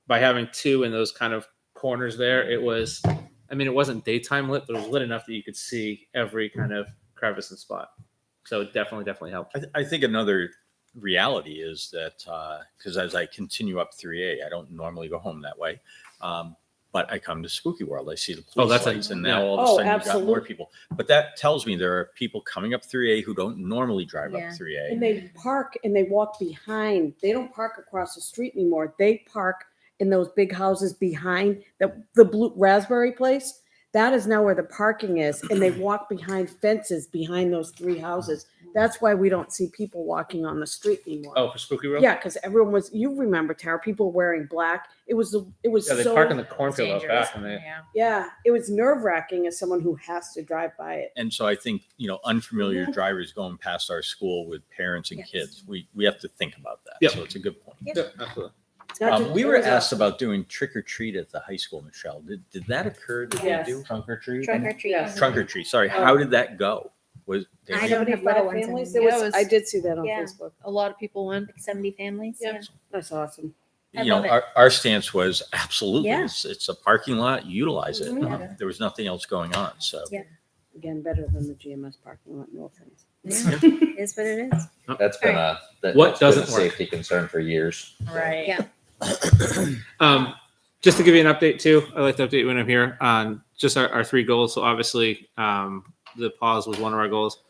By having 2 in those kind of corners there, it was. I mean, it wasn't daytime lit, but it was lit enough that you could see every kind of crevice and spot. So it definitely helped. I think another reality is that because as I continue up 3A, I don't normally go home that way, but I come to Spooky World. I see the police lights, and now all of a sudden you've got more absolutely. people. But that tells me there are people coming up 3A who don't normally drive up 3A. And they park and they walk behind. They don't park across the street anymore. They park in those big houses behind the blue raspberry place. That is now where the parking is. And they walk behind fences behind those 3 houses. That's why we don't see people walking on the street anymore. Oh, for Spooky World? Yeah, because everyone was. You remember, Tara? People wearing black. It was. Yeah, they so. park in the cornfield out back, and they. Yeah, it was nerve wracking as someone who has to drive by it. And so I think, unfamiliar drivers going past our school with parents and kids, we have to think about that. Yep. So it's a good point. Yep, absolutely. We were asked about doing trick or treat at the high school, Michelle. Did that occur? Did Yes. they do trunk or treat? Trunk or treat. Yes. Trunk or treat. Sorry. How did that go? Was I don't have little ones families. anymore. There was, I did see that on Yeah. Facebook. A lot of people went. Like 70 families. Yeah. That's awesome. I love it. our stance was absolutely. Yeah. It's a parking lot. Utilize it. Mhm. There was nothing else going on. So Yeah. Again, better than the GMS parking lot. No offense. It is what it is. That's been What that's been doesn't a work? safety concern for years. Right. Yeah. Just to give you an update too, I like to update when I'm here on just our 3 goals. So obviously, the pause was one of our goals.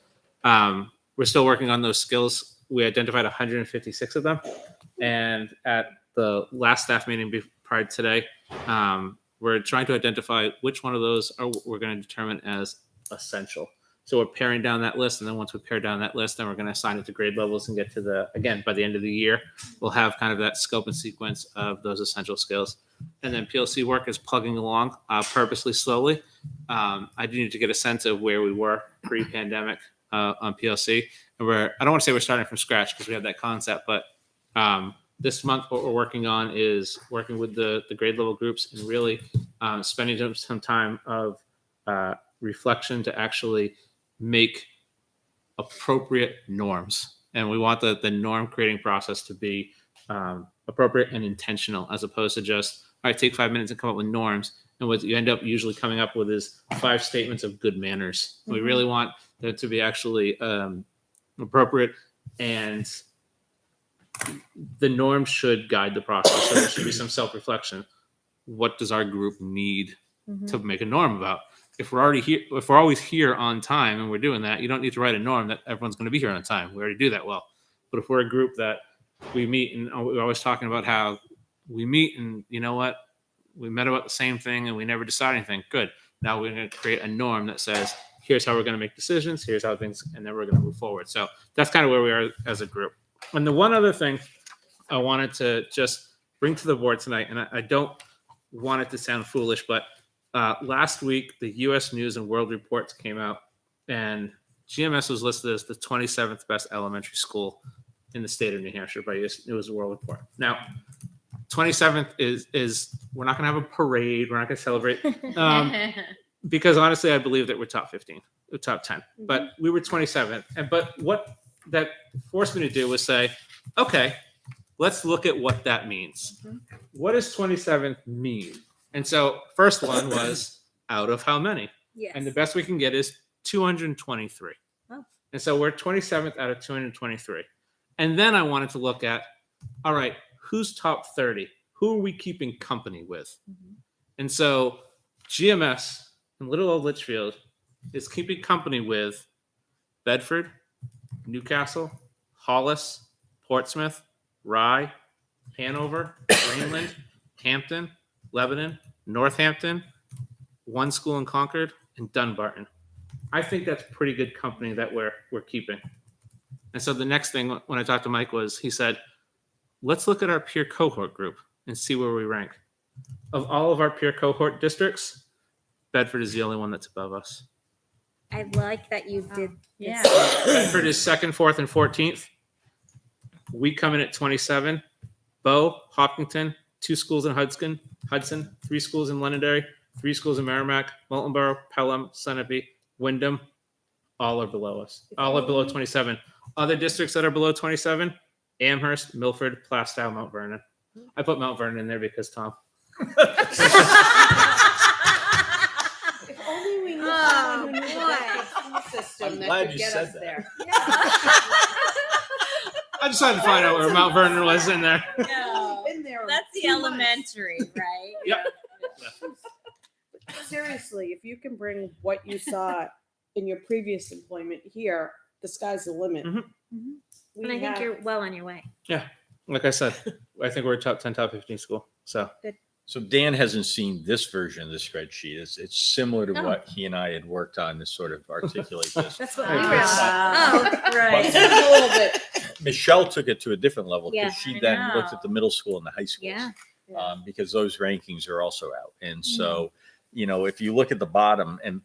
We're still working on those skills. We identified 156 of them, and at the last staff meeting prior to today, we're trying to identify which one of those we're going to determine as essential. So we're paring down that list, and then once we pare down that list, then we're going to assign it to grade levels and get to again, by the end of the year, we'll have kind of that scope and sequence of those essential skills. And then PLC work is plugging along purposely slowly. I do need to get a sense of where we were pre-pandemic on PLC. And I don't want to say we're starting from scratch because we have that concept, but this month what we're working on is working with the grade level groups and really spending some time of reflection to actually make appropriate norms. And we want the norm creating process to be appropriate and intentional, as opposed to just, all right, take 5 minutes and come up with norms. And what you end up usually coming up with is 5 statements of good manners. We really want them to be actually appropriate, and the norm should guide the process. So there should be some self-reflection. What does our group need to make a norm about? If we're already here, if we're always here on time and we're doing that, you don't need to write a norm that everyone's going to be here on time. We already do that well. But if we're a group that we meet and we're always talking about how we meet and you know what, we met about the same thing and we never decide anything. Good. Now we're going to create a norm that says, here's how we're going to make decisions. Here's how things, and then we're going to move forward. So that's kind of where we are as a group. And the one other thing I wanted to just bring to the board tonight, and I don't want it to sound foolish, but last week the U.S. News and World Reports came out, and GMS was listed as the 27th best elementary school in the state of New Hampshire by U.S. News and World Report. Now, 27th is we're not going to have a parade. We're not going to celebrate because honestly, I believe that we're top 15, top 10. But we were 27th. But what that forced me to do was say, okay, let's look at what that means. What does 27th mean? And so first one was out of how many? Yes. And the best we can get is 223. Oh. And so we're 27th out of 223. And then I wanted to look at, all right, who's top 30? Who are we keeping company with? And so GMS in little old Litchfield is keeping company with Bedford, Newcastle, Hollis, Portsmouth, Rye, Hanover, Greenland, Hampton, Lebanon, Northampton, one school in Concord, and Dunbarton. I think that's pretty good company that we're keeping. And so the next thing when I talked to Mike was, he said, let's look at our peer cohort group and see where we rank. Of all of our peer cohort districts, Bedford is the only one that's above us. I like that you did. Yeah. Bedford is 2nd, 4th, and 14th. We come in at 27. Bow, Hopkinton, 2 schools in Hudson, 3 schools in Londonderry, 3 schools in Merrimack, Moultonborough, Pelham, Sunapee, Wyndham, all are below us. All are below 27. Other districts that are below 27, Amherst, Milford, Plastow, Mount Vernon. I put Mount Vernon in there because Tom. If only we knew Oh, someone who knew boy. the system I'm that glad could you get said us that. there. I just had to find out where Mount Vernon was in there. No, Been there that's the 2 months. elementary, right? Yep. Seriously, if you can bring what you saw in your previous employment here, the sky's the limit. Mhm. We And I think have- you're well on your way. Like I said, I think we're a top 10, top 15 school. So So Dan hasn't seen this version of the spreadsheet. It's similar to Oh. what he and I had worked on to sort of articulate this. That's what we we were- were. Oh, Oh, right. Just a little bit. Michelle took it to a different level Yeah, because she I then looked know. at the middle school and the high schools. Yeah. Because those rankings are also out. And Mm-hmm. so, if you look at the bottom, and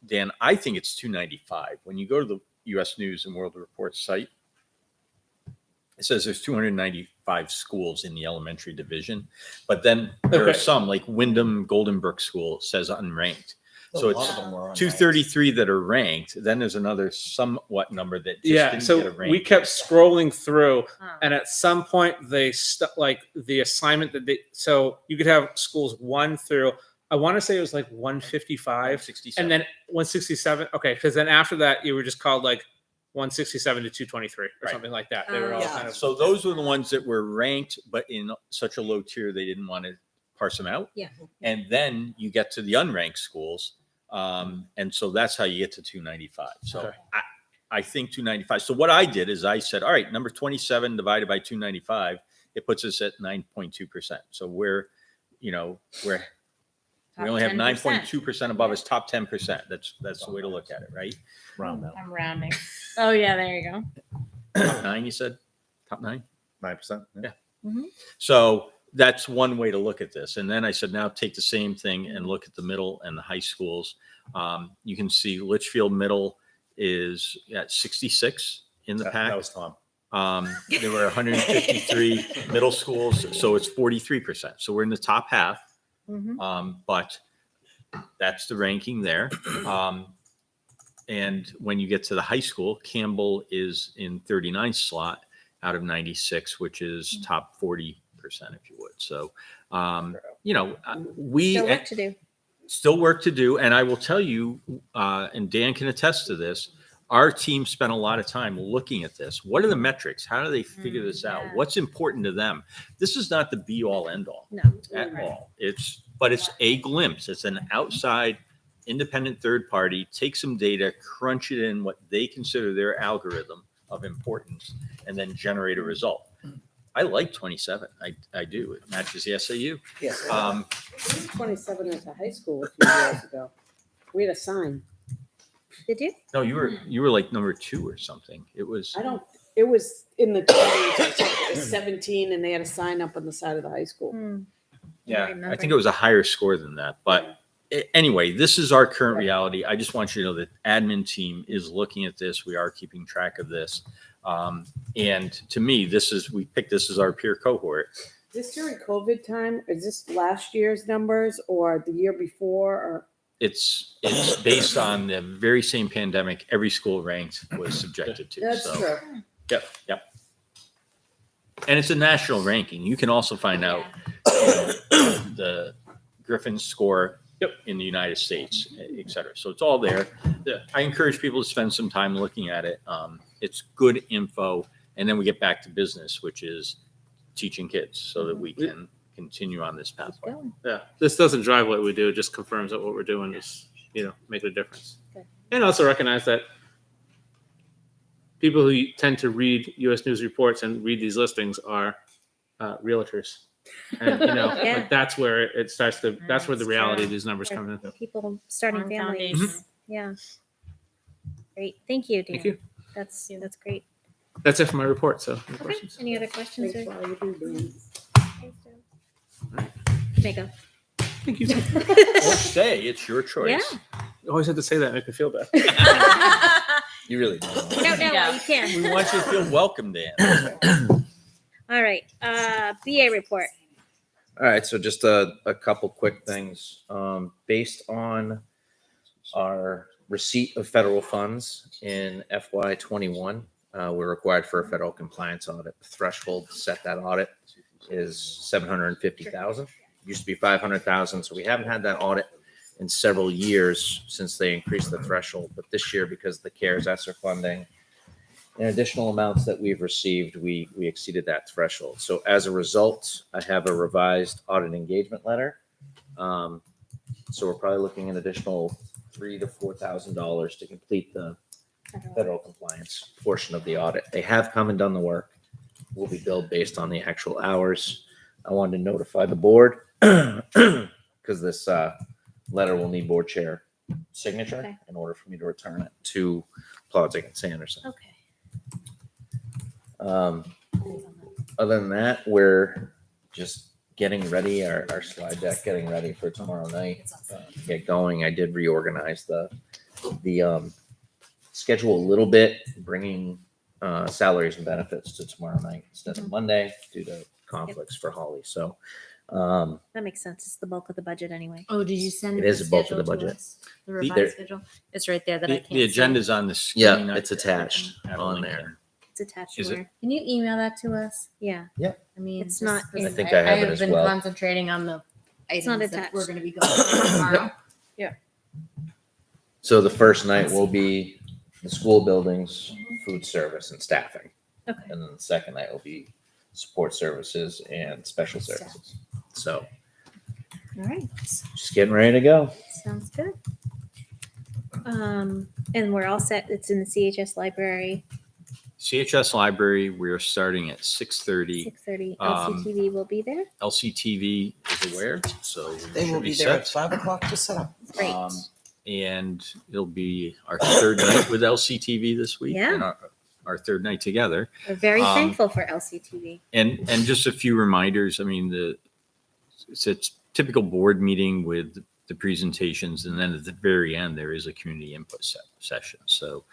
Dan, I think it's 295. When you go to the U.S. News and World Report site, it says there's 295 schools in the elementary division, but then there are Okay. some like Wyndham Golden Brook School says unranked. So A lot it's of them were unranked. 233 that are ranked. Then there's another somewhat number that just yeah, didn't so get a rank. we kept scrolling through, Huh. and at some point they like the assignment that they. So you could have schools 1 through. I want to say it was like 155, 67. and then 167. Okay, because then after that you were just called like 167 to 223 or Right. something like that. They were all Yeah. kind of. So those were the ones that were ranked, but in such a low tier they didn't want to parse them out. Yeah. And then you get to the unranked schools, and so that's how you get to 295. So Okay. I think 295. So what I did is I said, all right, number 27 divided by 295, it puts us at 9.2%. So we only have 9.2% above us, top 10%. That's the way to look at it, right? Round out. I'm rounding. Oh, yeah, there you go. Top 9, you said? Top 9? 9%. Yeah. So that's one way to look at this. And then I said, now take the same thing and look at the middle and the high schools. You can see Litchfield Middle is at 66 in the That pack. was Tom. There were 153 middle schools, so it's 43%. So we're in the top half. But that's the ranking there. And when you get to the high school, Campbell is in 39th slot out of 96, which is top 40%, if you would. So, we Still work to do. still work to do. And I will tell you, and Dan can attest to this, our team spent a lot of time looking at this. What are the metrics? How do they figure this out? yeah. What's important to them? This is not the be all end all No. at all. But it's a glimpse. It's an outside independent third party, take some data, crunch it in what they consider their algorithm of importance, and then generate a result. I like 27. I do. It matches the SAU. Yes. Um, 27 at the high school a few years ago. We had a sign. Did you? no, you were like number 2 or something. It was. It was in the 20s or something. It was 17 and they had a sign up on the side of the high school. Yeah, I remember. think it was a higher score than that. But anyway, this is our current reality. I just want you to know that admin team is looking at this. We are keeping track of this. And to me, we picked this as our peer cohort. Is this during COVID time? Is this last year's numbers or the year before? Or It's based on the very same pandemic every school ranked was subjected to. that's So, true. Yep. And it's a national ranking. You can also find out the Griffin score in the United States, et cetera. So it's all there. I encourage people to spend some time looking at it. It's good info. And then we get back to business, which is teaching kids so that we can continue on this pathway. Yeah, this doesn't drive what we do. It just confirms that what we're doing is, making a difference. Good. And also recognize that people who tend to read U.S. News reports and read these listings are realtors. And, Yeah. like that's where it starts to, that's where the That's reality true. of these numbers come in. People starting Farm families. foundation. Yeah. Great. Thank you, Dan. Thank you. That's great. That's it for my report. So, any Okay. questions? Any other questions? Thanks Or? for all you do, Dan. Makeup. Thank you. Or stay. It's your choice. Yeah. You always have to say that, make me feel bad. You really don't. No, you can't. We want you to feel welcome, Dan. All right. BA report. All right, so just a couple quick things. Based on our receipt of federal funds in FY21, we're required for a federal compliance audit. The threshold to set that audit is 750,000. Used to be 500,000, so we haven't had that audit in several years since they increased the threshold. But this year, because of the CARES ESSER funding and additional amounts that we've received, we exceeded that threshold. So as a result, I have a revised audit engagement letter. So we're probably looking at an additional $3,000 to $4,000 to complete the federal compliance portion of the audit. They have come and done the work. Will be billed based on the actual hours. I wanted to notify the board because this letter will need board chair signature Okay. in order for me to return it to Plodzik and Sanderson. Okay. Other than that, we're just getting ready, our slide deck, getting ready for tomorrow night. Get going. I did reorganize the schedule a little bit, bringing salaries and benefits to tomorrow night instead of Monday due to conflicts for Holly. So That makes sense. It's the bulk of the budget anyway. Oh, did you send It the is a bulk of the schedule to budget. us? The There- revised schedule? It's right there that I can't The see. agenda's on the screen. yeah, I- it's attached I have a on link there. It's attached Is it? where? Can you email that to us? Yeah. Yeah. I mean, It's just not- 'cause I think I have it as been well. concentrating on the It's not items that attached. we're going to be going over tomorrow. So the first night will be the school buildings, food service, and staffing. Okay. And then the second night will be support services and special services. So All right. just getting ready to go. Sounds good. And we're all set. It's in the CHS library, CHS library, we're starting at 6:30. 6:30. Um, LCTV will be there. LCTV is aware, so They should will be be there at set. 5 o'clock to set up. Great. And it'll be our third night with LCTV this week. Yeah. And our third night together. We're very um, thankful for LCTV. And just a few reminders. I mean, it's a typical board meeting with the presentations, and then at the very end, there is a community input session. So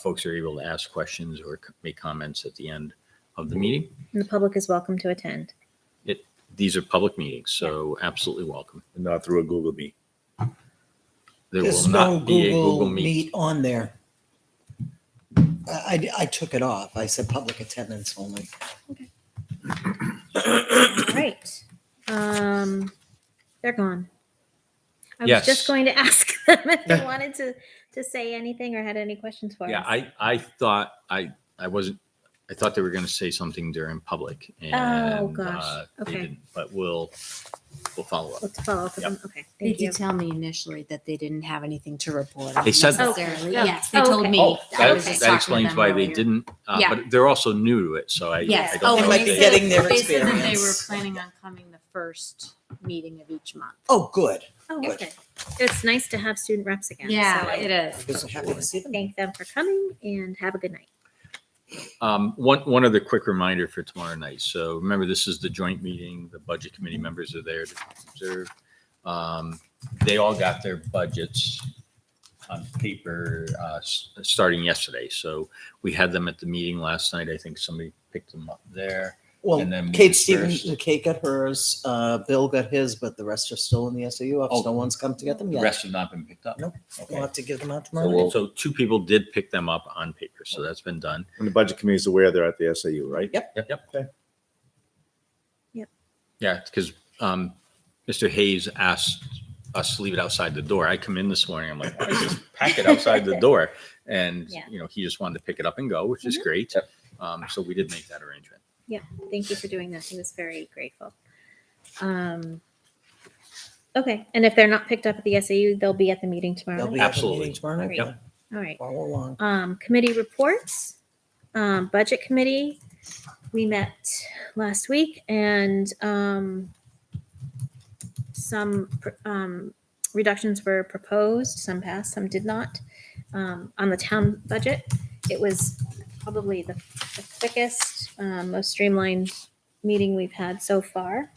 folks are able to ask questions or make comments at the end of the meeting. And the public is welcome to attend. These are public meetings, so absolutely welcome. Not through a Google Meet. There There's will no not be a Google Google Meet. Meet on there. I took it off. I said public attendance only. All right. They're gone. I Yes. was just going to ask them if they wanted to say anything or had any questions for Yeah, us. I thought I thought they were going to say something during public. And, Oh, gosh. they Okay. didn't, but we'll follow up. Let's follow up with Yep. them. Okay, They thank you. did tell me initially that they didn't have anything to report on They said that. necessarily. Okay. Yes, they Oh, told okay. me. Oh, I that, was just that talking to explains them why they earlier. didn't. Yeah. But they're also new to it, so I Yes. don't Oh, know might if be they- getting their They said that they were experience. planning on coming the first meeting of each month. Oh, good. Oh, okay. It's nice to have student reps again. Yeah, so it is. Because I'm happy to see them. Thank them for coming and have a good night. One other quick reminder for tomorrow night. So remember, this is the joint meeting. The budget committee members are there to observe. They all got their budgets on paper starting yesterday. So we had them at the meeting last night. I think somebody picked them up there. Well, And then we Kate dispersed. Kate got hers, Bill got his, but the rest are still in the SAU office. Oh. No one's come to get them The yet. rest have not been picked up. Nope. Okay. We'll have to give them out So tomorrow. we'll- So two people did pick them up on paper. So that's been done. And the budget committee is aware they're at the SAU, right? Yep. Okay. Yeah, because Mr. Hayes asked us to leave it outside the door. I come in this morning. I'm like, why is this packet outside the door? And, Yeah. he just wanted to pick it up and go, which is great. So we did make that arrangement. Yeah, thank you for doing that. He was very grateful. Okay, and if they're not picked up at the SAU, they'll be at the meeting tomorrow They'll night? be at the Absolutely. meeting tomorrow night. Great. All right. Follow along. Committee reports, budget committee. We met last week and some reductions were proposed, some passed, some did not. On the town budget, it was probably the quickest, most streamlined meeting we've had so far,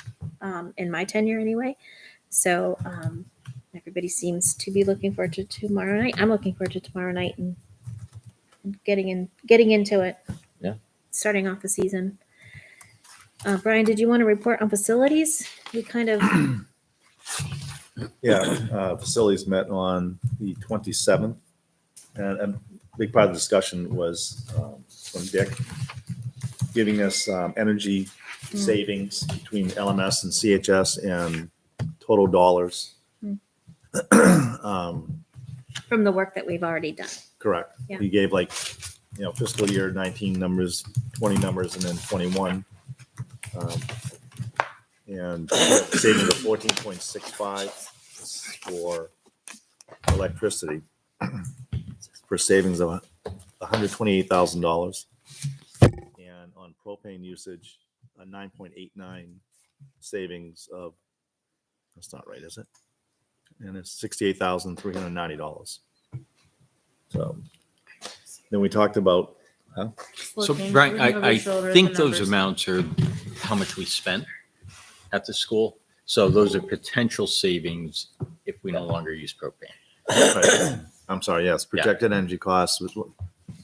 in my tenure anyway. So everybody seems to be looking forward to tomorrow night. I'm looking forward to tomorrow night and getting into it. Yeah. Starting off the season. Brian, did you want to report on facilities? We kind of Yeah, facilities met on the 27th. And a big part of the discussion was from Dick giving us energy savings between LMS and CHS and total dollars. from the work that we've already done. Correct. Yeah. He gave fiscal year 19 numbers, 20 numbers, and then 21. And savings of 14.65 for electricity for savings of $128,000. And on propane usage, a 9.89 savings of, that's not right, is it? And it's $68,390. So then we talked about, So Looking Brian, over I your shoulder at think the those numbers. amounts are how much we spent at the school. So those are potential savings if we no longer use propane. right, I'm sorry, yes, projected energy costs was, all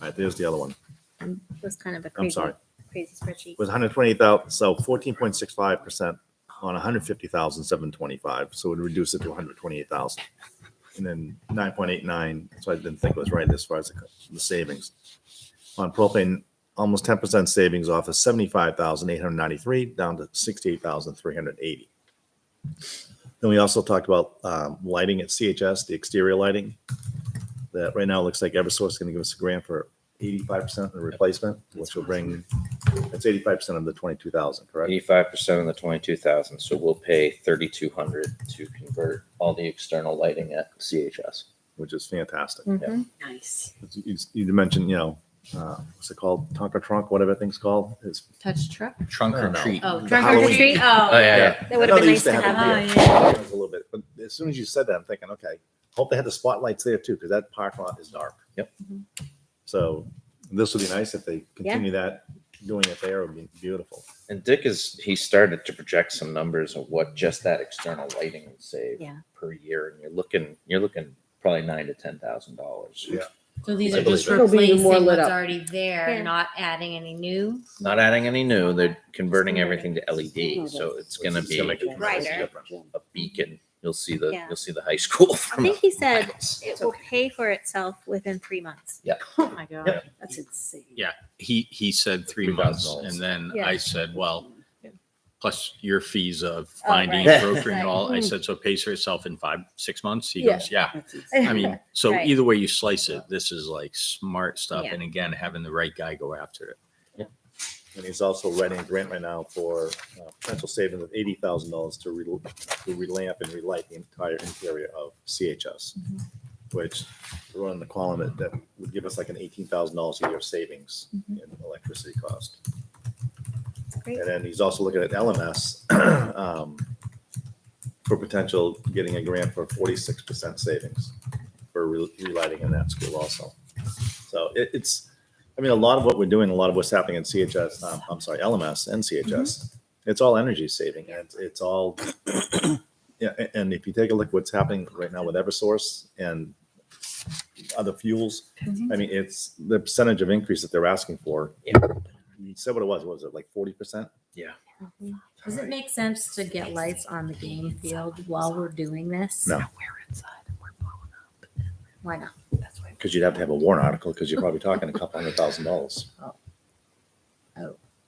right, there's the other one. It was kind of a I'm sorry. crazy spreadsheet. Was 128,000, so 14.65% on 150,725. So it would reduce it to 128,000. And then 9.89, so I didn't think it was right as far as the savings. On propane, almost 10% savings off of 75,893 down to 68,380. Then we also talked about lighting at CHS, the exterior lighting. That right now it looks like Eversource is going to give us a grant for 85% of the replacement, which will bring, that's 85% of the 22,000, correct? 85% of the 22,000. So we'll pay 3,200 to convert all the external lighting at CHS. Which is fantastic. Mhm. Nice. You mentioned, what's it called? Tonka trunk, whatever thing's called. It's Touch truck? Trunk or No. treat. Oh, The trunk or Halloween. treat? Oh, Oh, yeah. That would I know have been they nice used to have have. it Oh, here. yeah. It was a little bit, but as soon as you said that, I'm thinking, okay, hope they had the spotlights there too, because that parking lot is dark. Yep. So this would be nice if they continue that, doing it there, it would be beautiful. And Dick he started to project some numbers of what just that external lighting would save Yeah. per year, and you're looking probably $9,000 to $10,000. Yeah. So these I are just believe it. It'll be replacing more lit what's up. already there, Yeah. not adding any new. Not adding any new, they're converting Converting. everything to LED, so it's gonna It's be gonna make a tremendous Brighter. difference. a beacon. You'll see Yeah. the high school I from think he said miles. it will pay for itself within 3 months. Oh my God, Yeah. that's insane. Yeah, he said 3 months, $3,000. and then Yeah. I said, well, plus your fees of Oh, finding, right. brokering, and all. I Right. said, so it pays for itself in 5-6 months. He Yeah. goes, yeah. That's insane. I mean, so Right. either way you slice it, this is like smart stuff. Yeah. And again, having the right guy go after it. And he's also writing a grant right now for potential savings of $80,000 to relamp and relight the entire interior of CHS, which we're on the column that would give us like an $18,000 a year savings in electricity cost. Great. And then he's also looking at LMS for potential getting a grant for 46% savings for relighting in that school also. So it's, I mean, a lot of what we're doing, a lot of what's happening in CHS, LMS and CHS, it's all energy saving, and it's all, yeah. And if you take a look at what's happening right now with Eversource and other fuels, I mean, it's the percentage of increase that they're asking for. You said what it was it like 40%? Yeah. Does it make sense to get lights on the game field while we're doing this? No. We're inside and we're blowing up. Why not? That's why. Because you'd have to have a warrant article, because you're probably talking a couple $100,000.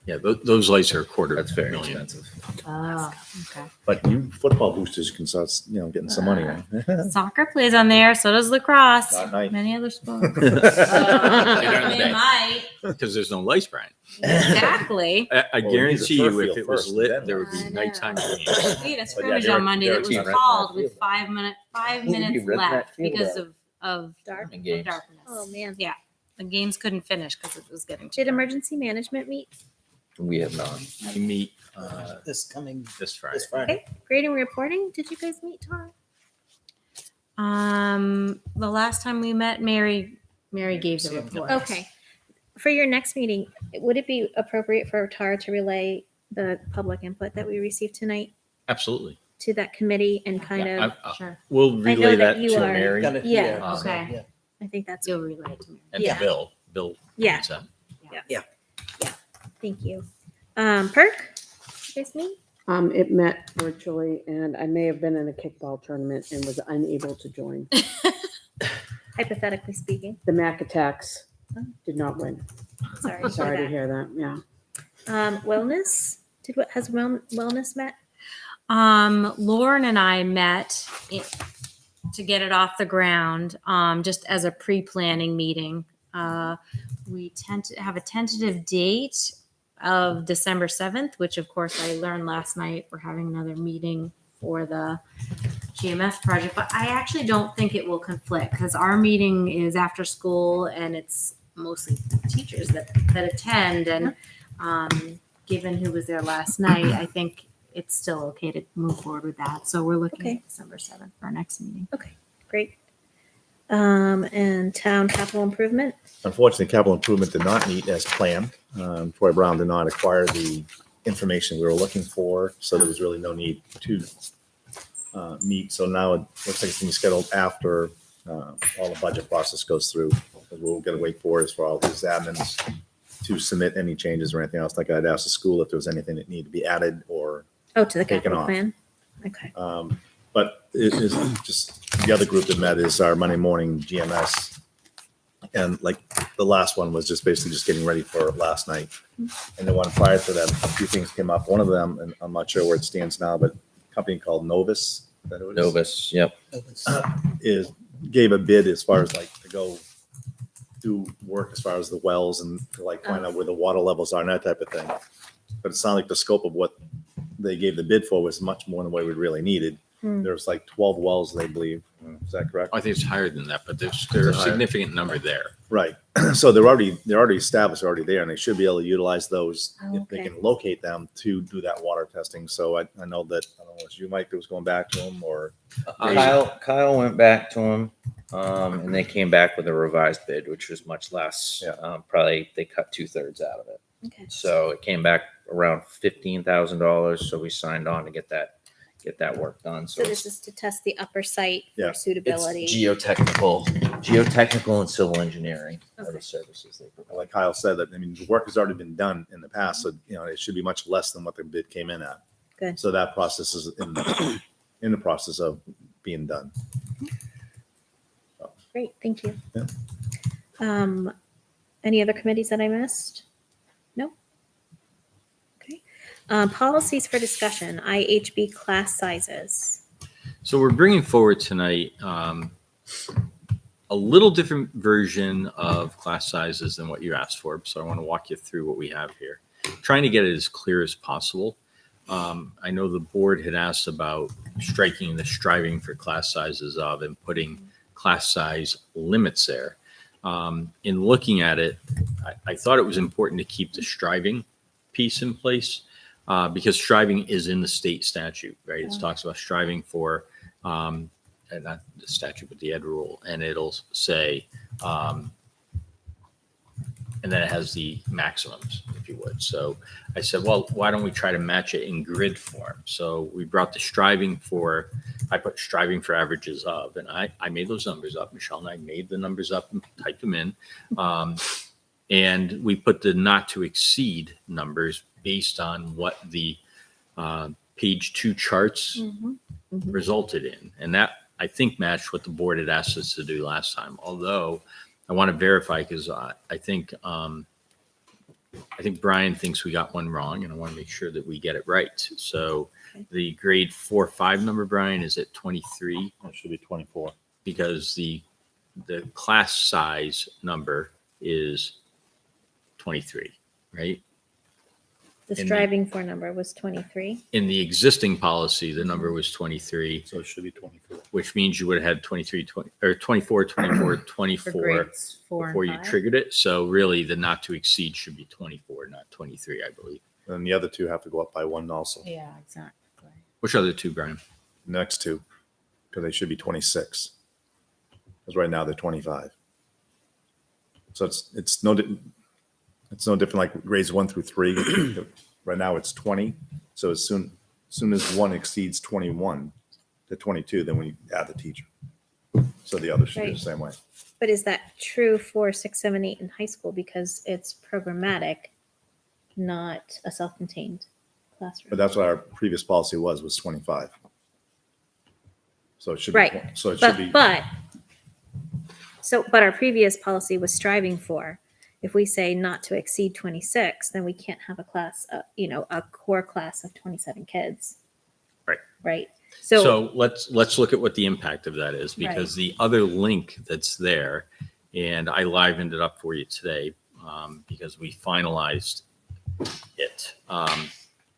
Yeah, those lights are That's very $250,000. expensive. Oh, okay. But you football boosters can start, getting some money. Right? Soccer plays on there, so does lacrosse. Not night. Many other sports. Later in the They day. might. Because there's no lights, Brian. Exactly. I Well, we need guarantee the you, turf if field it was first, lit, then there would I be know. nighttime games. We had a yeah, scrimmage they're- on Monday they're that was team, right? called with 5 minutes read that left field because out. of Dark. And games. darkness. Oh, man. Yeah, the games couldn't finish because it was getting too Did dark. emergency management meet? We have not. We meet This coming, this Friday. this Friday. Okay. Grading reporting. Did you guys meet, Tara? The last time we met, Mary gave the report. Okay. For your next meeting, would it be appropriate for Tara to relay the public input that we received tonight Absolutely. to that committee and kind of, Sure. We'll know relay that that you to are- Mary Got it, Yeah, Um, okay. yeah. I think that's, You'll relay to me. and Yeah. to Bill. Bill. Yeah. needs that. thank you. Perk, you guys meet? It met virtually, and I may have been in a kickball tournament and was unable to join. Hypothetically speaking. The Mac Attacks did not win. Sorry. Sorry to for hear that. Yeah. that. Wellness, has wellness met? Lauren and I met to get it off the ground, just as a pre-planning meeting. We tend to have a tentative date of December 7th, which of course I learned last night. We're having another meeting for the GMS project, but I actually don't think it will conflict because our meeting is after school and it's mostly teachers that attend. And given who was there last night, I think it's still okay to move forward with that. So we're looking Okay. at December 7th for our next meeting. Great. And town capital improvement? Unfortunately, capital improvement did not meet as planned. Troy Brown did not acquire the information we were looking for, so there was really no need to meet. So now it looks like it's being scheduled after all the budget process goes through. What we're going to wait for is for all these admins to submit any changes or anything else. Like I'd asked the school if there was anything that needed to be added or Oh, to the Taken capital off. plan? Okay. But it is just the other group that met is our Monday morning GMS. And like the last one was just basically just getting ready for last night. And the one prior to that, a few things came up. One of them, and I'm not sure where it stands now, but a company called Novus. Is that who it is? Novus, yep. Gave a bid as far as like to go do work as far as the wells and to like find out where the water levels are and that type of thing. But it sounded like the scope of what they gave the bid for was much more than what we really needed. There's like 12 wells, they believe. Is that correct? I think it's higher than that, but there's a higher? significant number there. Right. So they're already established, already there, and they should be able to utilize those if they Okay. can locate them to do that water testing. So I know that, I don't know, was you, Mike, that was going back to them or? Kyle went back to him, and they came back with a revised bid, which was much less. Yeah. Probably they cut 2/3 out of it. Okay. So it came back around $15,000. So we signed on to get that work done. So this is to test the upper site Yeah. for it's suitability. geotechnical and civil engineering are the services they provide. Like Kyle said, that, I mean, the work has already been done in the past, so, you know, it should be much less than what the bid came in at. Good. So that process is in the process of being done. Great, thank you. Yeah. Any other committees that I missed? No? Okay. Policies for discussion, IHB class sizes. So we're bringing forward tonight a little different version of class sizes than what you asked for. So I want to walk you through what we have here, trying to get it as clear as possible. I know the board had asked about striking the striving for class sizes of and putting class size limits there. In looking at it, I thought it was important to keep the striving piece in place because striving is in the state statute, right? It talks about striving for, not the statute, but the ed rule, and it'll say, and then it has the maximums, if you would. So I said, well, why don't we try to match it in grid form? So we brought the striving for, I put striving for averages of, and I made those numbers up. Michelle and I made the numbers up and typed them in. And we put the not to exceed numbers based on what the page 2 charts resulted in. And that, I think, matched what the board had asked us to do last time. Although I want to verify because I think Brian thinks we got one wrong, and I want to make sure that we get it right. So the grade 4-5 number, Brian, is at 23. It should be 24. Because the class size number is 23, right? The In striving for number was 23. In the existing policy, the number was 23, So it should be 24. which means you would have had 23, 20, or 24, 24, 24 For grades 4 before and you 5. triggered it. So really the not to exceed should be 24, not 23, I believe. And the other two have to go up by one also. Yeah, exactly. Which other two, Brian? Next two, because they should be 26. Because right now they're 25. So it's no different like grades 1 through 3. Right now it's 20. So as soon as one exceeds 21 to 22, then we add the teacher. So the other should be Right. the same way. But is that true for 6, 7, 8 in high school? Because it's programmatic, not a self-contained classroom. But that's what our previous policy was 25. So it should Right. be, so it should be. But our previous policy was striving for, if we say not to exceed 26, then we can't have a class, a core class of 27 kids. Right. Right. So let's look at what the impact of that is, because the other link that's there, and I livened it up for you today because we finalized it,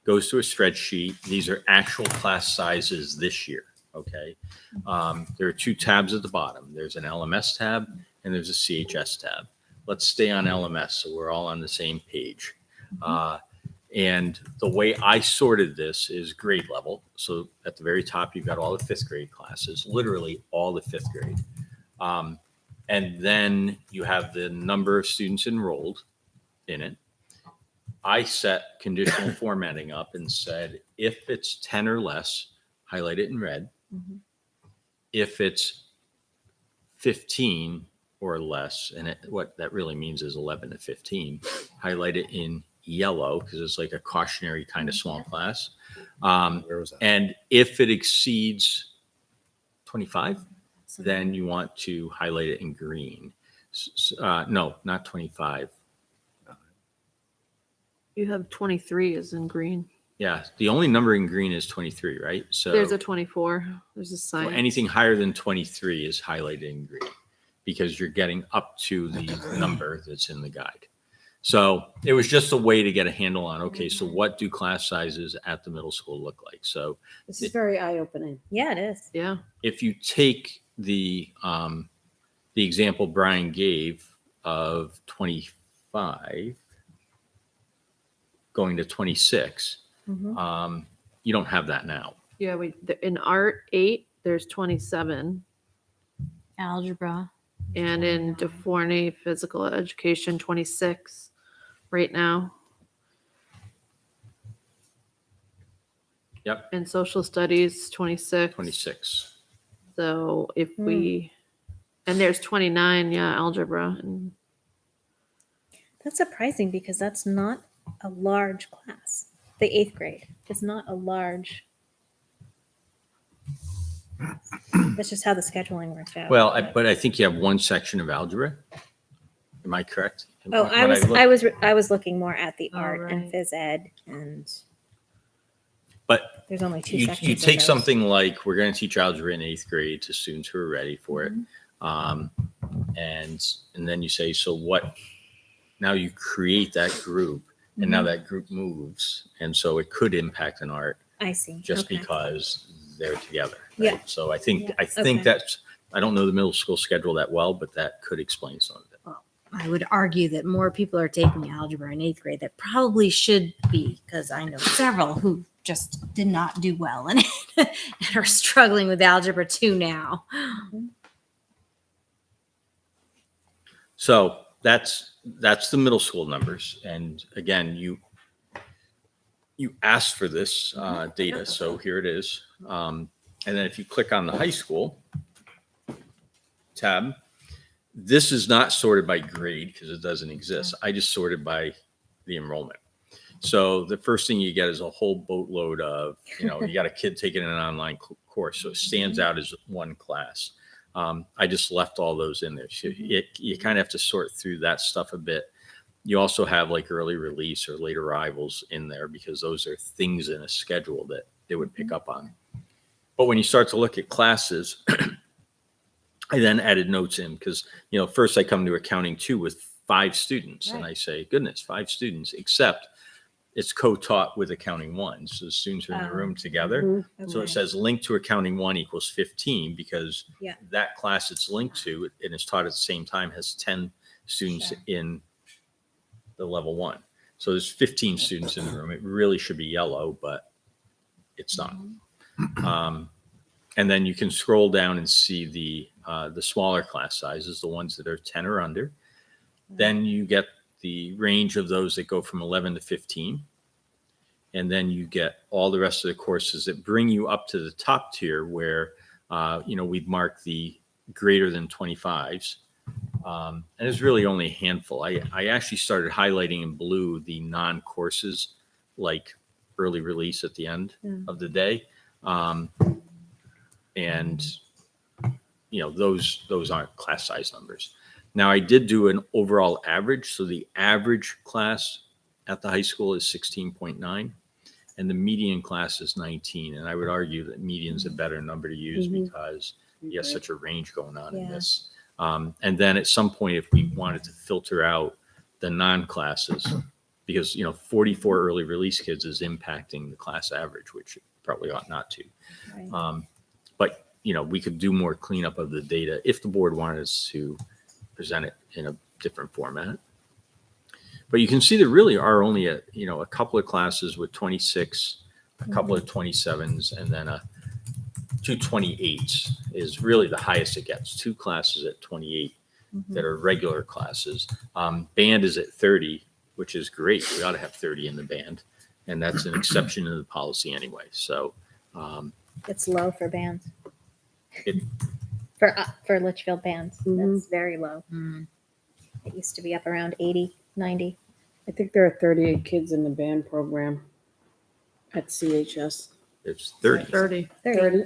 goes to a spreadsheet. These are actual class sizes this year. Okay. There are 2 tabs at the bottom. There's an LMS tab and there's a CHS tab. Let's stay on LMS so we're all on the same page. And the way I sorted this is grade level. So at the very top, you've got all the 5th grade classes, literally all the 5th grade. And then you have the number of students enrolled in it. I set conditional formatting up and said, if it's 10 or less, highlight it in red. If it's 15 or less, and what that really means is 11 to 15, highlight it in yellow because it's like a cautionary kind of small class. Where was that? And if it exceeds 25, then you want to highlight it in green. No, not 25. You have 23 is in green. Yeah, the only number in green is 23, right? So There's a 24. There's a sign. so anything higher than 23 is highlighted in green because you're getting up to the number that's in the guide. So it was just a way to get a handle on, okay, so what do class sizes at the middle school look like? So This is very eye-opening. Yeah, it is. Yeah. if you take the example Brian gave of 25 going to 26, you don't have that now. Yeah. In art 8, there's 27. Algebra. And in DeForney physical education, 26 right now. Yep. And social studies, 26. 26. So if we, and there's 29, yeah, algebra. And That's surprising because that's not a large class. The 8th grade is not a large. That's just how the scheduling worked out. Well, but I think you have one section of algebra. Am I correct? Oh, I was looking more at the Oh, art and right. phys ed, and But there's only 2 you sections. of take those. something like we're going to teach algebra in 8th grade to students who are ready for it. And then you say, so what? Now you create that group, and now that group moves. And so it could impact an art I see. just Okay. because they're together. Yeah. Right? So I think Okay. that's, I don't know the middle school schedule that well, but that could explain some of it. I would argue that more people are taking algebra in 8th grade that probably should be, because I know several who just did not do well in it and are struggling with algebra 2 now. So that's the middle school numbers. And again, you asked for this data, so here it is. And then if you click on the high school tab, this is not sorted by grade because it doesn't exist. I just sorted by the enrollment. So the first thing you get is a whole boatload of, you got a kid taking an online course, so it stands out as one class. I just left all those in there. So you kind of have to sort through that stuff a bit. You also have like early release or late arrivals in there because those are things in a schedule that they would pick up on. But when you start to look at classes, I then added notes in because, first I come to accounting 2 with 5 students and I say, goodness, 5 students, except it's co-taught with accounting 1. So the students are in the room together. So it says link to accounting 1 equals 15 because that class it's linked to and is taught at the same time has 10 students in the level 1. So there's 15 students in the room. It really should be yellow, but it's not. And then you can scroll down and see the smaller class sizes, the ones that are 10 or under. Then you get the range of those that go from 11 to 15. And then you get all the rest of the courses that bring you up to the top tier where, we'd mark the greater than 25s. And there's really only a handful. I actually started highlighting in blue the non-courses like early release at the end of the day. And those aren't class size numbers. Now I did do an overall average. So the average class at the high school is 16.9 and the median class is 19. And I would argue that median is a better number to use because you have such a range going on in this. And then at some point, if we wanted to filter out the non-classes, because 44 early release kids is impacting the class average, which it probably ought not to. Right. But we could do more cleanup of the data if the board wanted us to present it in a different format. But you can see there really are only a couple of classes with 26, a couple of 27s, and then 2 28s is really the highest it gets. 2 classes at 28 that are regular classes. Band is at 30, which is great. We ought to have 30 in the band, and that's an exception in the policy anyway. So It's low for bands. It- For Litchfield bands, that's very low. It used to be up around 80, 90. I think there are 38 kids in the band program at CHS. it's 30. 30. 30.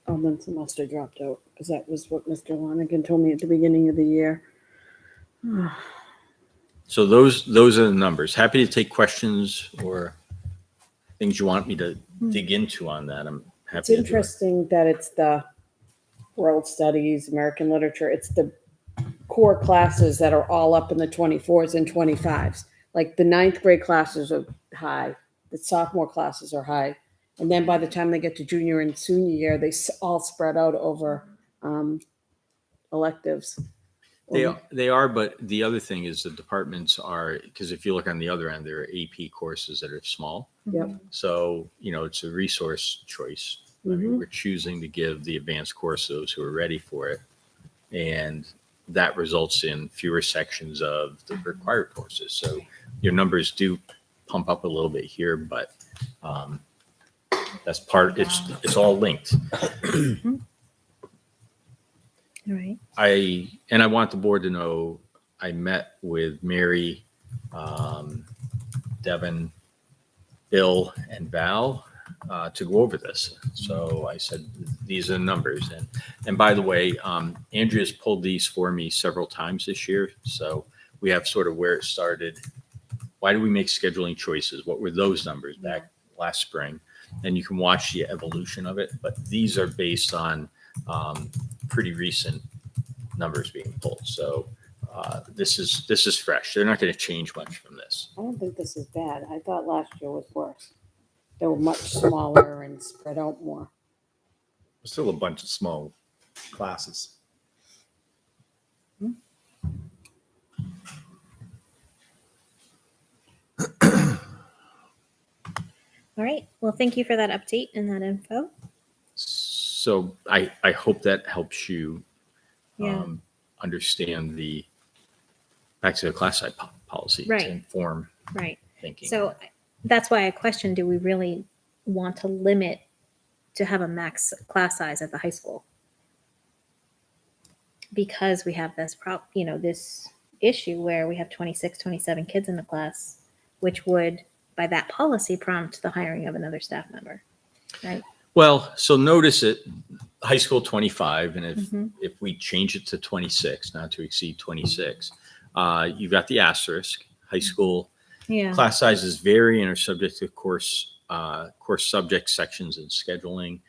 Oh, then some must have dropped out because that was what Mr. Lonigan told me at the beginning of the year. So those are the numbers. Happy to take questions or things you want me to dig into on that. I'm happy It's to do it. interesting that it's the world studies, American literature. It's the core classes that are all up in the 24s and 25s. Like the 9th grade classes are high. The sophomore classes are high. And then by the time they get to junior and senior year, they all spread out over electives. They are, but the other thing is the departments are, because if you look on the other end, there are AP courses that are small. Yep. So, it's a resource choice. I mean, we're choosing to give the advanced course to those who are ready for it. And that results in fewer sections of the required courses. So your numbers do pump up a little bit here, but That's part, it's all linked. All right. I want the board to know, I met with Mary, Devin, Bill, and Val to go over this. So I said, these are the numbers. And by the way, Andrea's pulled these for me several times this year. So we have sort of where it started. Why do we make scheduling choices? What were those numbers back last spring? And you can watch the evolution of it. But these are based on pretty recent numbers being pulled. So this is fresh. They're not going to change much from this. I don't think this is bad. I thought last year was worse. They were much smaller and spread out more. Still a bunch of small classes. All right. Well, thank you for that update and that info. So I hope that helps you Yeah. understand the back to the class size policy Right. to inform Right. thinking. So that's why I questioned, do we really want to limit to have a max class size at the high school? Because we have this this issue where we have 26, 27 kids in the class, which would, by that policy, prompt the hiring of another staff member, right? Well, so notice it, high school 25, and Mhm. if we change it to 26, not to exceed 26, you've got the asterisk. High school Yeah. class sizes vary and are subject to course subject sections and scheduling,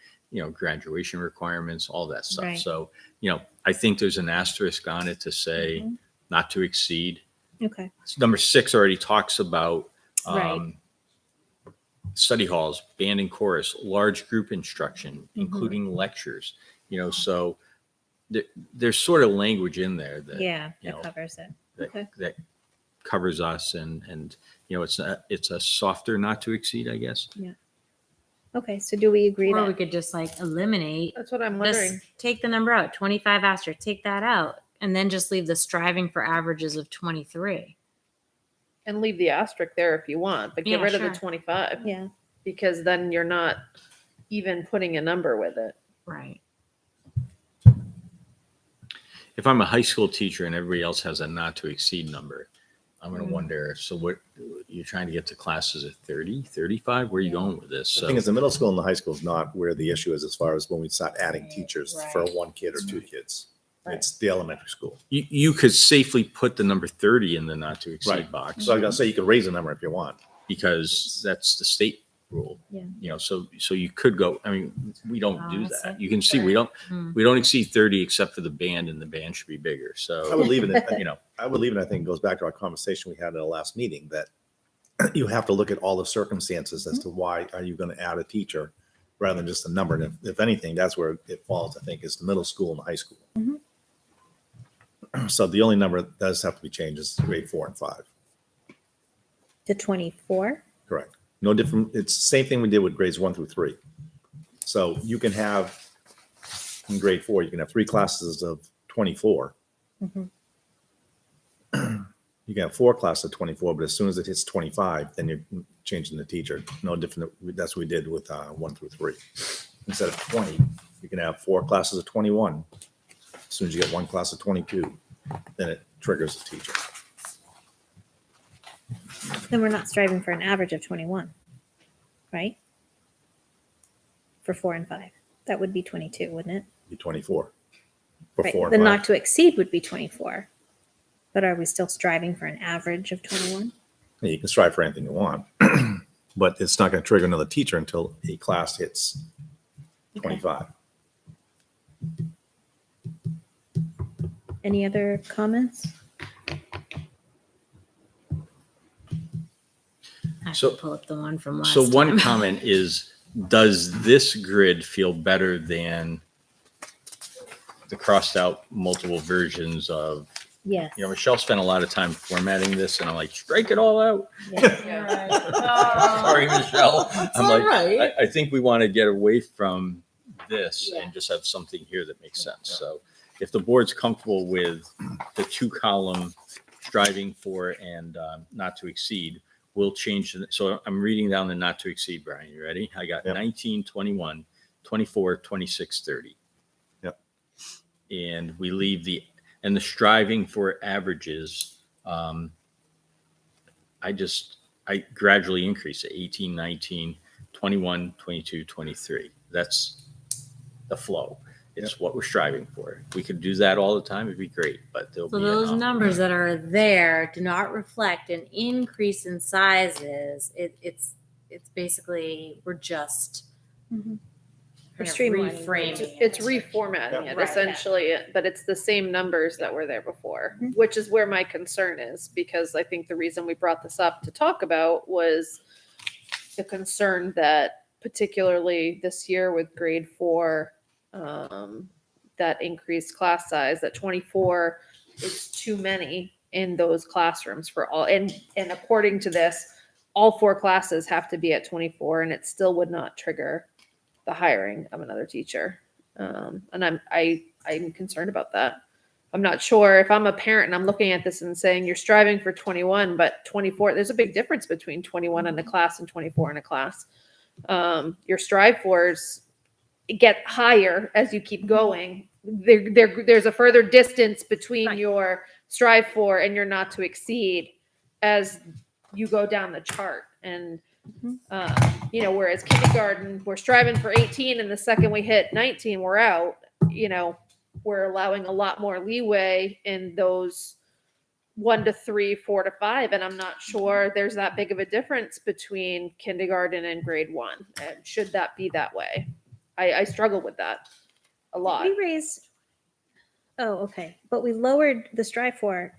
graduation requirements, all that stuff. Right. So, I think there's an asterisk on it to say Mhm. not to exceed. Okay. Number 6 already talks about Right. study halls, band and chorus, large group instruction, Mhm. including lectures. So there's sort of language in there that Yeah, you that know, covers it. that, Okay. that covers us, and it's a softer not to exceed, I guess. Okay. So do we agree Or we that? could just like eliminate That's what I'm this, wondering. take the number out, 25 asterisk, take that out, and then just leave the striving for averages of 23. And leave the asterisk there if you want, but get Yeah, rid of sure. the 25 Yeah. because then you're not even putting a number with it. Right. If I'm a high school teacher and everybody else has a not to exceed number, I'm going to Mhm. wonder, so what, you're trying to get to classes at 30, 35? Where are you going with this? The So thing is, the middle school and the high school is not where the issue is as far as when we start adding teachers for Right. one kid or two kids. It's the elementary school. you could safely put the number 30 in the not to exceed Right. box. So I gotta say, you can raise the number if you want. Because that's the state rule. Yeah. So you could go, I mean, we don't Oh, do I that. see. You can see we Hmm. don't exceed 30 except for the band, and the band should be bigger. I So would leave it, I would leave it, I think it goes back to our conversation we had at the last meeting, that you have to look at all the circumstances as to why are you gonna add a teacher rather than just a number. And if anything, that's where it falls, I think, is the middle school and the high school. Mhm. So the only number that does have to be changed is grade 4 and 5. To 24. Correct. No different. It's the same thing we did with grades 1 through 3. So you can have, in grade 4, you can have 3 classes of 24. Mhm. You can have 4 classes of 24, but as soon as it hits 25, then you're changing the teacher. No different. That's what we did with 1 through 3. Instead of 20, you can have 4 classes of 21. As soon as you get 1 class of 22, then it triggers the teacher. Then we're not striving for an average of 21, right? For 4 and 5. That would be 22, wouldn't it? Be 24 for Right. 4 The and 5. not to exceed would be 24. But are we still striving for an average of 21? Yeah, you can strive for anything you want, but it's not going to trigger another teacher until a class hits 25. Any other comments? I have So- to pull up the one from last So one time. comment is, does this grid feel better than the crossed out multiple versions of, Yes. Michelle spent a lot of time formatting this, and I'm like, strike it all out. Yeah. Sorry, Michelle. I'm all like, right. I think we want to get away from this Yeah. and just have something here that makes sense. So if the board's comfortable with the 2-column striving for and not to exceed we'll change. So I'm reading down the not to exceed, Brian. You ready? I got Yep. 19, 21, 24, 26, 30. Yep. And we leave the striving for averages. I gradually increase it 18, 19, 21, 22, 23. That's the flow. It's what we're striving for. If we could do that all the time, it'd be great, but there'll So be those enough. numbers that are there do not reflect an increase in sizes. It's basically, we're just Mhm. kind of Streamlining. reframing It's it. reformatting it Right. essentially, but it's the same numbers that were there before, Mhm. which is where my concern is, because I think the reason we brought this up to talk about was the concern that particularly this year with grade 4, that increased class size, that 24 is too many in those classrooms for all, and according to this, all 4 classes have to be at 24, and it still would not trigger the hiring of another teacher. And I'm concerned about that. I'm not sure if I'm a parent and I'm looking at this and saying you're striving for 21, but 24, there's a big difference between 21 in a class and 24 in a class. Your strive fors get higher as you keep going. There's a further distance between Right. your strive for and your not to exceed as you go down the chart. And whereas kindergarten, we're striving for 18, and the second we hit 19, we're out. We're allowing a lot more leeway in those 1 to 3, 4 to 5, and I'm not sure there's that big of a difference between kindergarten and grade 1. And should that be that way? I struggle with that a lot. We raised, oh, okay, but we lowered the strive for,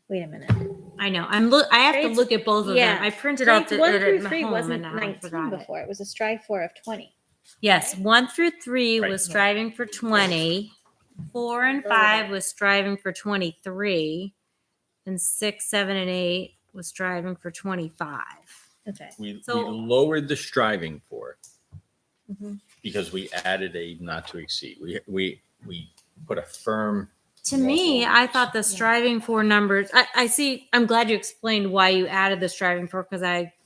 wait a minute. I know. I have to Grades- look at both of yeah. them. I printed out Grades 1 it through at 3 home wasn't and now I 19 forgot it. before. It was a strive for of 20. Yes, 1 through 3 Right. was striving for 20. 4 and 5 was striving for 23. And 6, 7, and 8 was striving for 25. Okay. We So- lowered the striving for Mhm. because we added a not to exceed. We put a firm. To me, I thought the striving for numbers. I see. I'm glad you explained why you added the striving for, because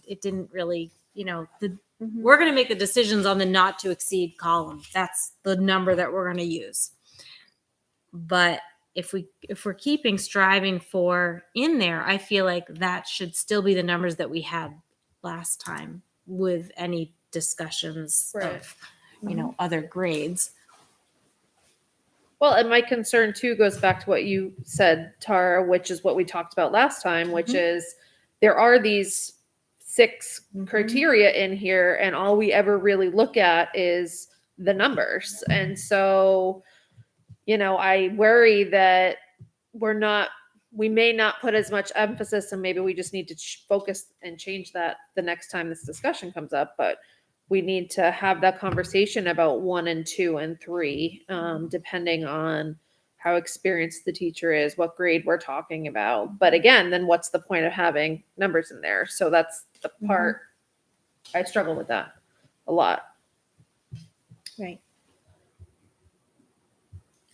it didn't really, we're going to make the decisions on the not to exceed column. That's the number that we're going to use. But if we're keeping striving for in there, I feel like that should still be the numbers that we had last time with any discussions Right. of, other grades. Well, and my concern too goes back to what you said, Tara, which is what we talked about last time, which is there are these 6 criteria in here, and all we ever really look at is the numbers. And so, I worry that we may not put as much emphasis, and maybe we just need to focus and change that the next time this discussion comes up. But we need to have that conversation about 1 and 2 and 3, depending on how experienced the teacher is, what grade we're talking about. But again, then what's the point of having numbers in there? So that's the part I struggle with that a lot. Right.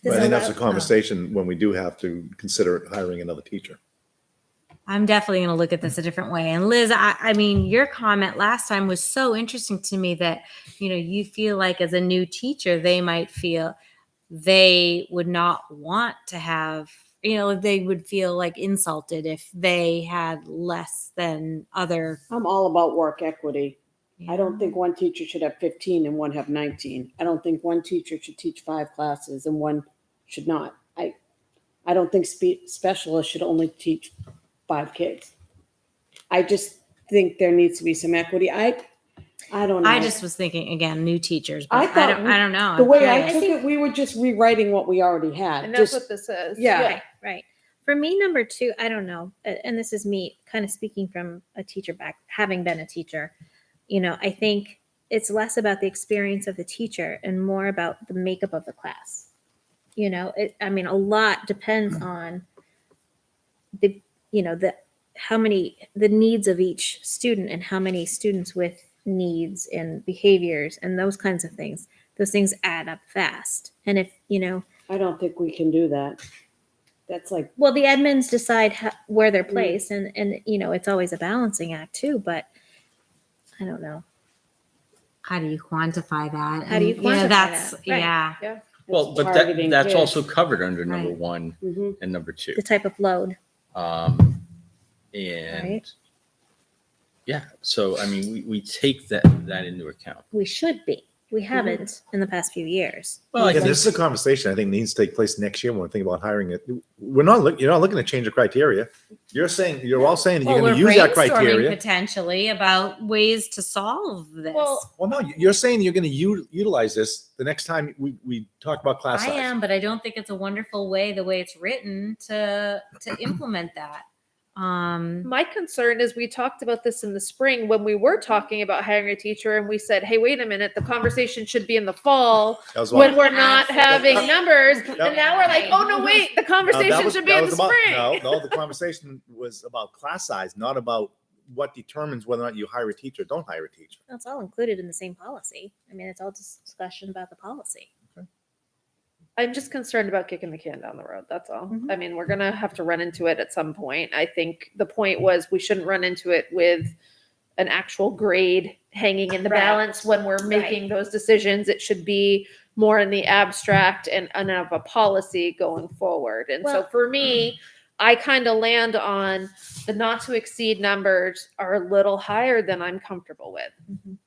But I think that's a allow- conversation when we do have to consider hiring another teacher. I'm definitely going to look at this a different way. And Liz, I mean, your comment last time was so interesting to me that, you feel like as a new teacher, they might feel they would not want to have, they would feel like insulted if they had less than other. I'm all about work equity. I don't think one teacher should have 15 and one have 19. I don't think one teacher should teach 5 classes and one should not. I don't think specialists should only teach 5 kids. I just think there needs to be some equity. I don't know. I just was thinking again, new teachers, but I I thought don't know. the I'm way I curious. took it, we were just rewriting what we already had. And that's Just- what this is. Yeah. Right. For me, number 2, I don't know. And this is me kind of speaking from a teacher having been a teacher. I think it's less about the experience of the teacher and more about the makeup of the class. A lot depends on the needs of each student and how many students with needs and behaviors and those kinds of things. Those things add up fast. And if, I don't think we can do that. That's like, Well, the admins decide where they're placed, and it's always a balancing act too. But I don't know. How do you quantify that? How do you And, quantify that's, that? Right. yeah. Well, but targeting that's kids. also covered under number Right. 1 Mhm. and number 2. The type of load. And Right. yeah, so I mean, we take that into account. We should be. We haven't in the past few years. Well, I Yeah, think this is a conversation I think needs to take place next year when we think about hiring it. You're not looking to change the criteria. You're all saying that you're going to use that criteria. Potentially about ways to solve this. Well, Well, no, you're saying you're going to utilize this the next time we talk about class I size. am, but I don't think it's a wonderful way, the way it's written, to implement that. My concern is we talked about this in the spring when we were talking about hiring a teacher, and we said, hey, wait a minute, the conversation should be in the fall That was when why- we're not having numbers. And now we're like, oh, no, wait, the No, conversation should be in the spring. No, the conversation was about class size, not about what determines whether or not you hire a teacher or don't hire a teacher. that's all included in the same policy. I mean, it's all discussion about the policy. I'm just concerned about kicking the can down the road. That's all. I mean, we're going to have to run into it at some point. I think the point was we shouldn't run into it with an actual grade hanging in the Right. balance when we're making those decisions. It should be more in the abstract and of a policy going forward. And so Well- for me, I kind of land on the not to exceed numbers are a little higher than I'm comfortable with.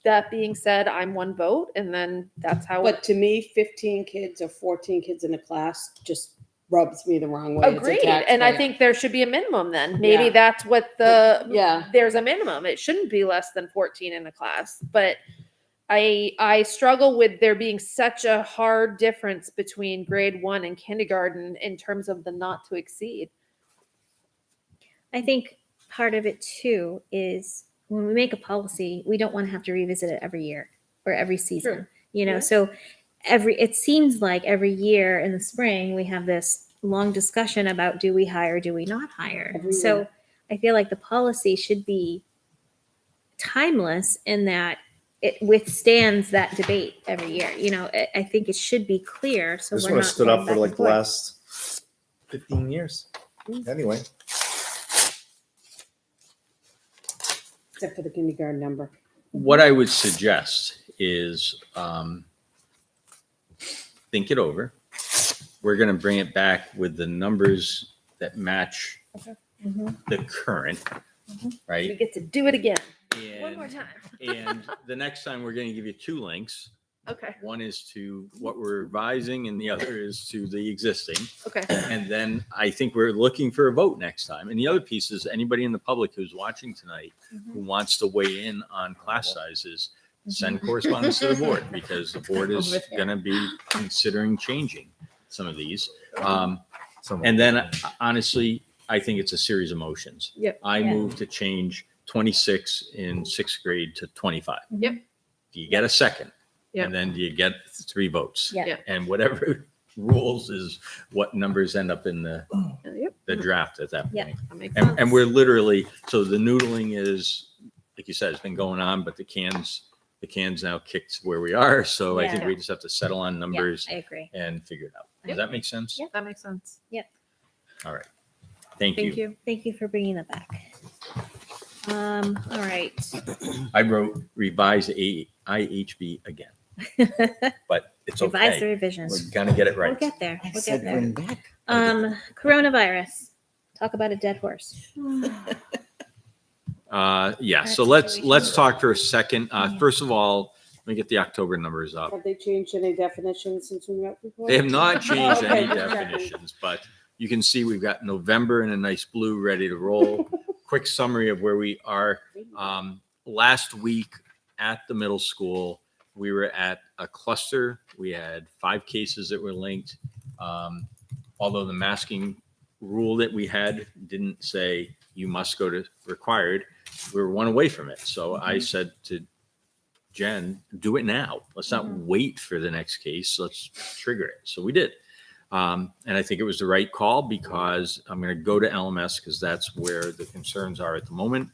That being said, I'm one vote, and then that's how. but to me, 15 kids or 14 kids in a class just rubs me the wrong way. as a Agreed. And I taxpayer. think there should be a minimum then. Maybe Yeah. that's what Yeah. there's a minimum. It shouldn't be less than 14 in a class. But I struggle with there being such a hard difference between grade 1 and kindergarten in terms of the not to exceed. I think part of it too is when we make a policy, we don't want to have to revisit it every year or every season. True. You know, Yeah. so it seems like every year in the spring we have this long discussion about do we hire, do we not hire. Every So year. I feel like the policy should be timeless in that it withstands that debate every year. You know, I think it should be clear. So This we're one not has stood going up back for and like the forth. last 15 years. Anyway, Except for the kindergarten number. What I would suggest is think it over. We're going to bring it back with the numbers that match the current, We right? get to do it again. One And, more time. and the next time we're going to give you 2 links. Okay. One is to what we're revising and the other is to the existing. Okay. And then I think we're looking for a vote next time. And the other piece is anybody in the public who's watching tonight who wants to weigh in on class sizes, send correspondence to the board because the board is going to be considering changing some of these. And then honestly, I think it's a series of motions. Yep. I move to change 26 in 6th grade to 25. Yep. Do you get a second? Yep. And then do you get 3 votes? Yeah. Yep. And whatever rules is what numbers end up in the Yep. draft at that Yeah. point. That makes And sense. we're literally, so the noodling is, like you said, it's been going on, but the cans now kicked where we are. So I think Yeah. we just have to settle on numbers I agree. and figure it out. Does Yep. that make sense? Yep. That makes sense. All right. Thank Thank you. you. Thank you for bringing that back. All right. I wrote revise IHB again, but it's Revise the okay. revisions. We're gonna get it We'll right. get there. I We'll said get there. bring back. Coronavirus. Talk about a dead horse. Yeah, so That let's situation. talk for a second. First of all, let me get the October numbers up. Have they changed any definitions since we met before? They have not changed any Okay. definitions, but you can see we've got November in a nice blue ready to roll. Quick summary of where we are. Last week at the middle school, we were at a cluster. We had 5 cases that were linked. Although the masking rule that we had didn't say you must go to required, we were one away from it. So I said to Jen, do it now. Let's not wait for the next case. Let's trigger it. So we did. And I think it was the right call because I'm going to go to LMS because that's where the concerns are at the moment.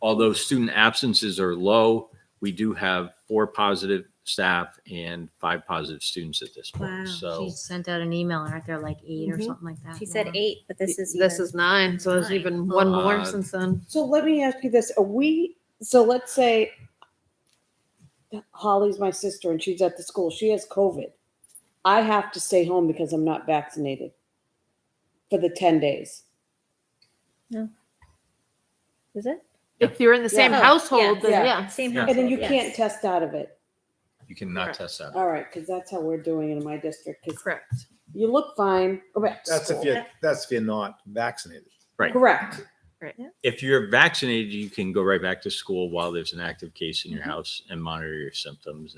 Although student absences are low, we do have 4 positive staff and 5 positive students at this point. Wow. So She sent out an email, aren't there like 8 or Mhm. something like that? She said Yeah. 8, but this is This even- is 9, so there's 9. even one more Uh, since then. So let me ask you this. So let's say Holly's my sister and she's at the school. She has COVID. I have to stay home because I'm not vaccinated for the 10 days. Is it? If you're in the same Yeah. Oh, household, then yeah. yeah. Same Yeah. household. And then you yes. can't test out of it. you cannot Correct. test out. All right, because that's how we're doing it in my district. Because Correct. you look fine, go back to That's school. if you're not vaccinated. Right. Correct. If you're vaccinated, you can go right back to school while there's an active case in Mm-hmm. your house and monitor your symptoms.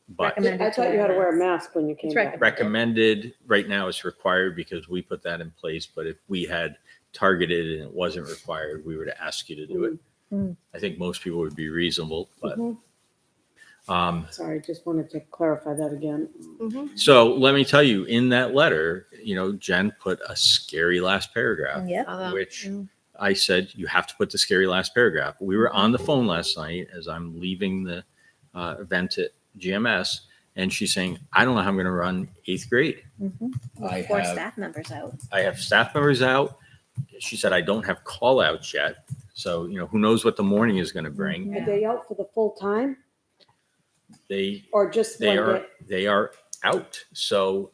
But Recommended I thought you had to wear a mask when you came It's back. recommended right now is required because we put that in place. But if we had targeted and it wasn't required, we would ask you to do it. Mm. I think most people would be reasonable, but Mhm. Sorry, just wanted to clarify that again. so let me tell you, in that letter, Jen put a scary last paragraph, Yep. Saw that. which I said, you have to put the scary last paragraph. We were on the phone last night as I'm leaving the event at GMS, and she's saying, I don't know how I'm going to run 8th grade. I 4 have staff members out. I have staff members out. She said, I don't have call outs yet. So, who knows what the morning is going to bring. Are they out for the full time They or just they one are day? they are out. So,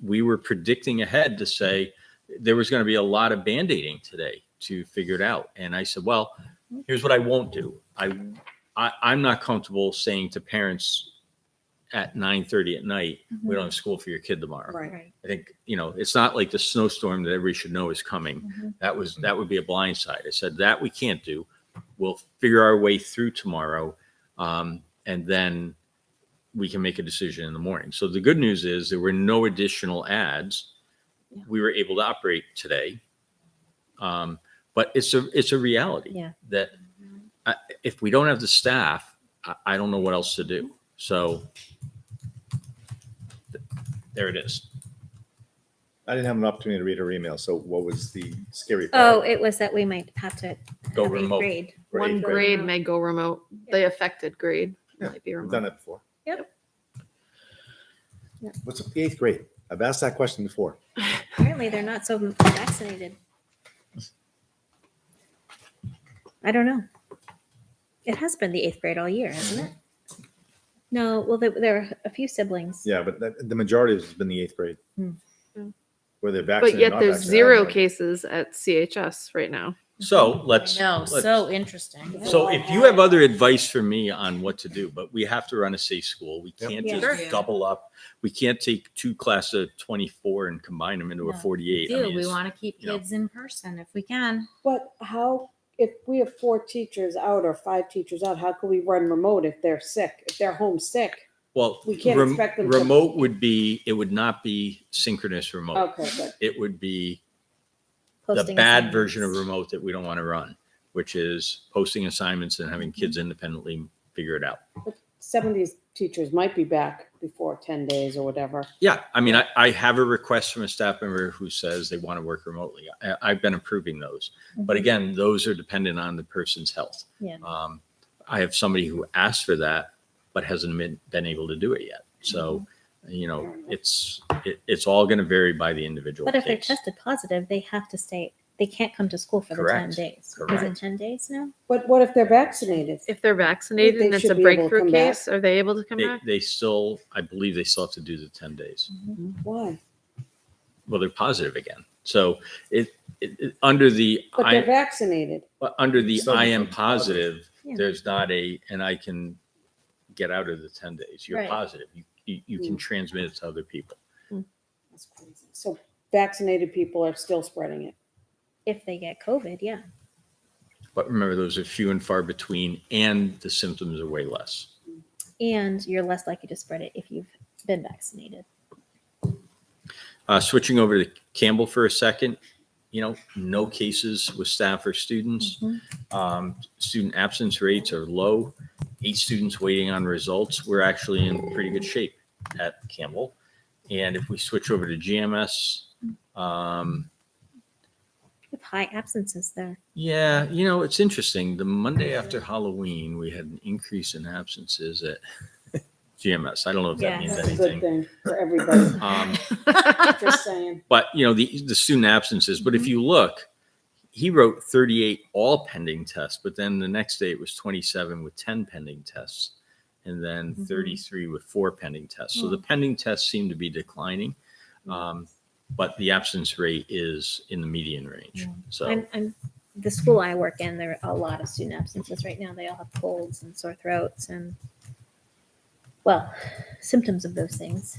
we were predicting ahead to say there was going to be a lot of band-aiding today to figure it out. And I said, well, here's what I won't do. I'm not comfortable saying to parents at 9:30 at night, we don't have school for your kid tomorrow. Right. I think, it's not like the snowstorm that everybody should know is coming. That would be a blind side. I said that we can't do. We'll figure our way through tomorrow. And then we can make a decision in the morning. So the good news is there were no additional ads. We were able to operate today. But it's a reality Yeah. that if we don't have the staff, I don't know what else to do. So there it is. I didn't have an opportunity to read her email. So what was the scary Oh, part? it was that we might have to Go have 8th remote. grade. One Great, grade may go remote. The affected grade Yeah, might be We've remote. done it before. Yep. What's up with the 8th grade? I've asked that question before. Apparently, they're not so vaccinated. I don't know. It has been the 8th grade all year, hasn't it? No, well, there are a few siblings. Yeah, but the majority has been the 8th grade. Hmm. Where they're But vaccinated. yet not there's vaccinated. I 0 don't know. cases at CHS right now. So let's. No, so interesting. So if you have other advice for me on what to do, but we have to run a safe school. We Yep. can't Yeah. just Sure. double up. We can't take 2 classes of 24 and combine them into a No. 48. I Do mean, we it's- want to keep you know. kids in person if we can? But how, if we have 4 teachers out or 5 teachers out, how can we run remote if they're sick, if they're home sick? Well, We can't expect them to- remote it would not be synchronous remote. Okay, good. It would be the Posting bad assignments. version of remote that we don't want to run, which is posting assignments and having kids independently figure it out. But some of these teachers might be back before 10 days or whatever. Yeah, I mean, I have a request from a staff member who says they want to work remotely. I've been approving those. But again, those are dependent on the person's health. Yeah. I have somebody who asked for that, but hasn't been able to do it yet. So, it's all going to vary by the individual But if they're case. tested positive, they have to stay. They can't come to school for Correct. the 10 days. Is Correct. it 10 days now? But what if they're vaccinated? If they're vaccinated They and it's should a be able to breakthrough come back. case, are they able to come back? They I believe they still have to do the 10 days. Why? Well, they're positive again. So it under the But they're vaccinated. Still I am different. positive, Yeah. there's not and I can get out of the 10 days. You're Right. positive. You can transmit it to other people. That's crazy. So vaccinated people are still spreading it. If they get COVID, yeah. But remember, those are few and far between, and the symptoms are way less. And you're less likely to spread it if you've been vaccinated. Switching over to Campbell for a second, no cases with staff or students. Student absence rates are low. 8 students waiting on results. We're actually in pretty good shape at Campbell. And if we switch over to GMS, With high absences there. yeah, it's interesting. The Monday after Halloween, we had an increase in absences at GMS. I don't know if Yeah. that means That's a good anything. thing for everybody. Um, Just saying. but the student absences. But if you look, he wrote 38 all pending tests, but then the next day it was 27 with 10 pending tests, and then 33 with 4 pending tests. So the pending tests seem to be declining, but the absence rate is in the median range. So I'm the school I work in, there are a lot of student absences right now. They all have colds and sore throats and, well, symptoms of those things.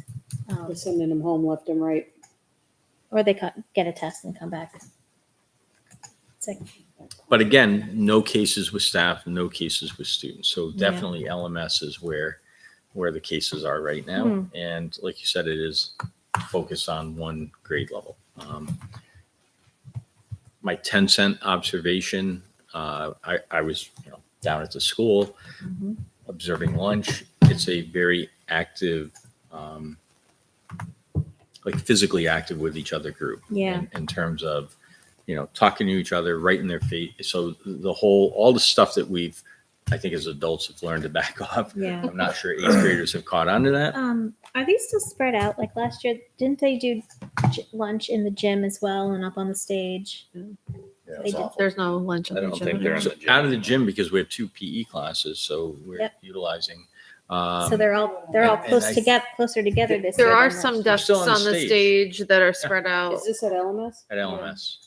We're sending them home left and right. Or they get a test and come back. It's like, but again, no cases with staff, no cases with students. So definitely LMS is where the cases are right now. And like you said, it is focused on one grade level. My 10-cent observation, I was down at the school observing lunch. It's a very active, like physically active with each other group. Yeah. In terms of, talking to each other right in their face. So all the stuff that I think as adults have learned to back off. Yeah. I'm not sure 8th graders have caught on to that. are they still spread out? Like last year, didn't they do lunch in the gym as well and up on the stage? Yeah, They it's did. awful. There's no lunch in I the don't gym think they're in So the gym. out of the gym because we have 2 PE classes, so we're Yep. utilizing. So they're all and close I- together, closer together this There year. are than some last desks still on on the stage. stage that are spread out. Is this at LMS? at LMS.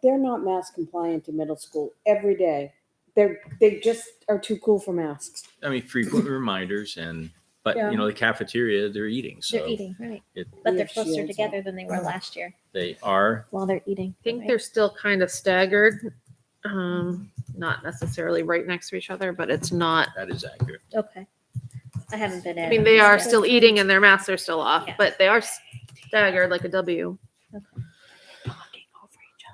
They're not mask compliant in middle school every day. They just are too cool for masks. I mean, frequent reminders but Yeah. the cafeteria, they're eating. So They're eating, right? it- But they're Yeah, closer shields. together than they were last year they are. while they're eating. I think right? they're still kind of staggered. Not necessarily right next to each other, but it's not. That is accurate. Okay. I haven't been at. I mean, they are so- still eating and their masks are still off, Yeah. but they are staggered like a W. Talking over each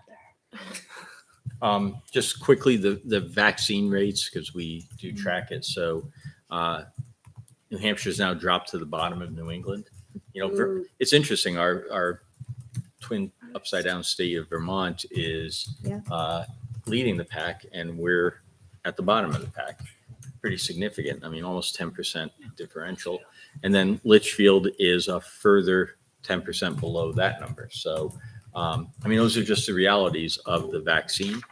other. Just quickly, the vaccine rates, because we do track it. So New Hampshire's now dropped to the bottom of New England. It's interesting. Our twin upside down state of Vermont is leading the pack, and we're at the bottom of the pack. Pretty significant. I mean, almost 10% differential. And then Litchfield is a further 10% below that number. So, those are just the realities of the vaccine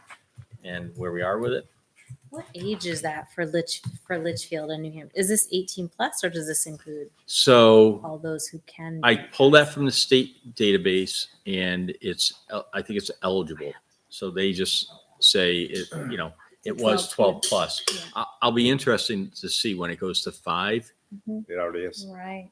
and where we are with it. What age is that for Litchfield and New Hampshire? Is this 18 plus, or does this include So all those who can? I pulled that from the state database, and I think it's eligible. So they just say it was 12 plus. Yeah. I'll be interested to see when it goes to 5. It already is. Right.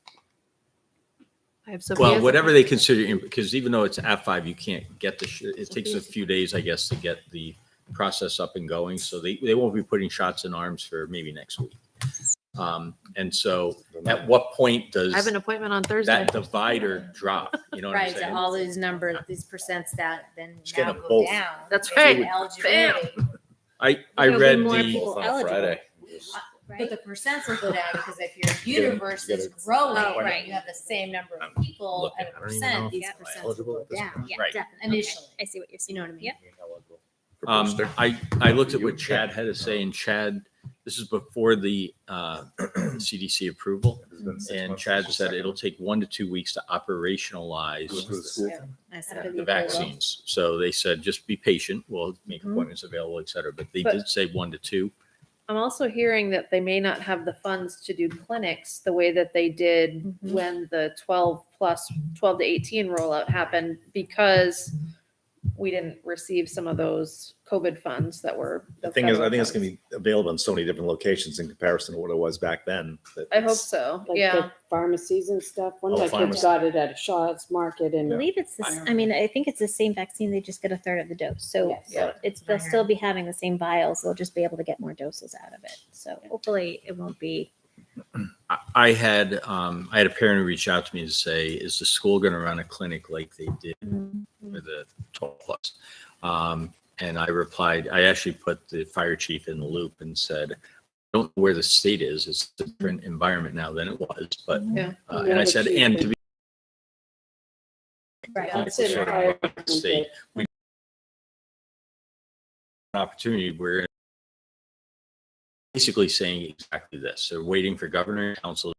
I have Sophia's Well, whatever they consider, because even though it's at 5, you can't get it takes a few days, I guess, to get the process up and going. So they won't be putting shots in arms for maybe next week. And so at what point I have does an appointment on Thursday. that divider drop? You know what I'm Right. saying? All these numbers, these percents that then Just now get 'em go both. down. That's It's right. an eligibility. I There'll be read more the people Both on eligible. Friday. But the percents will go down because if your universe is growing, Oh, right. you have the same number of people looking. at a I don't even know percent, if these it's percents will eligible go at this down. point. Yeah, Right. definitely. Initially. I see what you're saying. You know what I mean? Yep. For booster. I looked at what Chad had to say, and Chad, this is before the CDC approval, It's been 6 and months Chad since said the it'll take 1 to 2 weeks to operationalize second. Go to school. I said After it. the approval. vaccines. So they said, just be patient. We'll make Mhm. appointments available, et cetera. But they But- did say 1 to 2. I'm also hearing that they may not have the funds to do clinics the way that they did Mhm. when the 12 to 18 rollout happened, because we didn't receive some of those COVID funds that were. The thing is, I think it's going to be available in so many different locations in comparison to what it was back then. that I hope it's- so. Like Yeah. the pharmacies and stuff. One of Oh, my pharmacy. kids got it at a Shaw's Market I and believe it's this. I mean, I think it's the same vaccine. They just get a third of the dose. So Yes. Yeah. they'll still be having the same vials. They'll just be able to get more doses out of it. So hopefully it won't be. I had a parent who reached out to me to say, is the school going to run a clinic like they did for the 12 plus? And I replied, I actually put the fire chief in the loop and said, I don't know where the state is. It's a different environment now than it was. But, Yeah. and I said, and to be Right. That's it. sort of what the state, we an opportunity where basically saying exactly this. They're waiting for governor and council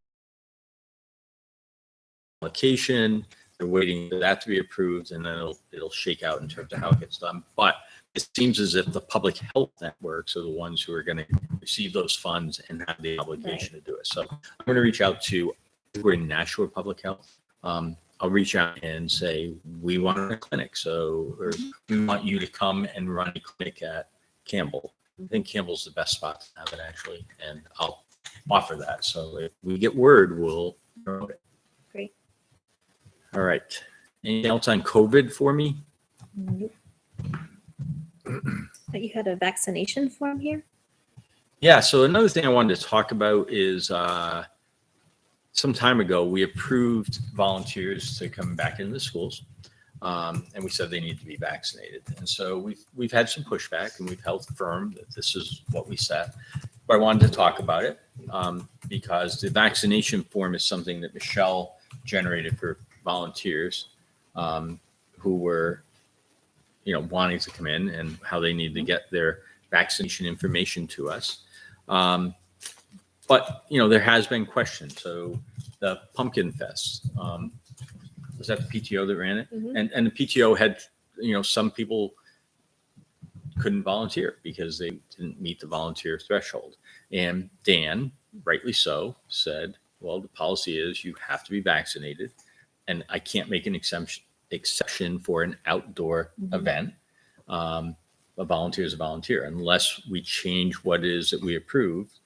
application. They're waiting for that to be approved, and then it'll shake out in terms of how it gets done. But it seems as if the public health networks are the ones who are going to receive those funds and have the obligation to do it. So I'm going to reach out to, we're in Nashua Public Health. I'll reach out and say, we want a clinic. Or we want you to come and run a clinic at Campbell. I think Campbell's the best spot to have it, actually. And I'll offer that. So if we get word, we'll promote it. Great. All right. Anything else on COVID for me? Nope. But you had a vaccination form here? Yeah. So another thing I wanted to talk about is some time ago, we approved volunteers to come back into the schools. And we said they need to be vaccinated. And so we've had some pushback, and we've held firm that this is what we said. But I wanted to talk about it because the vaccination form is something that Michelle generated for volunteers who were, wanting to come in, and how they need to get their vaccination information to us. But there has been questions. So the Pumpkin Fest, was that the PTO that ran it? And the PTO had, some people couldn't volunteer because they didn't meet the volunteer threshold. And Dan, rightly so, said, well, the policy is you have to be vaccinated, and I can't make an exception for an outdoor event. A volunteer is a volunteer unless we change what it is that we approved.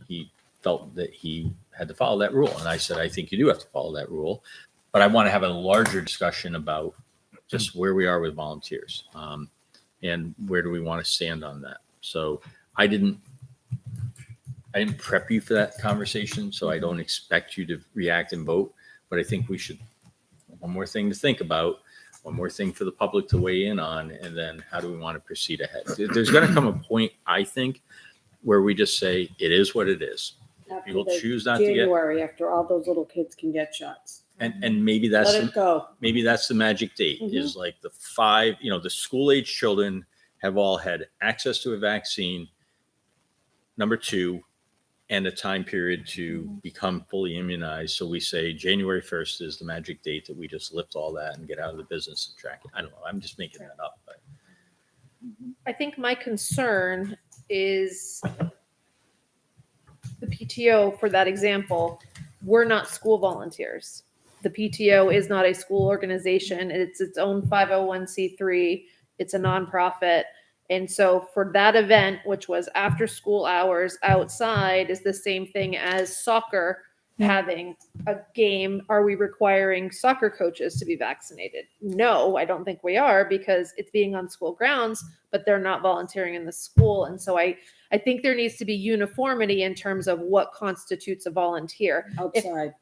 He felt that he had to follow that rule. And I said, I think you do have to follow that rule. But I want to have a larger discussion about just where we are with volunteers and where do we want to stand on that. So I didn't prep you for that conversation, so I don't expect you to react and vote. But I think we should, one more thing to think about, one more thing for the public to weigh in on, and then how do we want to proceed ahead? There's going to come a point, I think, where we just say it is what it is. After People the choose not to get, January, after all those little kids can get shots. and maybe that's Let it go. maybe that's the magic date is like the 5, the school age children have all had access to a vaccine, number 2, and a time period to become fully immunized. So we say January 1st is the magic date that we just lift all that and get out of the business of tracking. I don't know. I'm just making that up. But I think my concern is the PTO, for that example. We're not school volunteers. The PTO is not a school organization. It's its own 501c3. It's a nonprofit. And so for that event, which was after school hours outside, is the same thing as soccer having a game. Are we requiring soccer coaches to be vaccinated? No, I don't think we are, because it's being on school grounds, but they're not volunteering in the school. And so I think there needs to be uniformity in terms of what constitutes a volunteer. Outside.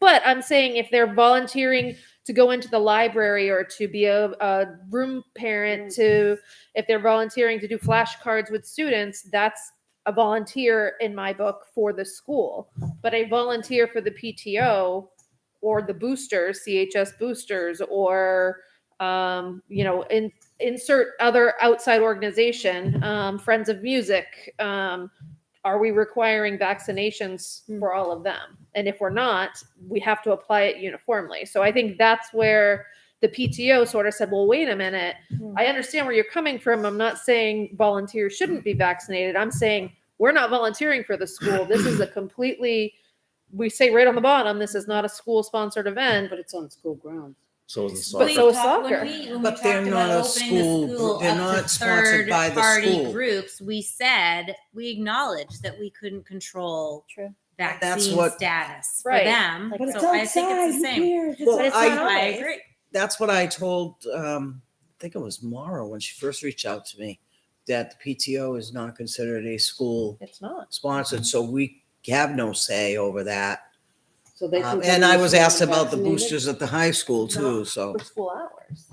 But I'm saying if they're volunteering to go into the library or to be a room parent, if they're volunteering to do flashcards with students, that's a volunteer in my book for the school. But a volunteer for the PTO or the boosters, CHS boosters, or insert other outside organization, Friends of Music. Are we requiring vaccinations for all of them? And if we're not, we have to apply it uniformly. So I think that's where the PTO sort of said, well, wait a minute. I understand where you're coming from. I'm not saying volunteers shouldn't be vaccinated. I'm saying we're not volunteering for the school. This is a completely, we say right on the bottom, this is not a school-sponsored event. But it's on school grounds. So is the But soccer. so is soccer. But they're not a school, they're not sponsored by the third-party school. groups. We acknowledged that we couldn't control vaccine what- status Right. for them. But it's so outside. I think it's the Who same. cares? Well, But it's I- not I agree. That's what I told, I think it was Mara when she first reached out to me, that the PTO is not considered a school It's not. sponsored, so we have no say over that. So they can And come I in was and asked about the vaccinated. boosters at the high school too, so. For school hours.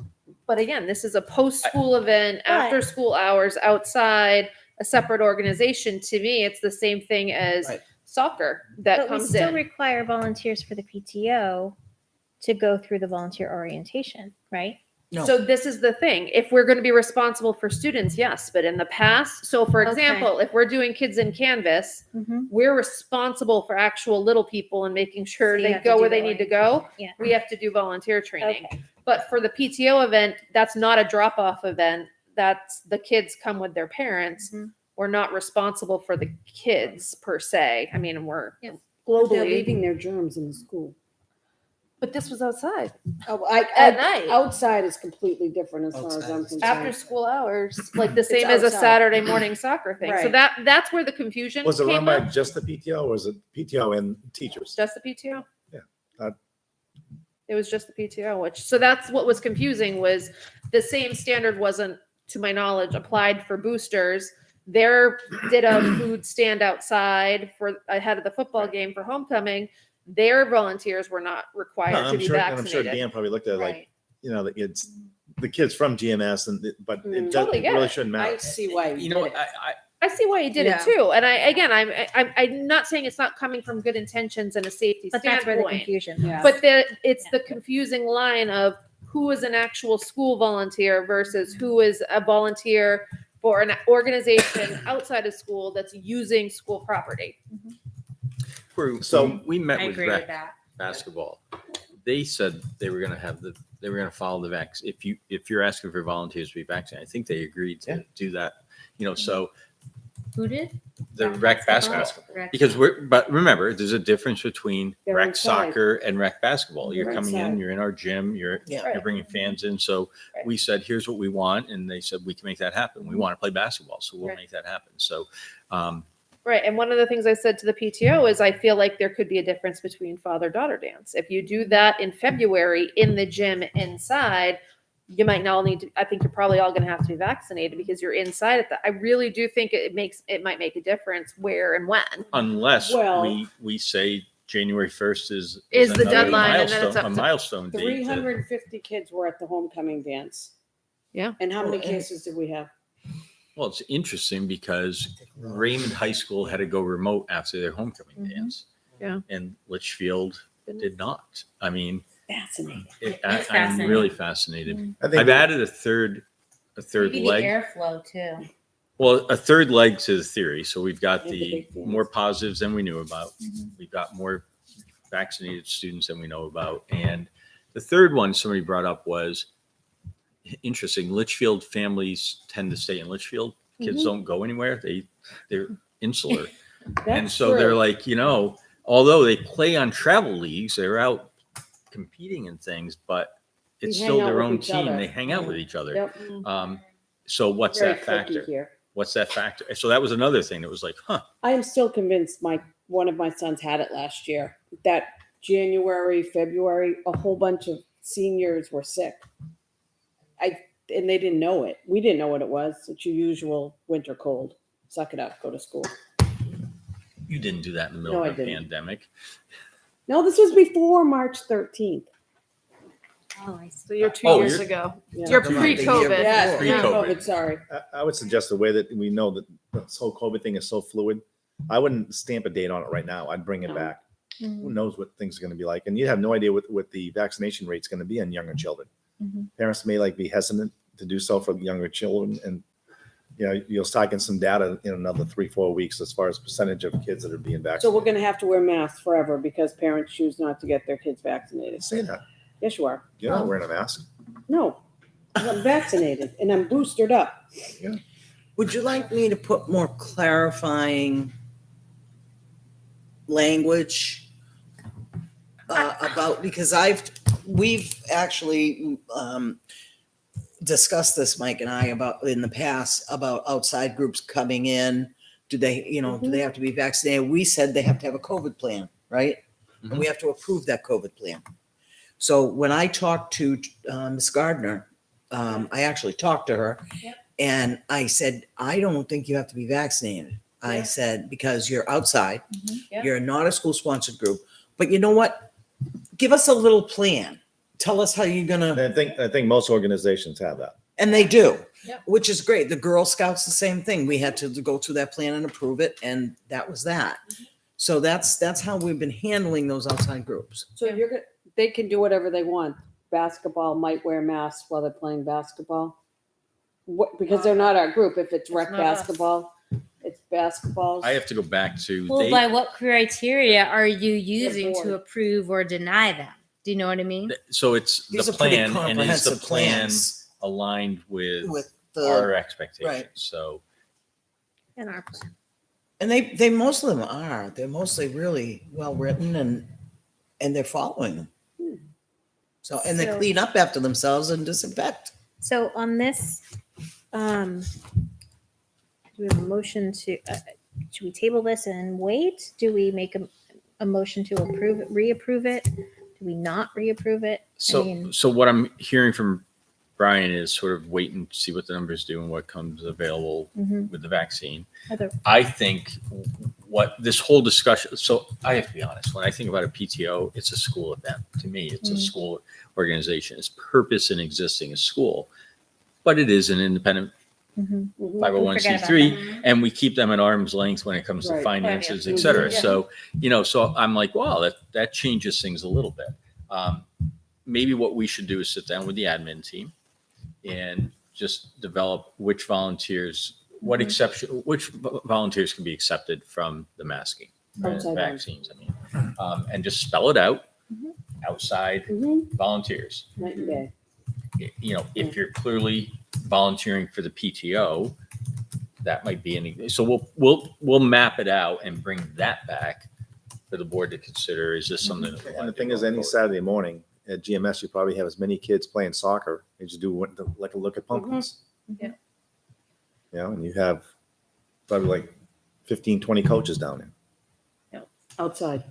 But again, this is a post-school event, after school hours, outside, a separate organization. To me, it's the same thing as Right. soccer that But we comes still in. require volunteers for the PTO to go through the volunteer orientation, right? No. So this is the thing. If we're going to be responsible for students, yes. But in the past, so for Okay. example, if we're doing kids in Canvas, Mhm. we're responsible for actual little people and making sure So you they have to go do where the they need to go. Yeah. We have to do volunteer training. Okay. But for the PTO event, that's not a drop off event. That's the kids come with their parents. Mhm. We're not responsible for the kids per se. I mean, we're Yeah. They're globally, leaving their germs in the school. but this was outside Oh, at night. outside is completely different as far as Outside I'm is concerned. After school hours, like the It's same as a outside. Saturday morning soccer thing. So Right. that's where the confusion Was it run came by up. just the PTO or was it PTO and teachers? Just the PTO. Yeah. It was just the PTO, so that's what was confusing was the same standard wasn't, to my knowledge, applied for boosters. There did a food stand outside for ahead of the football game for homecoming. Their volunteers were not No, required to I'm be sure, and I'm sure vaccinated. Dan probably looked at it like, Right. you know, it's the kids from GMS but it, Totally it get really it. shouldn't I matter. see why You know, did it. I see why he did Yeah. it too. And I'm not saying it's not coming from good intentions and a safety But that's where the standpoint. confusion. Yeah. But it's the confusing line of who is an actual school volunteer versus who is a volunteer for an organization outside of school that's using school property. So- we met I with agree rec with that. basketball. They said they were going to follow the if you're asking for volunteers to be vaccinated, I think they agreed to do that. You know, so Who did? the rec basketball. Rec- Because but remember, there's a difference between They're rec inside. soccer and rec basketball. You're They're coming in, inside. you're in our gym, you're bringing fans in. So Right. we said, here's what we want. And they said, we can make that happen. We want to play basketball. So we'll Right. make that happen. So, Right. And one of the things I said to the PTO is I feel like there could be a difference between father-daughter dance. If you do that in February in the gym inside, you might not all need to, I think you're probably all going to have to be vaccinated because you're inside at that. I really do think it might make a difference where and when. unless Well- we say January 1st is the another deadline, and then it's milestone, up a to milestone date. 350 kids were at the homecoming dance. Yeah. And how many Well, cases did we have? Well, it's interesting because Raymond High School had to go remote after their homecoming Mm-hmm. dance. Yeah. And Litchfield did not. I mean, Fascinating. I'm fascinating. really fascinated. I think I've added a third Maybe the leg. airflow too. Well, a third leg to the theory. So we've got Yeah, the the big dance. more positives than we knew about. Mm-hmm. We've got more vaccinated students than we know about. And the third one somebody brought up was interesting. Litchfield families tend to stay in Litchfield. Kids Mm-hmm. don't go anywhere. They're insular. And That's so they're true. like, you know, although they play on travel leagues, they're out competing in things, but it's We still hang out their with own each team. other. They hang out Yeah. with each other. Yep. So what's Very that cliquey factor? here. What's that factor? So that was another thing that was like, huh. I am still convinced one of my sons had it last year. That January, February, a whole bunch of seniors were sick. And they didn't know it. We didn't know what it was. It's your usual winter cold. Suck it up, go to school. You didn't do that in the middle No, I of a didn't. pandemic. No, this was before March 13th. Oh, I see. So you're 2 Oh, years you're- ago. Yeah. You're Come on, the year pre-COVID. before. Yes, Pre-COVID. pre-COVID, sorry. I would suggest the way that we know that this whole COVID thing is so fluid. I wouldn't stamp a date on it right now. I'd bring it No. back. Who knows what things are going to be like? And you have no idea what the vaccination rate's going to be on younger children. Parents may be hesitant to do so for younger children. And, you'll start getting some data in another 3-4 weeks as far as percentage of kids that are being So vaccinated. we're going to have to wear masks forever because parents choose not to get their kids vaccinated. Say that. Yes, you are. You're not wearing a mask. No, I'm vaccinated and I'm boosted up. Would you like me to put more clarifying language about, because we've actually discussed this, Mike and I, about in the past about outside groups coming in. Do they, do they have to be vaccinated? We said they have to have a COVID plan, right? And we have to approve that COVID plan. So when I talked to Ms. Gardner, I actually talked to her and I said, I don't think you have to be vaccinated. I said, because you're outside, you're not a school sponsored group, but you know what? Give us a little plan. Tell us how you're And gonna, I think most organizations have that. and they do, Yep. which is great. The Girl Scouts, the same thing. We had to go through that plan and approve it, and that was that. So that's how we've been handling those outside groups. So they can do whatever they want, basketball might wear masks while they're playing basketball? What, because they're not our group. If it's rec not us. basketball, it's basketballs. I have to go back to, Well, by what criteria are you using board. to approve or deny them? Do you know what I mean? so it's These the are pretty plan, and is the comprehensive plan plans aligned with with the, our expectations? right. So In our plan. and they, most of them are, they're mostly really well-written and they're following them. So, and they So- clean up after themselves and disinfect. So on this, do we have a motion to, should we table this and wait? Do we make a motion to approve it, reapprove it? Do we not reapprove it? So what I'm hearing from Brian is sort of wait and see what the numbers do and what comes available Mhm. with the vaccine. Other- I think what this whole discussion, so I have to be honest, when I think about a PTO, it's a school event. To me, it's a school organization. Its purpose in existing is school, but it is an independent Mhm. 501c3, and we keep them at arm's length when it comes to Right. finances, Right. et cetera. Yeah. So, so I'm like, wow, that changes things a little bit. Maybe what we should do is sit down with the admin team and just develop which volunteers, which volunteers can be accepted from the masking, Outside vaccines, and just spell it out, outside Mhm. volunteers. Night and day. If you're clearly volunteering for the PTO, that might be so we'll map it out and bring that back for the board to consider. Is this something that we And want the to thing do is, going any forward? Saturday morning at GMS, you probably have as many kids playing soccer as you do like a look at pumpkins. Yeah. And you have probably like 15, 20 coaches down there. Outside.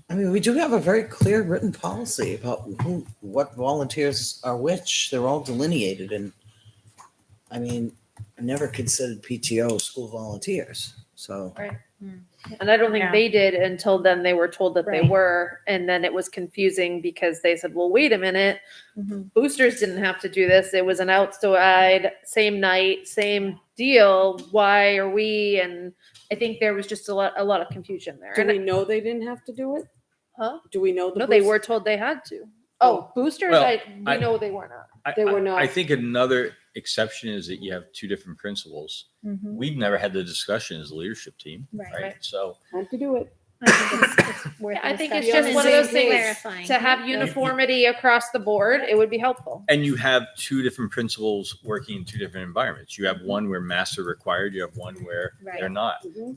I mean, we do have a very clear written policy about what volunteers are which. They're all delineated. And I mean, I never considered PTO school volunteers. So And I don't think Yeah. they did until then they were told that they Right. were. And then it was confusing because they said, well, wait a minute. Mhm. Boosters didn't have to do this. It was an outside, same night, same deal. Why are we? And I think there was just a lot of confusion there. Do And we know they didn't have to do it? Huh? Do we know? No, they were told they had to. Oh, boosters, Well, we know they were not. They were not. I think another exception is that you have two different principals. Mhm. We've never had the discussion as a leadership team, Right. right? So Time to do it. I think it's worth I think it's discussion just one of and those things clarifying. to have uniformity across the board. It would be helpful. and you have two different principals working in two different environments. You have one where masks are required. You have one where Right. they're not. Mhm.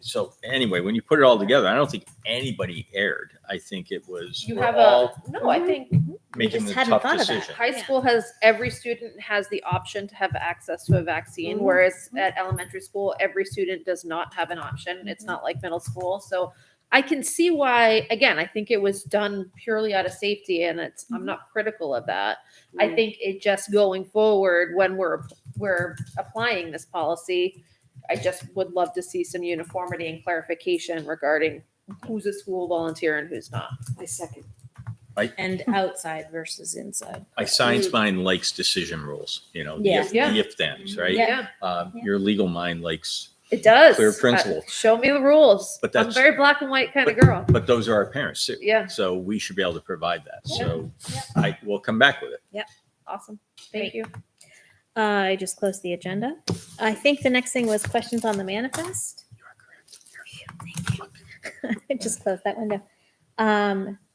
So anyway, when you put it all together, I don't think anybody erred. I think it was You we're have all I think making just the hadn't tough thought of that. decision. high school has every student has the option to have access to a vaccine, Mhm. whereas at elementary school, every student does not have an option. It's not like middle school. So I can see why, again, I think it was done purely out of safety and I'm not critical of that. I think it just going forward when we're applying this policy, I just would love to see some uniformity and clarification regarding who's a school volunteer and who's not. I second. And outside versus inside. My science mind likes decision rules, the Yeah. if thens, right? Yeah, Your legal mind likes, it does. Clear principle. Show me the rules. But I'm a that's- very black and white kind of girl. but those are our parents too. Yeah. So we should be able to provide that. Yeah. So I will come back with it. Awesome. Thank you. I just closed the agenda. I think the next thing was questions on the manifest. You are correct. Thank you. I just closed that window.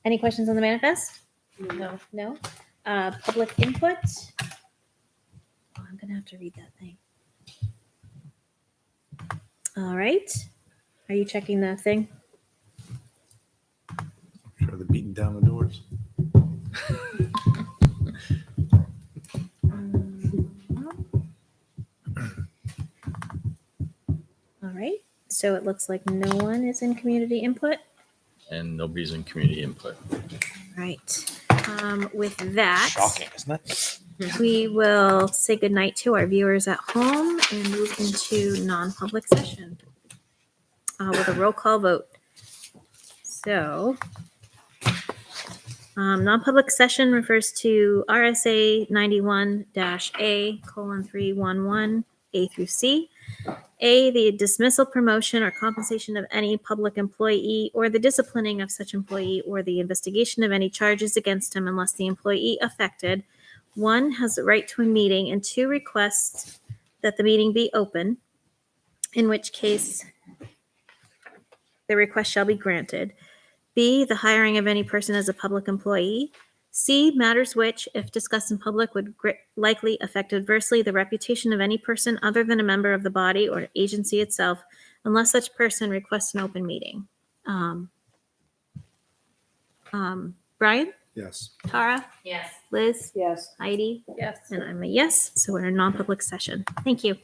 Any questions on the manifest? No. No? Public input? Oh, I'm gonna have to read that thing. All right. Are you checking that thing? Sure, they're beating down the doors. All right. So it looks like no one is in community input. And nobody's in community input. Right. With that, Shocking, isn't it? we will say goodnight to our viewers at home and move into non-public session with a roll call vote. So, non-public session refers to RSA 91-A:311 A through C A, the dismissal, promotion, or compensation of any public employee, or the disciplining of such employee, or the investigation of any charges against him unless the employee affected, 1, has the right to a meeting, and 2, requests that the meeting be open, in which case the request shall be granted. B, the hiring of any person as a public employee. C, matters which, if discussed in public, would likely affect adversely the reputation of any person other than a member of the body or agency itself, unless such person requests an open meeting. Brian? Yes. Tara? Yes. Liz? Yes. Heidi? Yes. And I'm a yes, so we're in non-public session. Thank you.